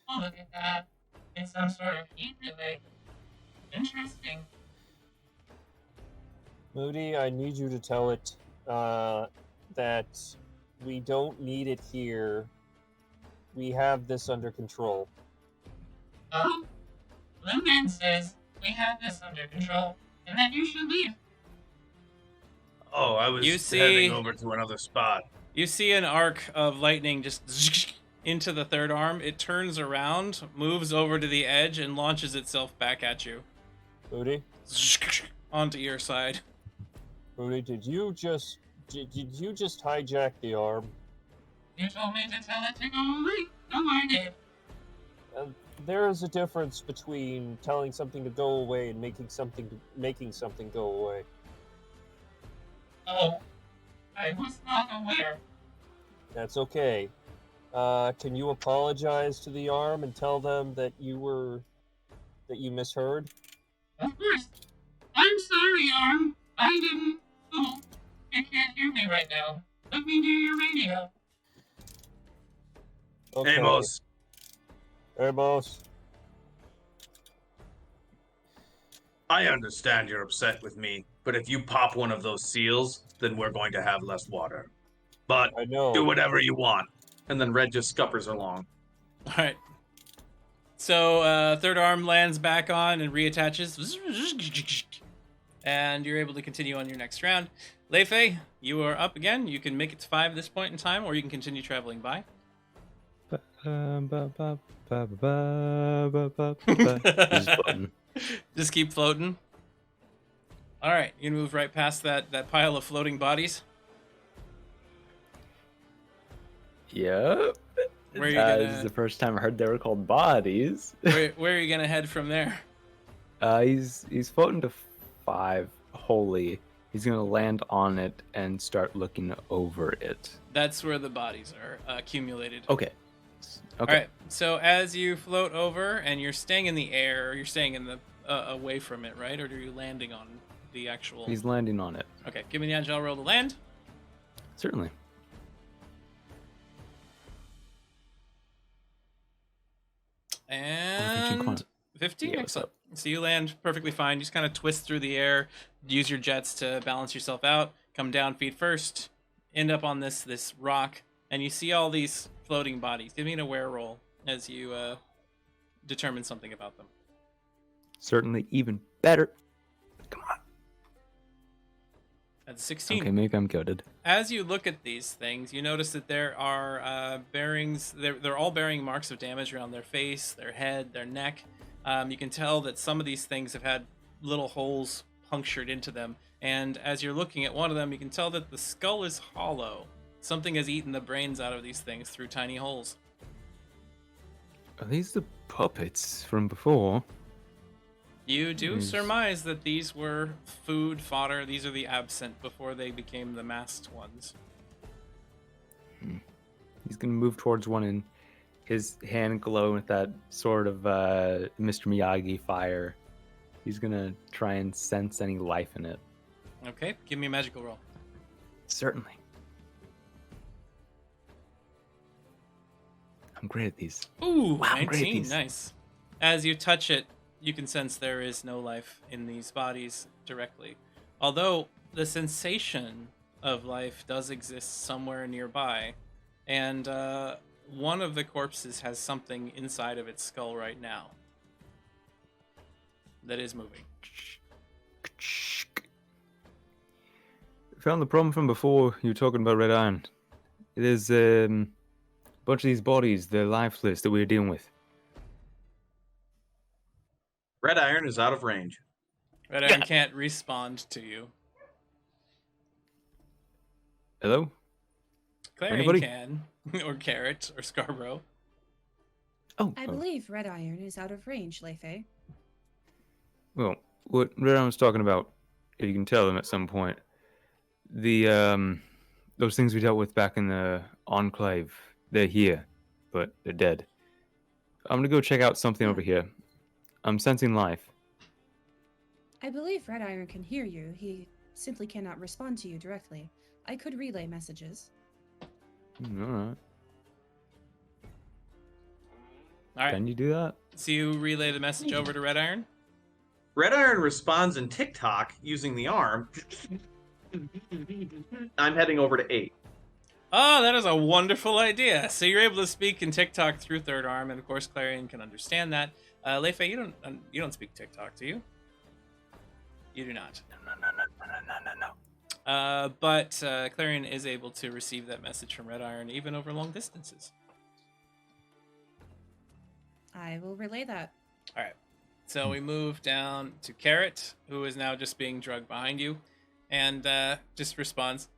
Oh, look at that. It's some sort of heat relay. Interesting. Moody, I need you to tell it that we don't need it here. We have this under control. Oh, Blue Man says we have this under control and that you should leave. Oh, I was heading over to another spot. You see an arc of lightning just into the third arm. It turns around, moves over to the edge, and launches itself back at you. Moody? Onto your side. Moody, did you just hijack the arm? You told me to tell it to go away. No, I did. There is a difference between telling something to go away and making something go away. Oh, I was not aware. That's okay. Can you apologize to the arm and tell them that you misheard? Of course. I'm sorry, Arm. I didn't. Oh, you can't hear me right now. Let me do your radio. Okay. Amos. Amos. I understand you're upset with me, but if you pop one of those seals, then we're going to have less water. But I know. do whatever you want. And then Red just scuppers along. All right. So third arm lands back on and reattaches. And you're able to continue on your next round. Leifei, you are up again. You can make it to 5 at this point in time, or you can continue traveling by. Just floating. Just keep floating. All right, you can move right past that pile of floating bodies. Yep. Where are you This is the first time I heard they were called bodies. where are you gonna head from there? He's floating to 5 wholly. He's gonna land on it and start looking over it. That's where the bodies are accumulated. Okay. All right. So as you float over and you're staying in the air, or you're staying in the away from it, right? Or are you landing on the actual? He's landing on it. Okay. Give me the agile roll to land. Certainly. And 15. Yeah, what's Excellent. So you land perfectly fine. You just kind of twist through the air, use your jets to balance yourself out, come down feet first, end up on this rock, and you see all these floating bodies. Give me an aware roll as you determine something about them. Certainly even better. Come on. That's 16. Okay, maybe I'm goaded. As you look at these things, you notice that there are bearings. They're all bearing marks of damage around their face, their head, their neck. You can tell that some of these things have had little holes punctured into them. And as you're looking at one of them, you can tell that the skull is hollow. Something has eaten the brains out of these things through tiny holes. Are these the puppets from before? You do surmise that these were food fodder. These are the absent before they became the masked ones. He's gonna move towards one and his hand glowing with that sort of Mr. Miyagi fire. He's gonna try and sense any life in it. Okay, give me a magical roll. Certainly. I'm great at these. Ooh, Wow, I'm great at 19, these. nice. As you touch it, you can sense there is no life in these bodies directly. Although the sensation of life does exist somewhere nearby, and one of the corpses has something inside of its skull right now that is moving. Found the problem from before. You were talking about Red Iron. There's a bunch of these bodies, they're lifeless, that we're dealing with. Red Iron is out of range. Red Iron can't respond to you. Hello? Clarion Anybody? can, or Carrot, or Scarborough. Oh, I believe Red Iron is out of range, Lefe. Well, what Red Iron was talking about, if you can tell them at some point, the those things we dealt with back in the Enclave, they're here, but they're dead. I'm gonna go check out something over here. I'm sensing life. I believe Red Iron can hear you. He simply cannot respond to you directly. I could relay messages. All right. All right, Can you do that? so you relay the message over to Red Iron? Red Iron responds in TikTok using the arm. I'm heading over to 8. Oh, that is a wonderful idea. So you're able to speak in TikTok through Third Arm, and of course Clarion can understand that. Lefe, you don't speak TikTok, do you? You do not. No. But Clarion is able to receive that message from Red Iron even over long distances. I will relay that. All right. So we move down to Carrot, who is now just being drugged behind you, and just responds,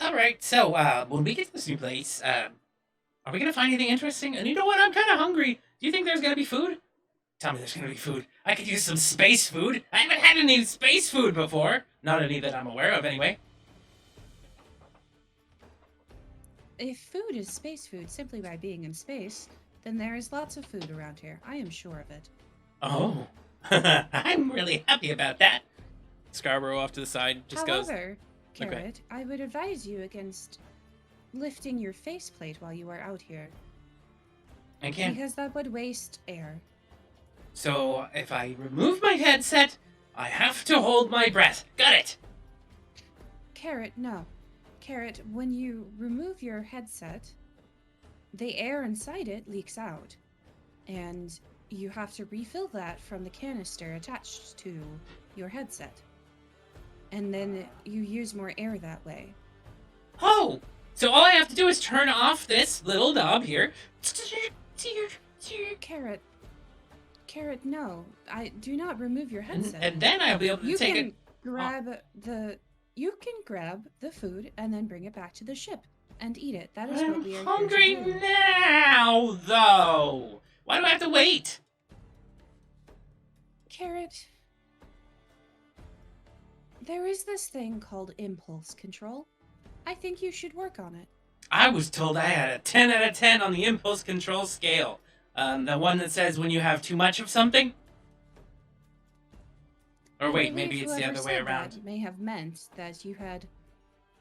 All right, so when we get to this new place, are we gonna find anything interesting? And you know what? I'm kind of hungry. Do you think there's gonna be food? Tell me there's gonna be food. I could use some space food. I haven't had any space food before. Not any that I'm aware of, anyway. If food is space food simply by being in space, then there is lots of food around here. I am sure of it. Oh, I'm really happy about that. Scarborough off to the side just goes, However, Okay. Carrot, I would advise you against lifting your faceplate while you are out here, I can't. because that would waste air. So if I remove my headset, I have to hold my breath. Got it. Carrot, no. Carrot, when you remove your headset, the air inside it leaks out. And you have to refill that from the canister attached to your headset. And then you use more air that way. Oh, so all I have to do is turn off this little knob here. Carrot, no. I do not remove your headset. And then I'll be able to you take can it. grab the food and then bring it back to the ship and eat it. That is I'm what we are hungry here to do. now, though. Why do I have to wait? Carrot, there is this thing called impulse control. I think you should work on it. I was told I had a 10 out of 10 on the impulse control scale. The one that says when you have too much of something? Or I wait, believe maybe it's the whoever other way said around. that may have meant that you had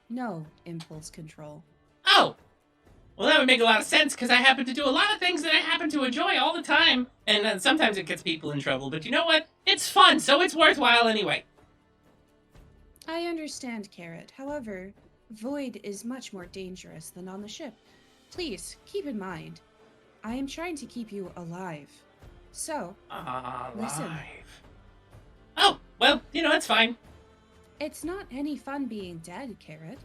no impulse control. Oh! Well, that would make a lot of sense, because I happen to do a lot of things that I happen to enjoy all the time. And sometimes it gets people in trouble, but you know what? It's fun, so it's worthwhile anyway. I understand, Carrot. However, Void is much more dangerous than on the ship. Please, keep in mind, I am trying to keep you alive. So, Listen. Alive. Oh, well, it's fine. it's not any fun being dead, Carrot.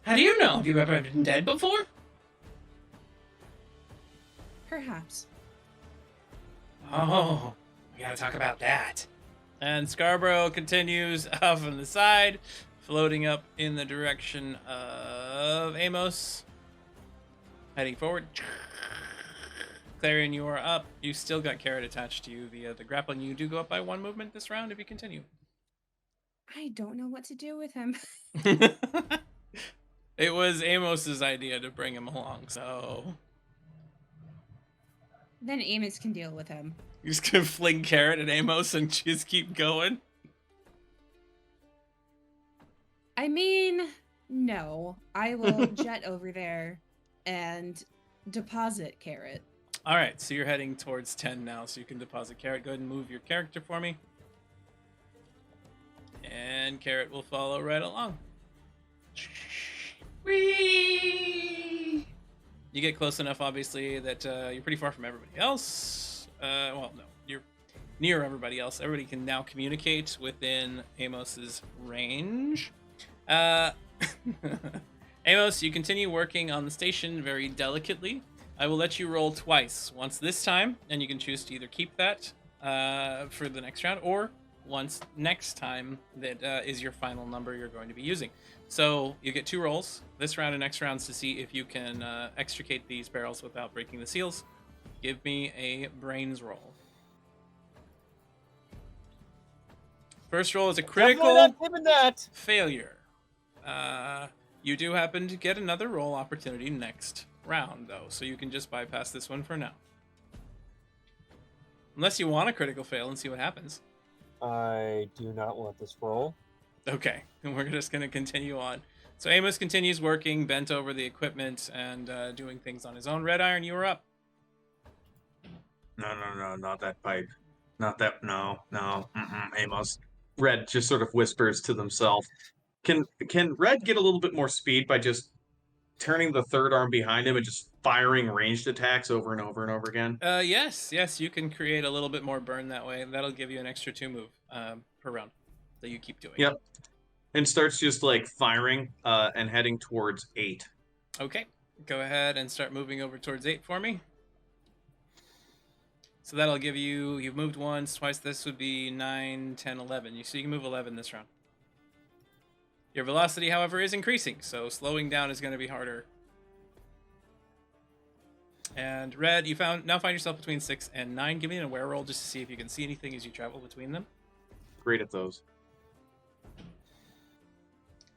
How do you know? Have you ever been dead before? Perhaps. Oh, we gotta talk about that. and Scarborough continues off on the side, floating up in the direction of Amos. Heading forward. Clarion, you are up. You still got Carrot attached to you via the grappling. You do go up by 1 movement this round if you continue. I don't know what to do with him. It was Amos's idea to bring him along, so Then Amos can deal with him. you're just gonna fling Carrot at Amos and just keep going. I mean, no. I will jet over there and deposit Carrot. All right, so you're heading towards 10 now, so you can deposit Carrot. Go ahead and move your character for me. And Carrot will follow right along. Whee! You get close enough, obviously, that you're pretty far from everybody else. Well, no, you're near everybody else. Everybody can now communicate within Amos's range. Amos, you continue working on the station very delicately. I will let you roll twice. Once this time, and you can choose to either keep that for the next round, or once next time that is your final number you're going to be using. So you get 2 rolls, this round and next rounds, to see if you can extricate these barrels without breaking the seals. Give me a brains roll. First roll is a critical Not given that. failure. You do happen to get another roll opportunity next round, though, so you can just bypass this one for now. Unless you want a critical fail and see what happens. I do not want this roll. Okay, and we're just going to continue on. So Amos continues working, bent over the equipment, and doing things on his own. Red Iron, you are up. No, not that pipe. Not that, no. Amos. Red just sort of whispers to themselves. Can Red get a little bit more speed by just turning the third arm behind him and just firing ranged attacks over and over and over again? Yes, you can create a little bit more burn that way. That'll give you an extra 2 move per round that you keep doing. Yep. And starts just like firing and heading towards 8. Okay, go ahead and start moving over towards 8 for me. So that'll give you, you've moved once, twice. This would be 9, 10, 11. So you can move 11 this round. Your velocity, however, is increasing, so slowing down is going to be harder. And Red, you now find yourself between 6 and 9. Give me an aware roll just to see if you can see anything as you travel between them. Great at those.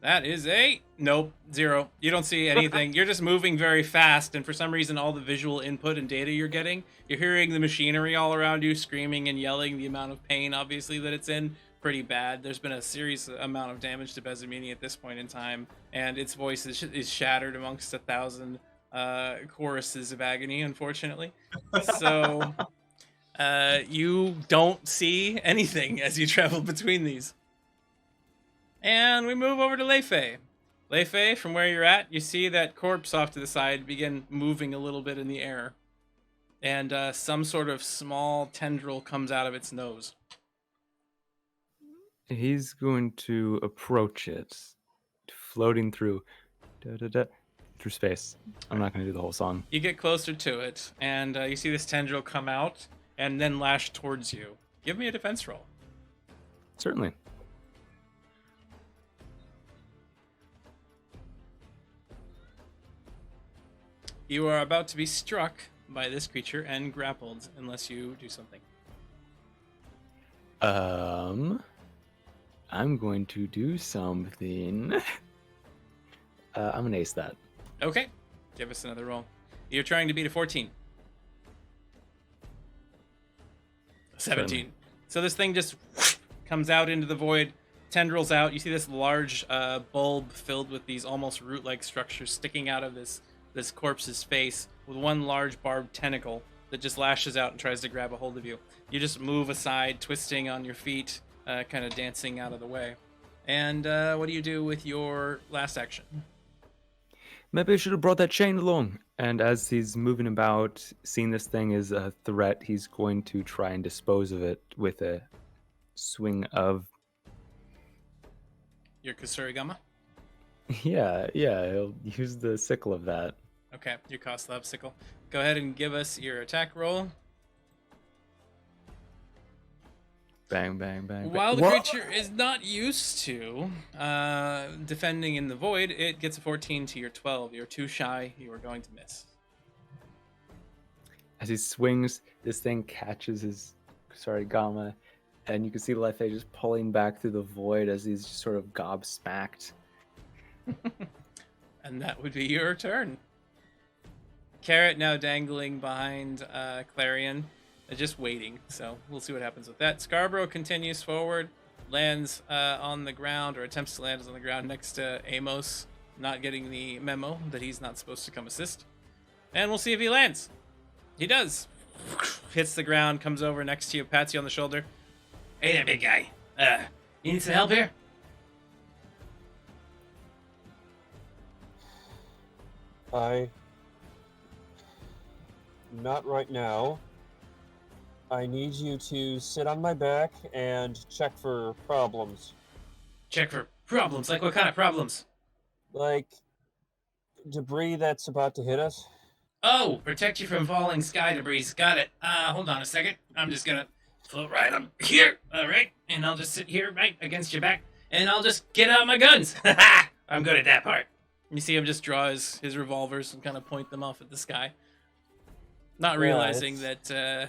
That is a nope, 0. You don't see anything. You're just moving very fast, and for some reason, all the visual input and data you're getting, you're hearing the machinery all around you screaming and yelling. The amount of pain, obviously, that it's in, pretty bad. There's been a serious amount of damage to Bezamini at this point in time, and its voice is shattered amongst 1,000 choruses of agony, unfortunately. So you don't see anything as you travel between these. And we move over to Leifei. Leifei, from where you're at, you see that corpse off to the side begin moving a little bit in the air. And some sort of small tendril comes out of its nose. He's going to approach it, floating through space. I'm not going to do the whole song. You get closer to it, and you see this tendril come out and then lash towards you. Give me a defense roll. Certainly. You are about to be struck by this creature and grappled unless you do something. I'm going to do something. I'm going to ace that. Okay. Give us another roll. You're trying to beat a 14. 17. Certainly. So this thing just comes out into the void, tendrils out. You see this large bulb filled with these almost root-like structures sticking out of this corpse's face with one large barbed tentacle that just lashes out and tries to grab a hold of you. You just move aside, twisting on your feet, kind of dancing out of the way. And what do you do with your last action? Maybe I should have brought that chain along. And as he's moving about, seeing this thing as a threat, he's going to try and dispose of it with a swing of... Your Kusurigama? Yeah, he'll use the sickle of that. Okay, your Koslav sickle. Go ahead and give us your attack roll. Bang, bang, bang, bang. While the Whoa! creature is not used to defending in the void, it gets a 14 to your 12. You're too shy. You are going to miss. As he swings, this thing catches his gauntlet, and you can see Lethe just pulling back through the void as he's just sort of gobsmacked. And that would be your turn. Carrot now dangling behind Clarion, just waiting. So we'll see what happens with that. Scarborough continues forward, lands on the ground, or attempts to land on the ground next to Amos, not getting the memo that he's not supposed to come assist. And we'll see if he lands. He does. Hits the ground, comes over next to you, pats you on the shoulder. Hey there, big guy. You need some help here? Not right now. I need you to sit on my back and check for problems. Check for problems? Like what kind of problems? Like debris that's about to hit us. Oh, protect you from falling sky debris. Got it. Hold on a second. I'm just gonna float right on here. All right. And I'll just sit here right against your back. And I'll just get out my guns. I'm good at that part. You see him just draw his revolvers and kind of point them off at the sky. Not realizing that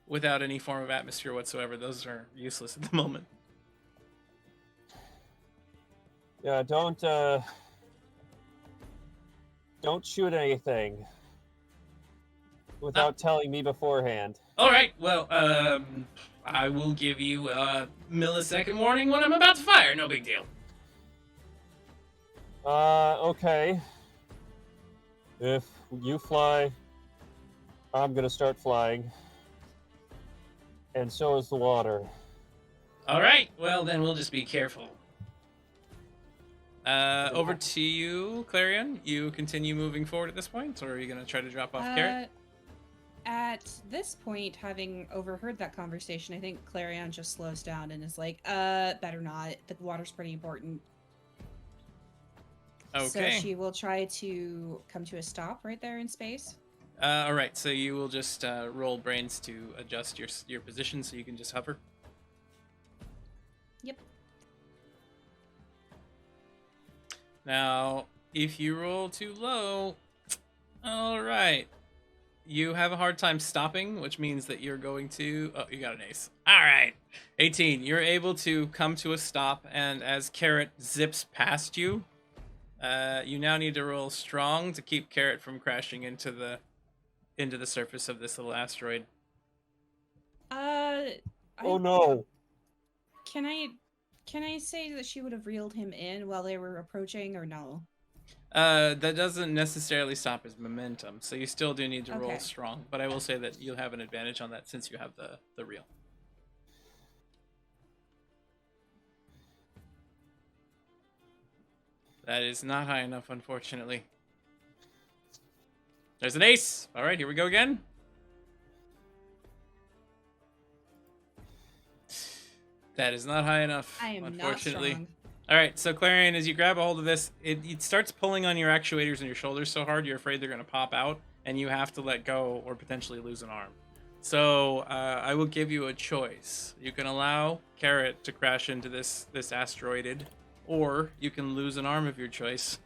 without any form of atmosphere whatsoever, those are useless at the moment. Yeah, don't shoot anything without telling me beforehand. All right. Well, I will give you a millisecond warning when I'm about to fire. No big deal. Okay. If you fly, I'm gonna start flying. And so is the water. All right. Well, then we'll just be careful. Over to you, Clarion. You continue moving forward at this point, or are you going to try to drop off Carrot? At this point, having overheard that conversation, I think Clarion just slows down and is like, better not. The water's pretty important. Okay. So she will try to come to a stop right there in space. All right. So you will just roll brains to adjust your position so you can just hover. Yep. Now, if you roll too low, all right. You have a hard time stopping, which means that you're going to... Oh, you got an ace. All right. 18. You're able to come to a stop, and as Carrot zips past you, you now need to roll strong to keep Carrot from crashing into the surface of this little asteroid. Oh no. Can I say that she would have reeled him in while they were approaching, or no? That doesn't necessarily stop his momentum, so you still do need to roll Okay. strong. But I will say that you'll have an advantage on that since you have the reel. That is not high enough, unfortunately. There's an ace. All right, here we go again. That is not high enough, I am not unfortunately. strong. All right, so Clarion, as you grab a hold of this, it starts pulling on your actuators and your shoulders so hard you're afraid they're going to pop out, and you have to let go or potentially lose an arm. So I will give you a choice. You can allow Carrot to crash into this asteroided, or you can lose an arm of your choice.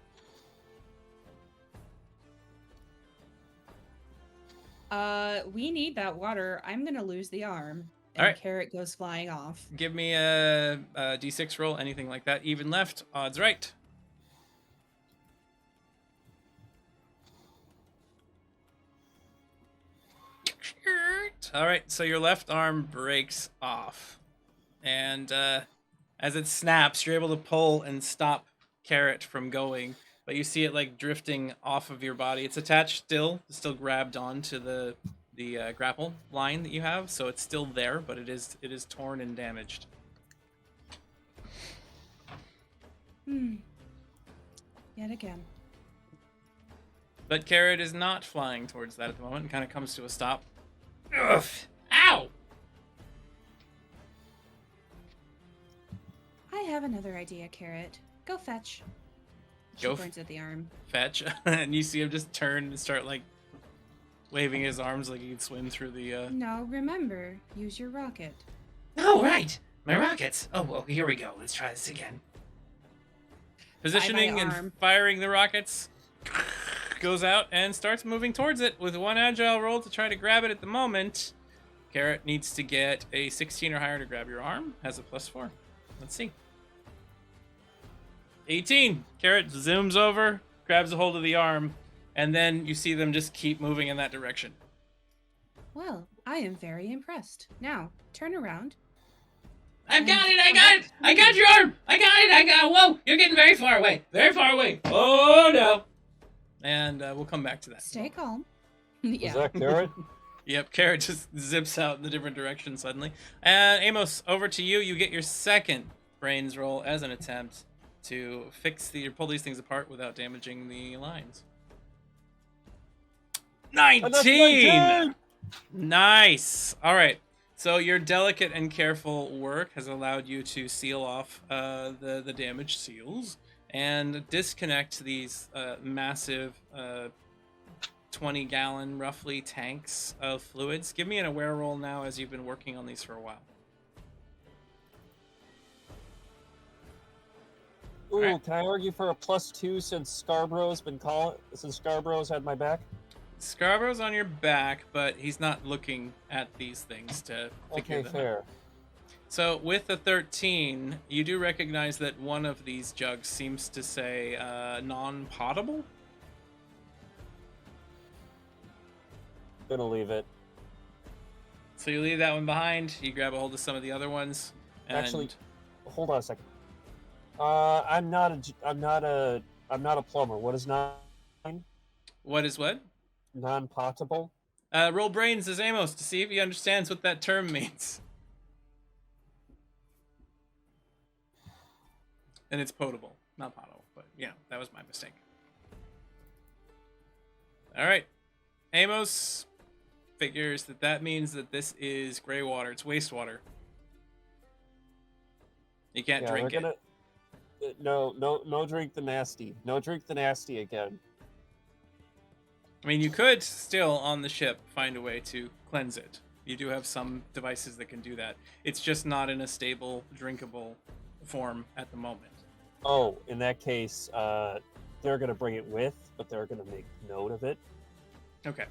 We need that water. I'm gonna lose the arm. And Alright. Carrot goes flying off. Give me a d6 roll, anything like that. Even left, odds right. All right, so your left arm breaks off. And as it snaps, you're able to pull and stop Carrot from going. But you see it like drifting off of your body. It's attached still grabbed onto the grapple line that you have, so it's still there, but it is torn and damaged. Yet again. But Carrot is not flying towards that at the moment and kind of comes to a stop. Ugh! Ow! I have another idea, Carrot. Go fetch. She Go points at the arm. Fetch. And you see him just turn and start like waving his arms like he can swim through the No, remember, use your rocket. Oh, right. My rockets. Oh, well, here we go. Let's try this again. Positioning and arm. firing the rockets. Goes out and starts moving towards it with one agile roll to try to grab it at the moment. Carrot needs to get a 16 or higher to grab your arm. Has a +4. Let's see. 18. Carrot zooms over, grabs a hold of the arm, and then you see them just keep moving in that direction. Well, I am very impressed. Now, turn around. I've got it. I got it. I got your arm. I got it. Whoa, you're getting very far away. Very far away. Oh, no. And we'll come back to that. Stay calm. Was Yeah. that Carrot? Yep, Carrot just zips out in the different direction suddenly. And Amos, over to you. You get your second brains roll as an attempt to pull these things apart without damaging the lines. 19! Nice! All right. So your delicate and careful work has allowed you to seal off the damaged seals and disconnect these massive 20-gallon, roughly, tanks of fluids. Give me an aware roll now as you've been working on these for a while. Ooh, Alright. can I argue for a +2 since Scarborough's had my back? Scarborough's on your back, but he's not looking at these things to figure Okay, them out. fair. So with the 13, you do recognize that one of these jugs seems to say non-potable. Gonna leave it. So you leave that one behind. You grab a hold of some of the other ones. And Actually, hold on a second. I'm not a plumber. What is what is what? non-potable? Roll brains as Amos to see if he understands what that term means. And it's potable, not potable. But yeah, that was my mistake. All right, Amos figures that means that this is gray water. It's wastewater. You can't Yeah, drink we're it. gonna. No, drink the nasty. No, drink the nasty again. I mean, you could still on the ship find a way to cleanse it. You do have some devices that can do that. It's just not in a stable, drinkable form at the moment. Oh, in that case, they're gonna bring it with, but they're gonna make note of it. Okay.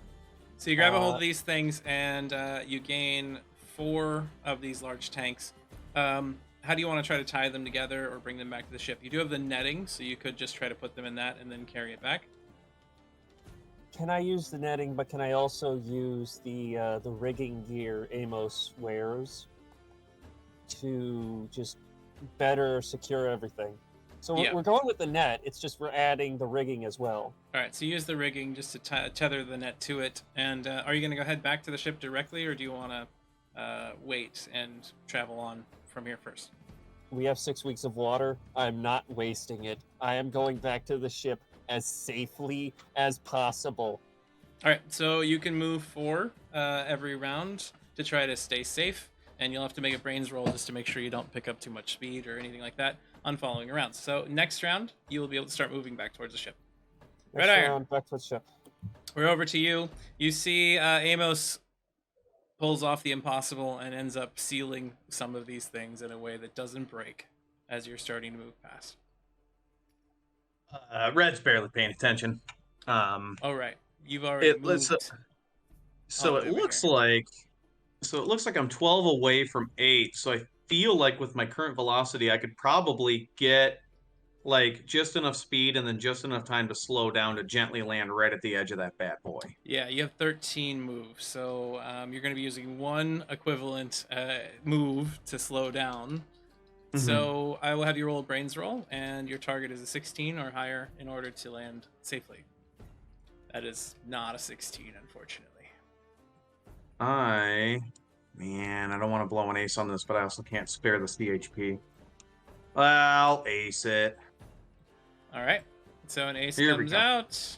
So you grab a hold of these things, and you gain 4 of these large tanks. How do you want to try to tie them together or bring them back to the ship? You do have the netting, so you could just try to put them in that and then carry it back. Can I use the netting, but can I also use the rigging gear Amos wears to just better secure everything? So Yeah. we're going with the net. It's just we're adding the rigging as well. All right, so use the rigging just to tether the net to it. And are you going to go head back to the ship directly, or do you want to wait and travel on from here first? We have 6 weeks of water. I'm not wasting it. I am going back to the ship as safely as possible. All right, so you can move 4 every round to try to stay safe, and you'll have to make a brains roll just to make sure you don't pick up too much speed or anything like that on following rounds. So next round, you will be able to start moving back towards the ship. Next Red Iron. round, back to the ship. We're over to you. You see Amos pulls off the impossible and ends up sealing some of these things in a way that doesn't break as you're starting to move past. Red's barely paying attention. All right, you've already moved. So all the it way looks over like, I'm 12 away from 8. So I feel like with my current velocity, I could probably get like just enough speed and then just enough time to slow down to gently land right at the edge of that bad boy. Yeah, you have 13 moves, so you're going to be using 1 equivalent move to slow down. So I will have you roll a brains roll, and your target is a 16 or higher in order to land safely. That is not a 16, unfortunately. I don't want to blow an ace on this, but I also can't spare the CHP. I'll ace it. All right, so an ace Here we comes go. out.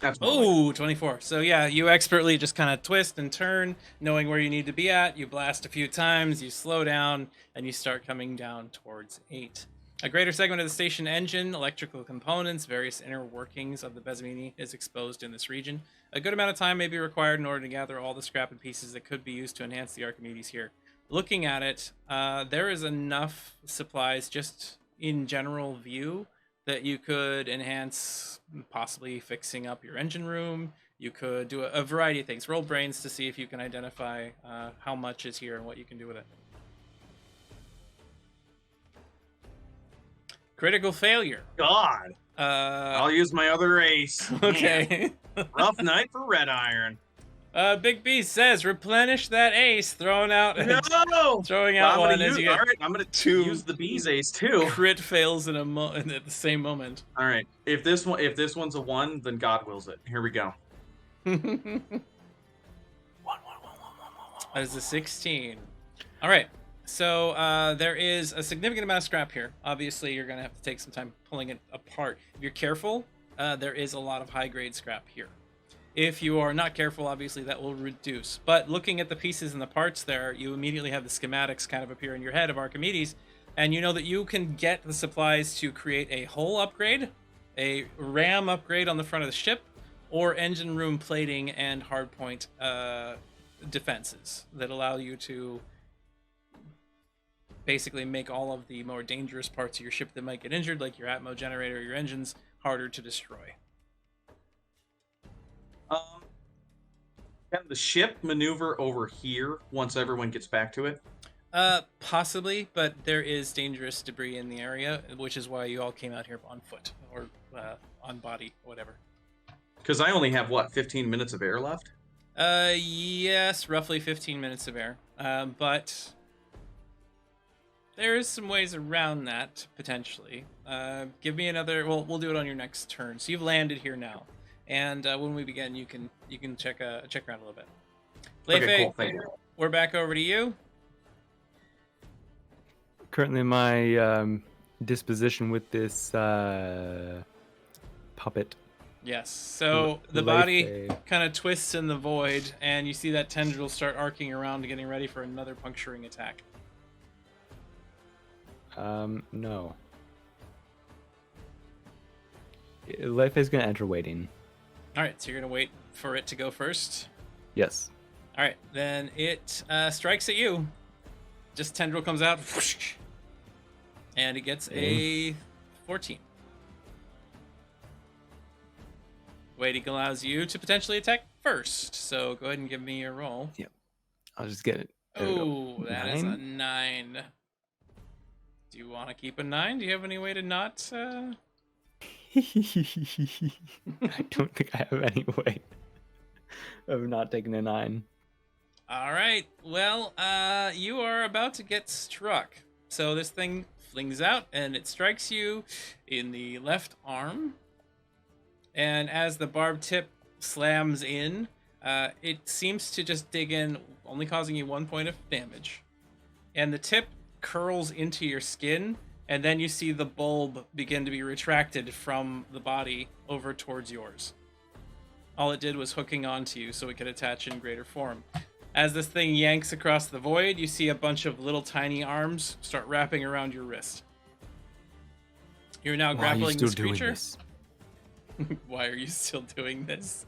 That's more like Oh, 24. So yeah, you expertly just kind of twist and turn, knowing where you need to be at. You blast a few times, you slow down, and you start coming down towards 8. A greater segment of the station engine, electrical components, various inner workings of the Besmini is exposed in this region. A good amount of time may be required in order to gather all the scrap and pieces that could be used to enhance the Archimedes here. Looking at it, there is enough supplies just in general view that you could enhance, possibly fixing up your engine room. You could do a variety of things. Roll brains to see if you can identify how much is here and what you can do with it. Critical failure. God. I'll use my other ace. Okay. Rough night for Red Iron. Big B says replenish that ace, throwing out No! throwing out I'm one gonna as use, you get all right, I'm gonna two use the bee's ace too. crit fails in at the same moment. All right. If this one's a 1, then God wills it. Here we go. That is a 16. All right. So there is a significant amount of scrap here. Obviously, you're going to have to take some time pulling it apart. If you're careful, there is a lot of high-grade scrap here. If you are not careful, obviously, that will reduce. But looking at the pieces and the parts there, you immediately have the schematics kind of appear in your head of Archimedes, and you know that you can get the supplies to create a hull upgrade, a ram upgrade on the front of the ship, or engine room plating and hardpoint defenses that allow you to basically make all of the more dangerous parts of your ship that might get injured, like your Atmo generator or your engines, harder to destroy. Can the ship maneuver over here once everyone gets back to it? Possibly, but there is dangerous debris in the area, which is why you all came out here on foot or on body, whatever. Because I only have, 15 minutes of air left? Yes, roughly 15 minutes of air. But there is some ways around that, potentially. Give me another... Well, we'll do it on your next turn. So you've landed here now. And when we begin, you can check around a little bit. Leifei, Okay, cool. Thank you. we're back over to you. Currently, my disposition with this puppet. Yes. So the body Leifei. kind of twists in the void, and you see that tendril start arcing around, getting ready for another puncturing attack. No. Leifei's gonna enter waiting. All right, so you're gonna wait for it to go first. Yes. All right, then it strikes at you. Just tendril comes out, whoosh, and it gets a 14. Waiting allows you to potentially attack first, so go ahead and give me your roll. I'll just get it. There we go. Oh, that is a 9? 9. Do you want to keep a 9? Do you have any way to not? I don't think I have any way of not taking a 9. All right. Well, you are about to get struck. So this thing flings out, and it strikes you in the left arm. And as the barbed tip slams in, it seems to just dig in, only causing you 1 point of damage. And the tip curls into your skin, and then you see the bulb begin to be retracted from the body over towards yours. All it did was hooking onto you so it could attach in greater form. As this thing yanks across the void, you see a bunch of little tiny arms start wrapping around your wrist. You're now Why are you grappling still this doing creature. this? Why are you still doing this?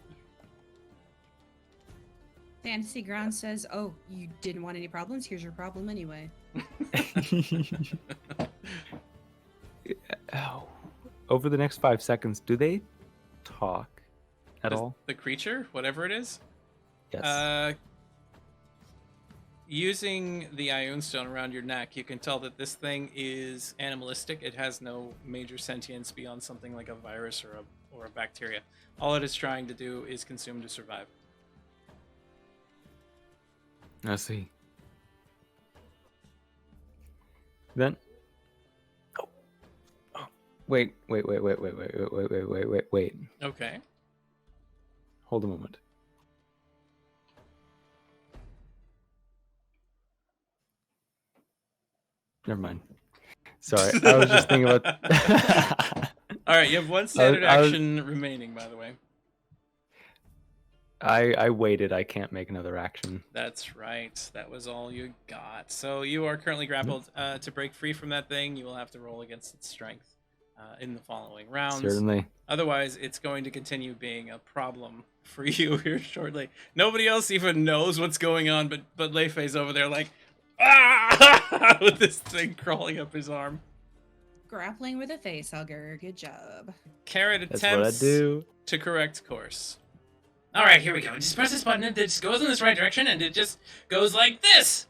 Fantasy Ground says, "Oh, you didn't want any problems? Here's your problem anyway." Oh. Over the next 5 seconds, do they talk at all? The creature, whatever it is? Yes. Using the Ioun Stone around your neck, you can tell that this thing is animalistic. It has no major sentience beyond something like a virus or a bacteria. All it is trying to do is consume to survive. I see. Then. Oh. Wait. Okay. Hold a moment. Never mind. Sorry, I was just thinking about. All right, you have one standard I was- action remaining, by the way. I waited. I can't make another action. That's right. That was all you got. So you are currently grappled. To break free from that thing, you will have to roll against its strength in the following rounds. Certainly. Otherwise, it's going to continue being a problem for you here shortly. Nobody else even knows what's going on, but Leifei's over there like, ah, with this thing crawling up his arm. Grappling with a face hugger. Good job. Carrot That's what I attempts do. to correct course. All right, here we go. Just press this button, and it just goes in this right direction, and it just goes like this.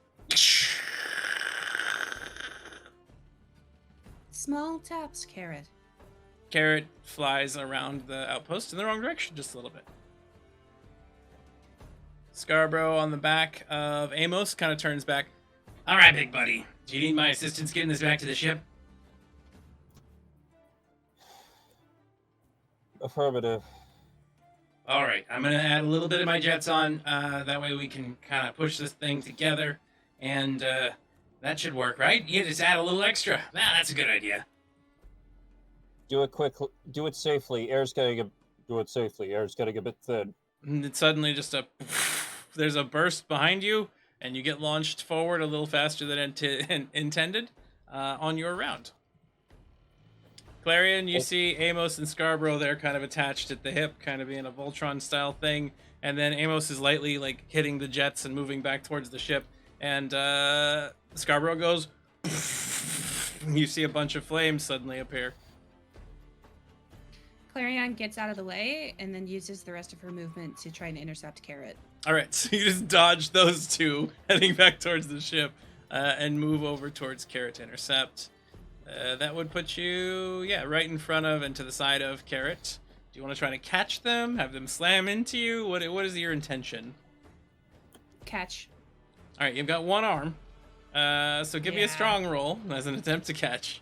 Small taps, Carrot. Carrot flies around the outpost in the wrong direction just a little bit. Scarborough on the back of Amos kind of turns back. All right, big buddy. Do you need my assistance getting this back to the ship? Affirmative. All right, I'm going to add a little bit of my jets on. That way we can kind of push this thing together, and that should work, right? You just add a little extra. That's a good idea. Do it quick. Do it safely. Air's gonna get. Do it safely. Air's gonna get a bit thin. And it's suddenly just there's a burst behind you, and you get launched forward a little faster than intended on your round. Clarion, you see Amos and Scarborough there kind of attached at the hip, kind of being a Voltron style thing, and then Amos is lightly like hitting the jets and moving back towards the ship, and Scarborough goes, you see a bunch of flames suddenly appear. Clarion gets out of the way and then uses the rest of her movement to try and intercept Carrot. All right, so you just dodge those two heading back towards the ship and move over towards Carrot to intercept. That would put you, right in front of and to the side of Carrot. Do you want to try to catch them? Have them slam into you? What is your intention? Catch. All right, you've got one arm. So give me a strong roll as an attempt to catch.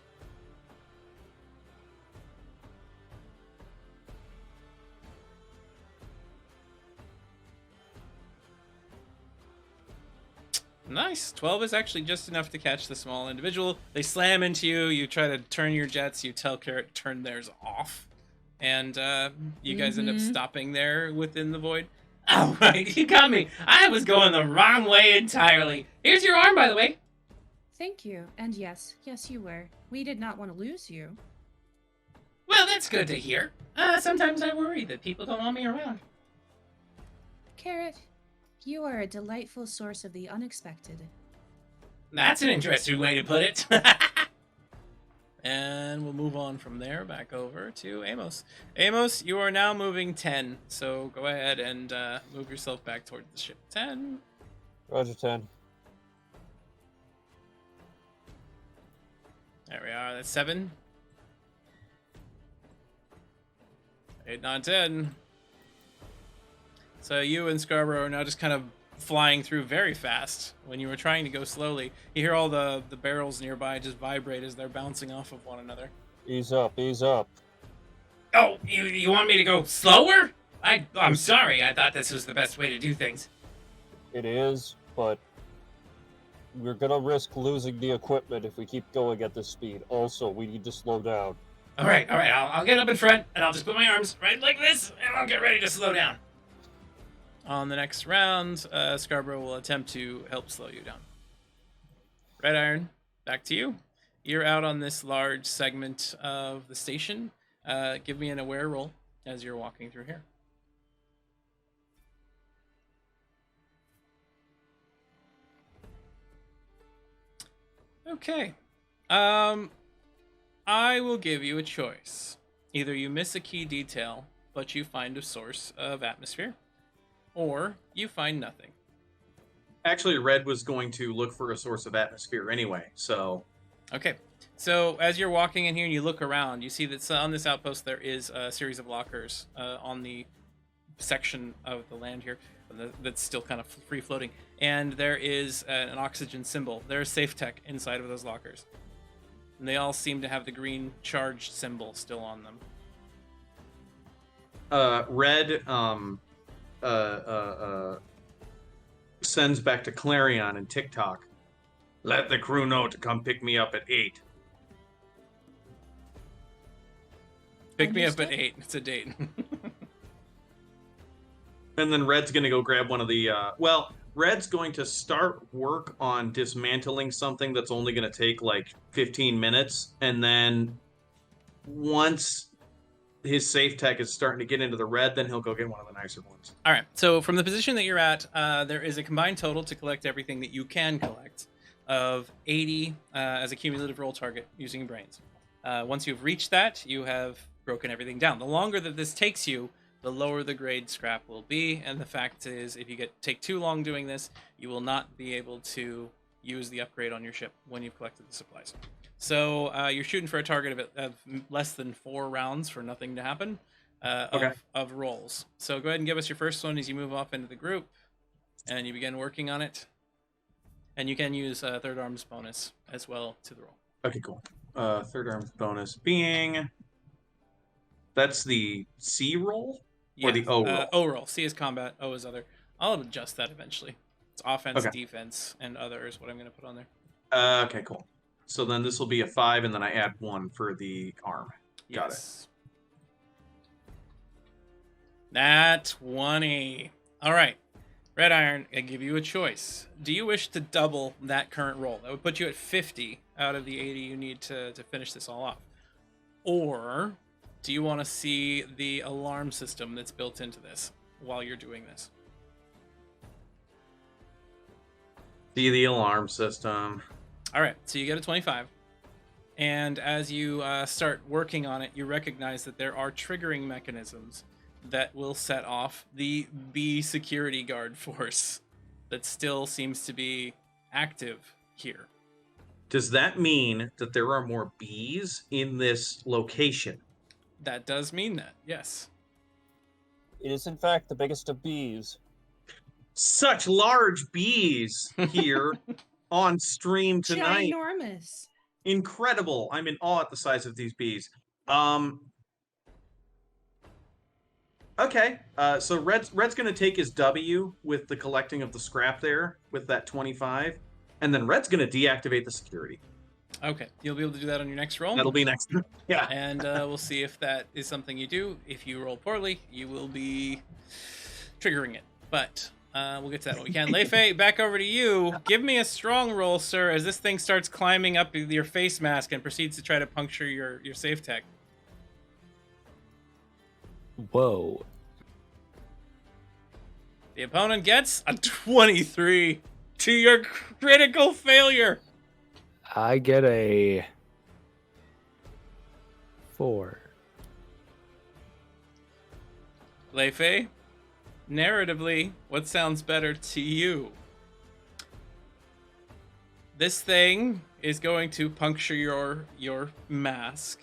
Nice. 12 is actually just enough to catch the small individual. They slam into you. You try to turn your jets. You tell Carrot to turn theirs off. And you guys end up stopping there within the void. Oh, right. You got me. I was going the wrong way entirely. Here's your arm, by the way. Thank you. And yes, you were. We did not want to lose you. Well, that's good to hear. Sometimes I worry that people don't want me around. Carrot, you are a delightful source of the unexpected. That's an interesting way to put it. And we'll move on from there back over to Amos. Amos, you are now moving 10, so go ahead and move yourself back towards the ship. 10. Roger, 10. There we are. That's 7. 8, 9, 10. So you and Scarborough are now just kind of flying through very fast. When you were trying to go slowly, you hear all the barrels nearby just vibrate as they're bouncing off of one another. Ease up, ease up. Oh, you want me to go slower? I'm sorry. I thought this was the best way to do things. It is, but we're gonna risk losing the equipment if we keep going at this speed. Also, we need to slow down. All right. I'll get up in front, and I'll just put my arms right like this, and I'll get ready to slow down. On the next round, Scarborough will attempt to help slow you down. Red Iron, back to you. You're out on this large segment of the station. Give me an aware roll as you're walking through here. Okay. I will give you a choice. Either you miss a key detail, but you find a source of atmosphere, or you find nothing. Actually, Red was going to look for a source of atmosphere anyway, so... Okay. So as you're walking in here and you look around, you see that on this outpost there is a series of lockers on the section of the land here that's still kind of free-floating. And there is an oxygen symbol. There's safe tech inside of those lockers. And they all seem to have the green charged symbol still on them. Red sends back to Clarion and TikTok. Let the crew know to come pick me up at 8. Pick me up at 8. It's a date. And then Red's going to go grab one of the... Red's going to start work on dismantling something that's only going to take like 15 minutes. And then once his safe tech is starting to get into the red, then he'll go get one of the nicer ones. All right. So from the position that you're at, there is a combined total to collect everything that you can collect of 80 as a cumulative roll target using brains. Once you've reached that, you have broken everything down. The longer that this takes you, the lower the grade scrap will be. And the fact is, if you take too long doing this, you will not be able to use the upgrade on your ship when you've collected the supplies. So you're shooting for a target of less than 4 rounds for nothing to happen of rolls. So go ahead and give us your first one as you move off into the group and you begin working on it. And you can use third arms bonus as well to the roll. Okay, cool. Third arms bonus being... That's the C roll? Or the O roll? O roll. C is combat, O is other. I'll adjust that eventually. It's offense, Okay. defense, and other is what I'm going to put on there. Okay, cool. So then this will be a 5, and then I add 1 for the arm. Got it. Nat 20. All right. Red Iron, I give you a choice. Do you wish to double that current roll? That would put you at 50 out of the 80 you need to finish this all off. Or do you want to see the alarm system that's built into this while you're doing this? See the alarm system. All right, so you get a 25. And as you start working on it, you recognize that there are triggering mechanisms that will set off the bee security guard force that still seems to be active here. Does that mean that there are more bees in this location? That does mean that, yes. It is, in fact, the biggest of bees. Such large bees here on stream tonight. Ginormous. Incredible. I'm in awe at the size of these bees. Okay. So Red's going to take his W with the collecting of the scrap there with that 25. And then Red's going to deactivate the security. Okay, you'll be able to do that on your next roll. That'll be next. Yeah. And we'll see if that is something you do. If you roll poorly, you will be triggering it. But we'll get to that when we can. Leifei, back over to you. Give me a strong roll, sir, as this thing starts climbing up your face mask and proceeds to try to puncture your safe tech. Whoa. The opponent gets a 23 to your critical failure. I get a 4. Leifei, narratively, what sounds better to you? This thing is going to puncture your mask.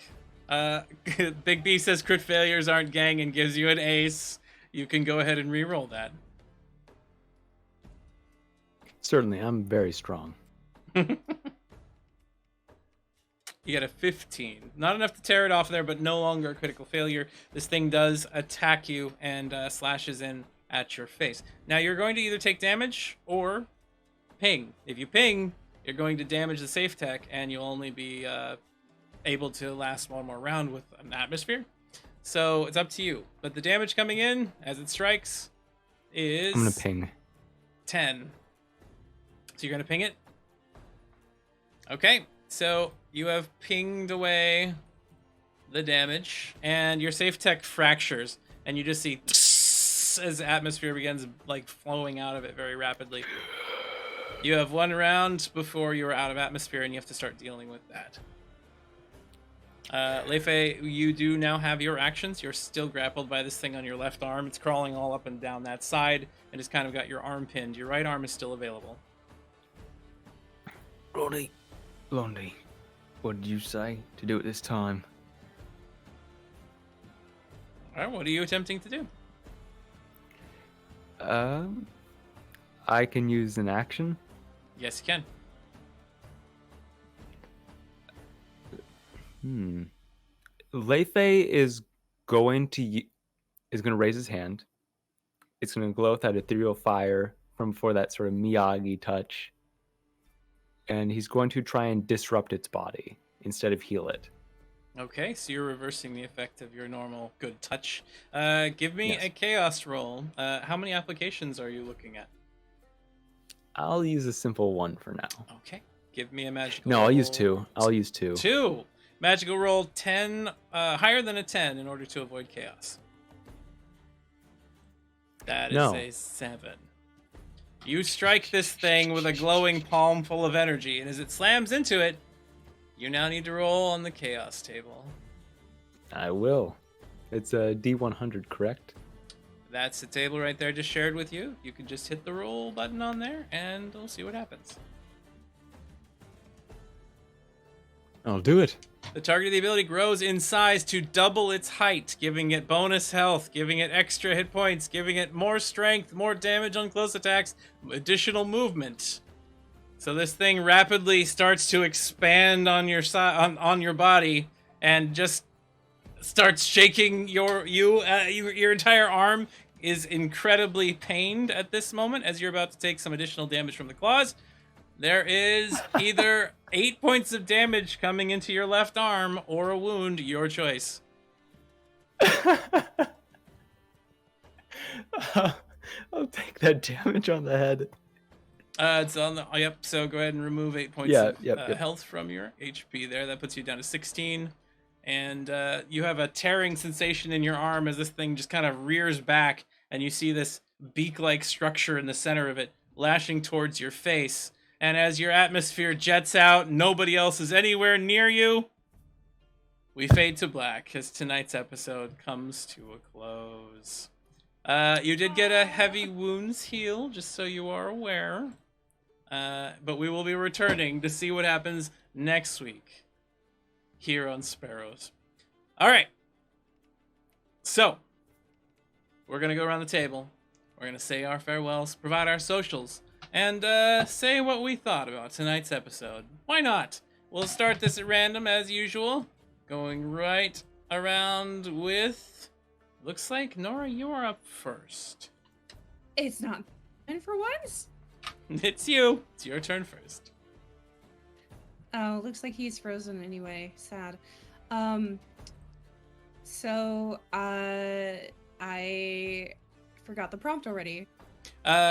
Big B says crit failures aren't gang and gives you an ace. You can go ahead and re-roll that. Certainly, I'm very strong. You get a 15. Not enough to tear it off there, but no longer a critical failure. This thing does attack you and slashes in at your face. Now you're going to either take damage or ping. If you ping, you're going to damage the safe tech, and you'll only be able to last one more round with an atmosphere. So it's up to you. But the damage coming in as it strikes is... I'm going to ping. 10. So you're going to ping it? Okay. So you have pinged away the damage, and your safe tech fractures, and you just see as atmosphere begins like flowing out of it very rapidly. You have 1 round before you are out of atmosphere, and you have to start dealing with that. Leifei, you do now have your actions. You're still grappled by this thing on your left arm. It's crawling all up and down that side, and it's kind of got your arm pinned. Your right arm is still available. Blondie, what did you say to do it this time? All right, what are you attempting to do? I can use an action. Yes, you can. Leifei is going to raise his hand. It's going to glow with that ethereal fire from before that sort of Miyagi touch. And he's going to try and disrupt its body instead of heal it. Okay, so you're reversing the effect of your normal good touch. Give me Yes. a chaos roll. How many applications are you looking at? I'll use a simple one for now. Okay, give me a magical No, roll. I'll use two. I'll use two. 2. Magical roll 10, higher than a 10 in order to avoid chaos. That is No. a 7. You strike this thing with a glowing palm full of energy, and as it slams into it, you now need to roll on the chaos table. I will. It's a D100, correct? That's the table right there just shared with you. You can just hit the roll button on there, and we'll see what happens. I'll do it. The target of the ability grows in size to double its height, giving it bonus health, giving it extra hit points, giving it more strength, more damage on close attacks, additional movement. So this thing rapidly starts to expand on your on your body and just starts shaking your entire arm is incredibly pained at this moment as you're about to take some additional damage from the claws. There is either 8 points of damage coming into your left arm or a wound, your choice. I'll take that damage on the head. It's on the yep. So go ahead and remove 8 points of health from your HP there. That puts you down to 16, and you have a tearing sensation in your arm as this thing just kind of rears back, and you see this beak-like structure in the center of it lashing towards your face. And as your atmosphere jets out, nobody else is anywhere near you. We fade to black as tonight's episode comes to a close. You did get a heavy wounds heal, just so you are aware. But we will be returning to see what happens next week here on Sparrows. All right. So, we're going to go around the table. We're going to say our farewells, provide our socials, and say what we thought about tonight's episode. Why not? We'll start this at random as usual. Going right around with... Looks like, Nora, you are up first. It's not. And for once? It's you. It's your turn first. Oh, looks like he's frozen anyway. Sad. So, I forgot the prompt already.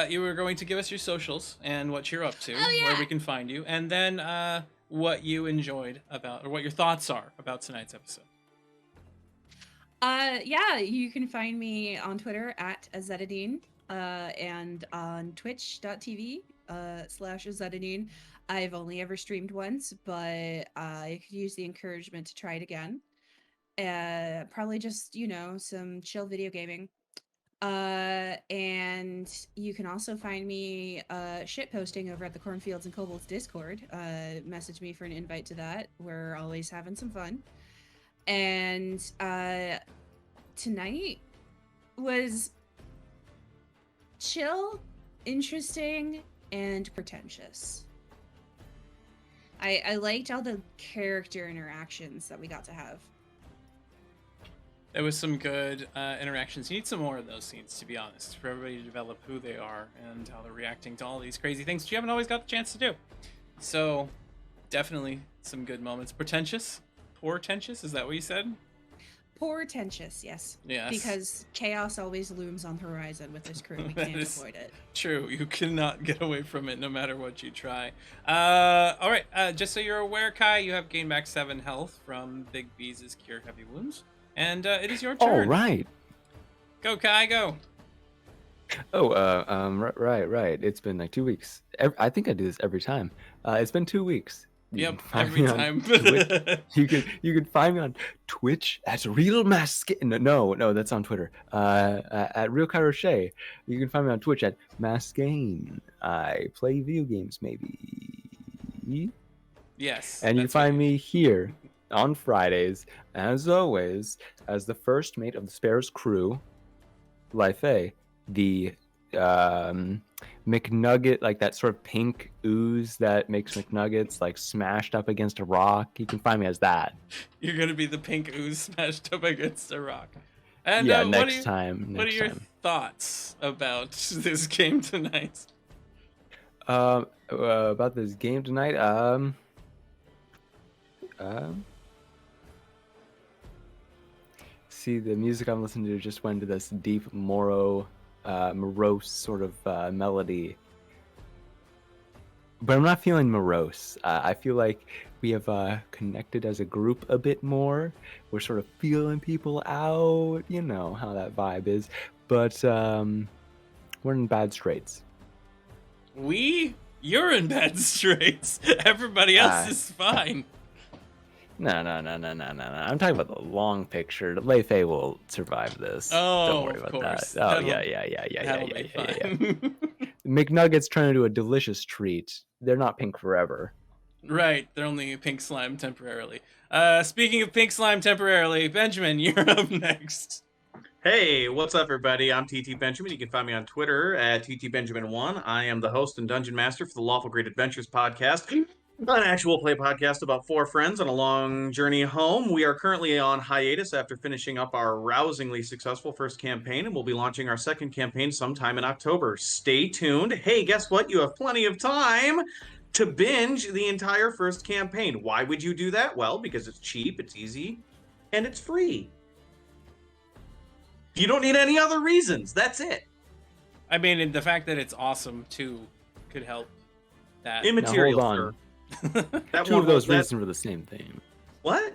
You were going to give us your socials and what you're up to, yeah. where we can find you, and then what you enjoyed about, or what your thoughts are about tonight's episode. Yeah, you can find me on Twitter at Azedadine, and on twitch.tv /Azedadine. I've only ever streamed once, but I could use the encouragement to try it again. Probably just, some chill video gaming. And you can also find me shit posting over at the Cornfields and Kobolds Discord. Message me for an invite to that. We're always having some fun. And tonight was chill, interesting, and pretentious. I liked all the character interactions that we got to have. There was some good interactions. You need some more of those scenes, to be honest, for everybody to develop who they are and how they're reacting to all these crazy things that you haven't always got the chance to do. So, definitely some good moments. Pretentious? Portentous? Is that what you said? Portentous, yes. Yes. Because chaos always looms on the horizon with this crew. We can't avoid it. True. You cannot get away from it no matter what you try. All right. Just so you're aware, Kai, you have gained back 7 health from Big B's Cure Heavy Wounds. And it is your turn. Oh, right. Go, Kai, go. Oh, right. It's been like 2 weeks. I think I do this every time. It's been 2 weeks. Yep, every time. you can find me on Twitch at Real Mascane. No, that's on Twitter. At Real Kai Roche. You can find me on Twitch at Mascane. I play video games, maybe. Yes. And you can find me here on Fridays, as always, as the first mate of the Sparrows crew, Life A, the McNugget, like that sort of pink ooze that makes McNuggets like smashed up against a rock. You can find me as that. You're gonna be the pink ooze smashed up against a rock. And yeah, what are your thoughts about this game tonight? About this game tonight, see, the music I'm listening to just went to this deep morose sort of melody. But I'm not feeling morose. I feel like we have connected as a group a bit more. We're sort of feeling people out. You know how that vibe is. But we're in bad straits. You're in bad straits. Everybody else is fine. No. I'm talking about the long picture. Lei Fei will survive this. Oh, don't worry of about course. that. Oh, That'll yeah. be fine. McNuggets turn into a delicious treat. They're not pink forever. Right, they're only pink slime temporarily. Speaking of pink slime temporarily, Benjamin, you're up next. Hey, what's up, everybody? I'm TT Benjamin. You can find me on Twitter at TTBenjamin1. I am the host and dungeon master for the Lawful Great Adventures podcast, an actual play podcast about 4 friends on a long journey home. We are currently on hiatus after finishing up our rousingly successful first campaign, and we'll be launching our second campaign sometime in October. Stay tuned. Hey, guess what? You have plenty of time to binge the entire first campaign. Why would you do that? Well, because it's cheap, it's easy, and it's free. You don't need any other reasons. That's it. I mean, and the fact that it's awesome too could help that. Immaterial, now, hold sir. on. That Two of those reasons were the same thing. What?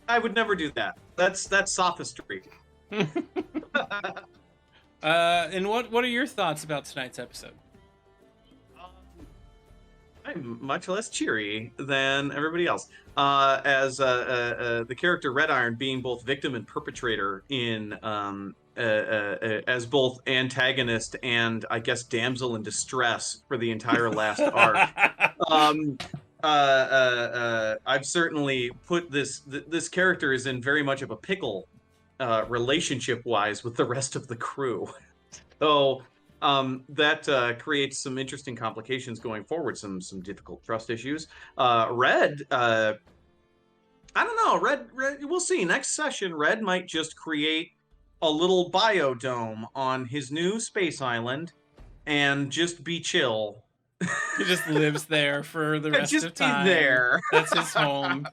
I would never do that. That's sophistry. And what are your thoughts about tonight's episode? I'm much less cheery than everybody else. As the character Red Iron being both victim and perpetrator in as both antagonist and I guess damsel in distress for the entire last arc. I've certainly put this character is in very much of a pickle relationship wise with the rest of the crew. So that creates some interesting complications going forward, some difficult trust issues. Red, I don't know. Red, we'll see. Next session, Red might just create a little biodome on his new space island and just be chill. He just lives there for the rest just of time. Be there. That's his home.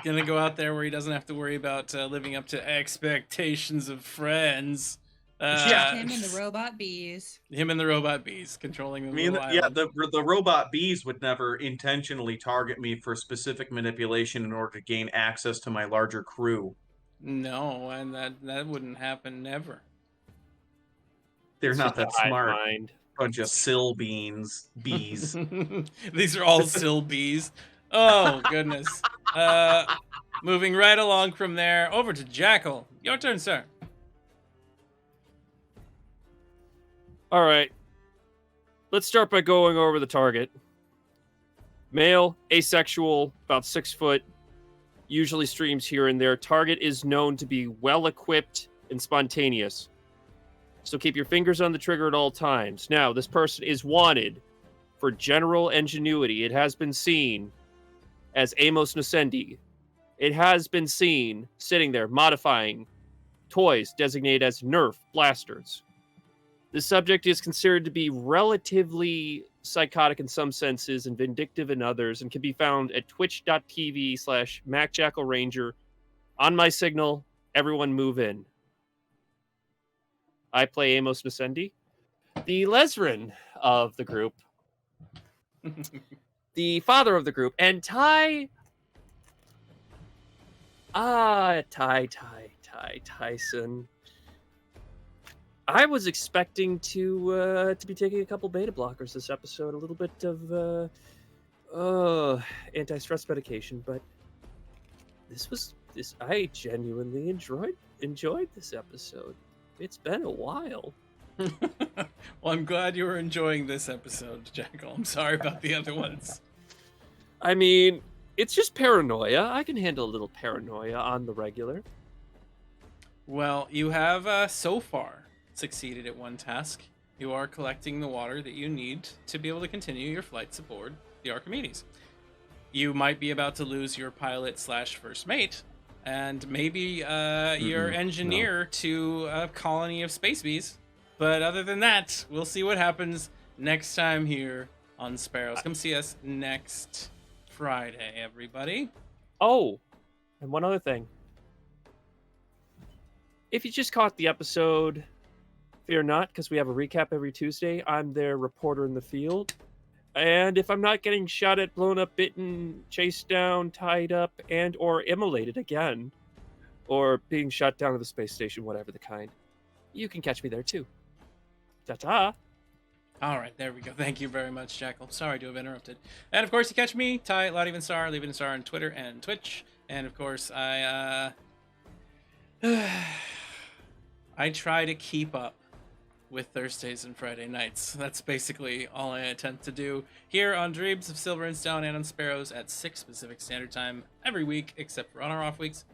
Gonna go out there where he doesn't have to worry about living up to expectations of friends. Him and the robot bees. Him and the robot bees controlling the little island. The robot bees would never intentionally target me for specific manipulation in order to gain access to my larger crew. No, and that wouldn't happen never. They're not that smart. Mind. Bunch of bees. These are all sill bees. Oh goodness. Moving right along from there, over to Jackal. Your turn, sir. All right. Let's start by going over the target. Male, asexual, about 6 foot, usually streams here and there. Target is known to be well-equipped and spontaneous. So keep your fingers on the trigger at all times. Now, this person is wanted for general ingenuity. It has been seen as Amos Nosendi. It has been seen sitting there modifying toys designated as Nerf blasters. The subject is considered to be relatively psychotic in some senses and vindictive in others, and can be found at twitch.tv/MacJackalRanger. On my signal, everyone move in. I play Amos Nosendi, the Lesrin of the group, the father of the group, and Tyson. I was expecting to be taking a couple beta blockers this episode, a little bit of anti-stress medication, but I genuinely enjoyed this episode. It's been a while. Well, I'm glad you were enjoying this episode, Jackal. I'm sorry about the other ones. I mean, it's just paranoia. I can handle a little paranoia on the regular. Well, you have so far succeeded at one task. You are collecting the water that you need to be able to continue your flights aboard the Archimedes. You might be about to lose your pilot/first mate, and maybe your engineer to a colony of space bees. But other than that, we'll see what happens next time here on Sparrows. Come see us next Friday, everybody. Oh, and one other thing. If you just caught the episode, fear not, because we have a recap every Tuesday. I'm their reporter in the field. And if I'm not getting shot at, blown up, bitten, chased down, tied up, and or immolated again, or being shot down to the space station, whatever the kind, you can catch me there too. Ta-ta! All right, there we go. Thank you very much, Jackal. Sorry to have interrupted. And of course, you catch me, Ty, Loud Even Star, Leave It in Star on Twitter and Twitch. And of course, I try to keep up with Thursdays and Friday nights. That's basically all I attempt to do here on Dreams of Silver and Stone and on Sparrows at 6 Pacific Standard Time every week, except for on our off weeks.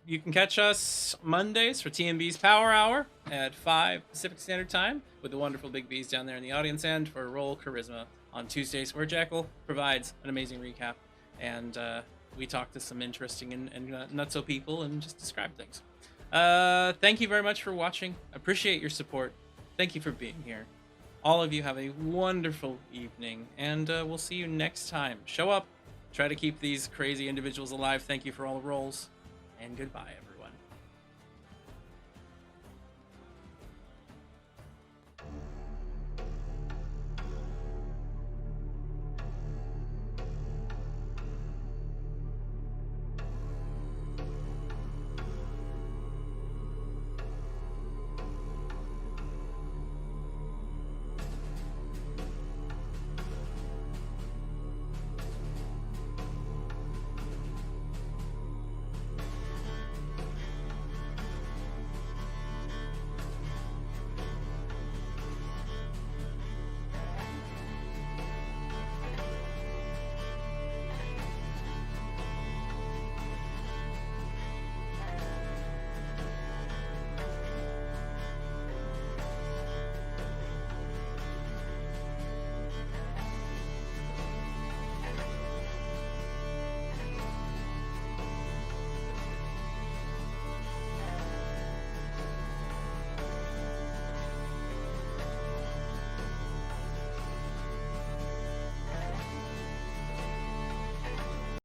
You can catch us Mondays for TMB's Power Hour at 5 Pacific Standard Time with the wonderful Big B's down there in the audience, and for Roll Charisma on Tuesdays, where Jackal provides an amazing recap, and we talk to some interesting and nutso people and just describe things. Thank you very much for watching. Appreciate your support. Thank you for being here. All of you have a wonderful evening, and we'll see you next time. Show up. Try to keep these crazy individuals alive. Thank you for all the rolls, and goodbye, everyone.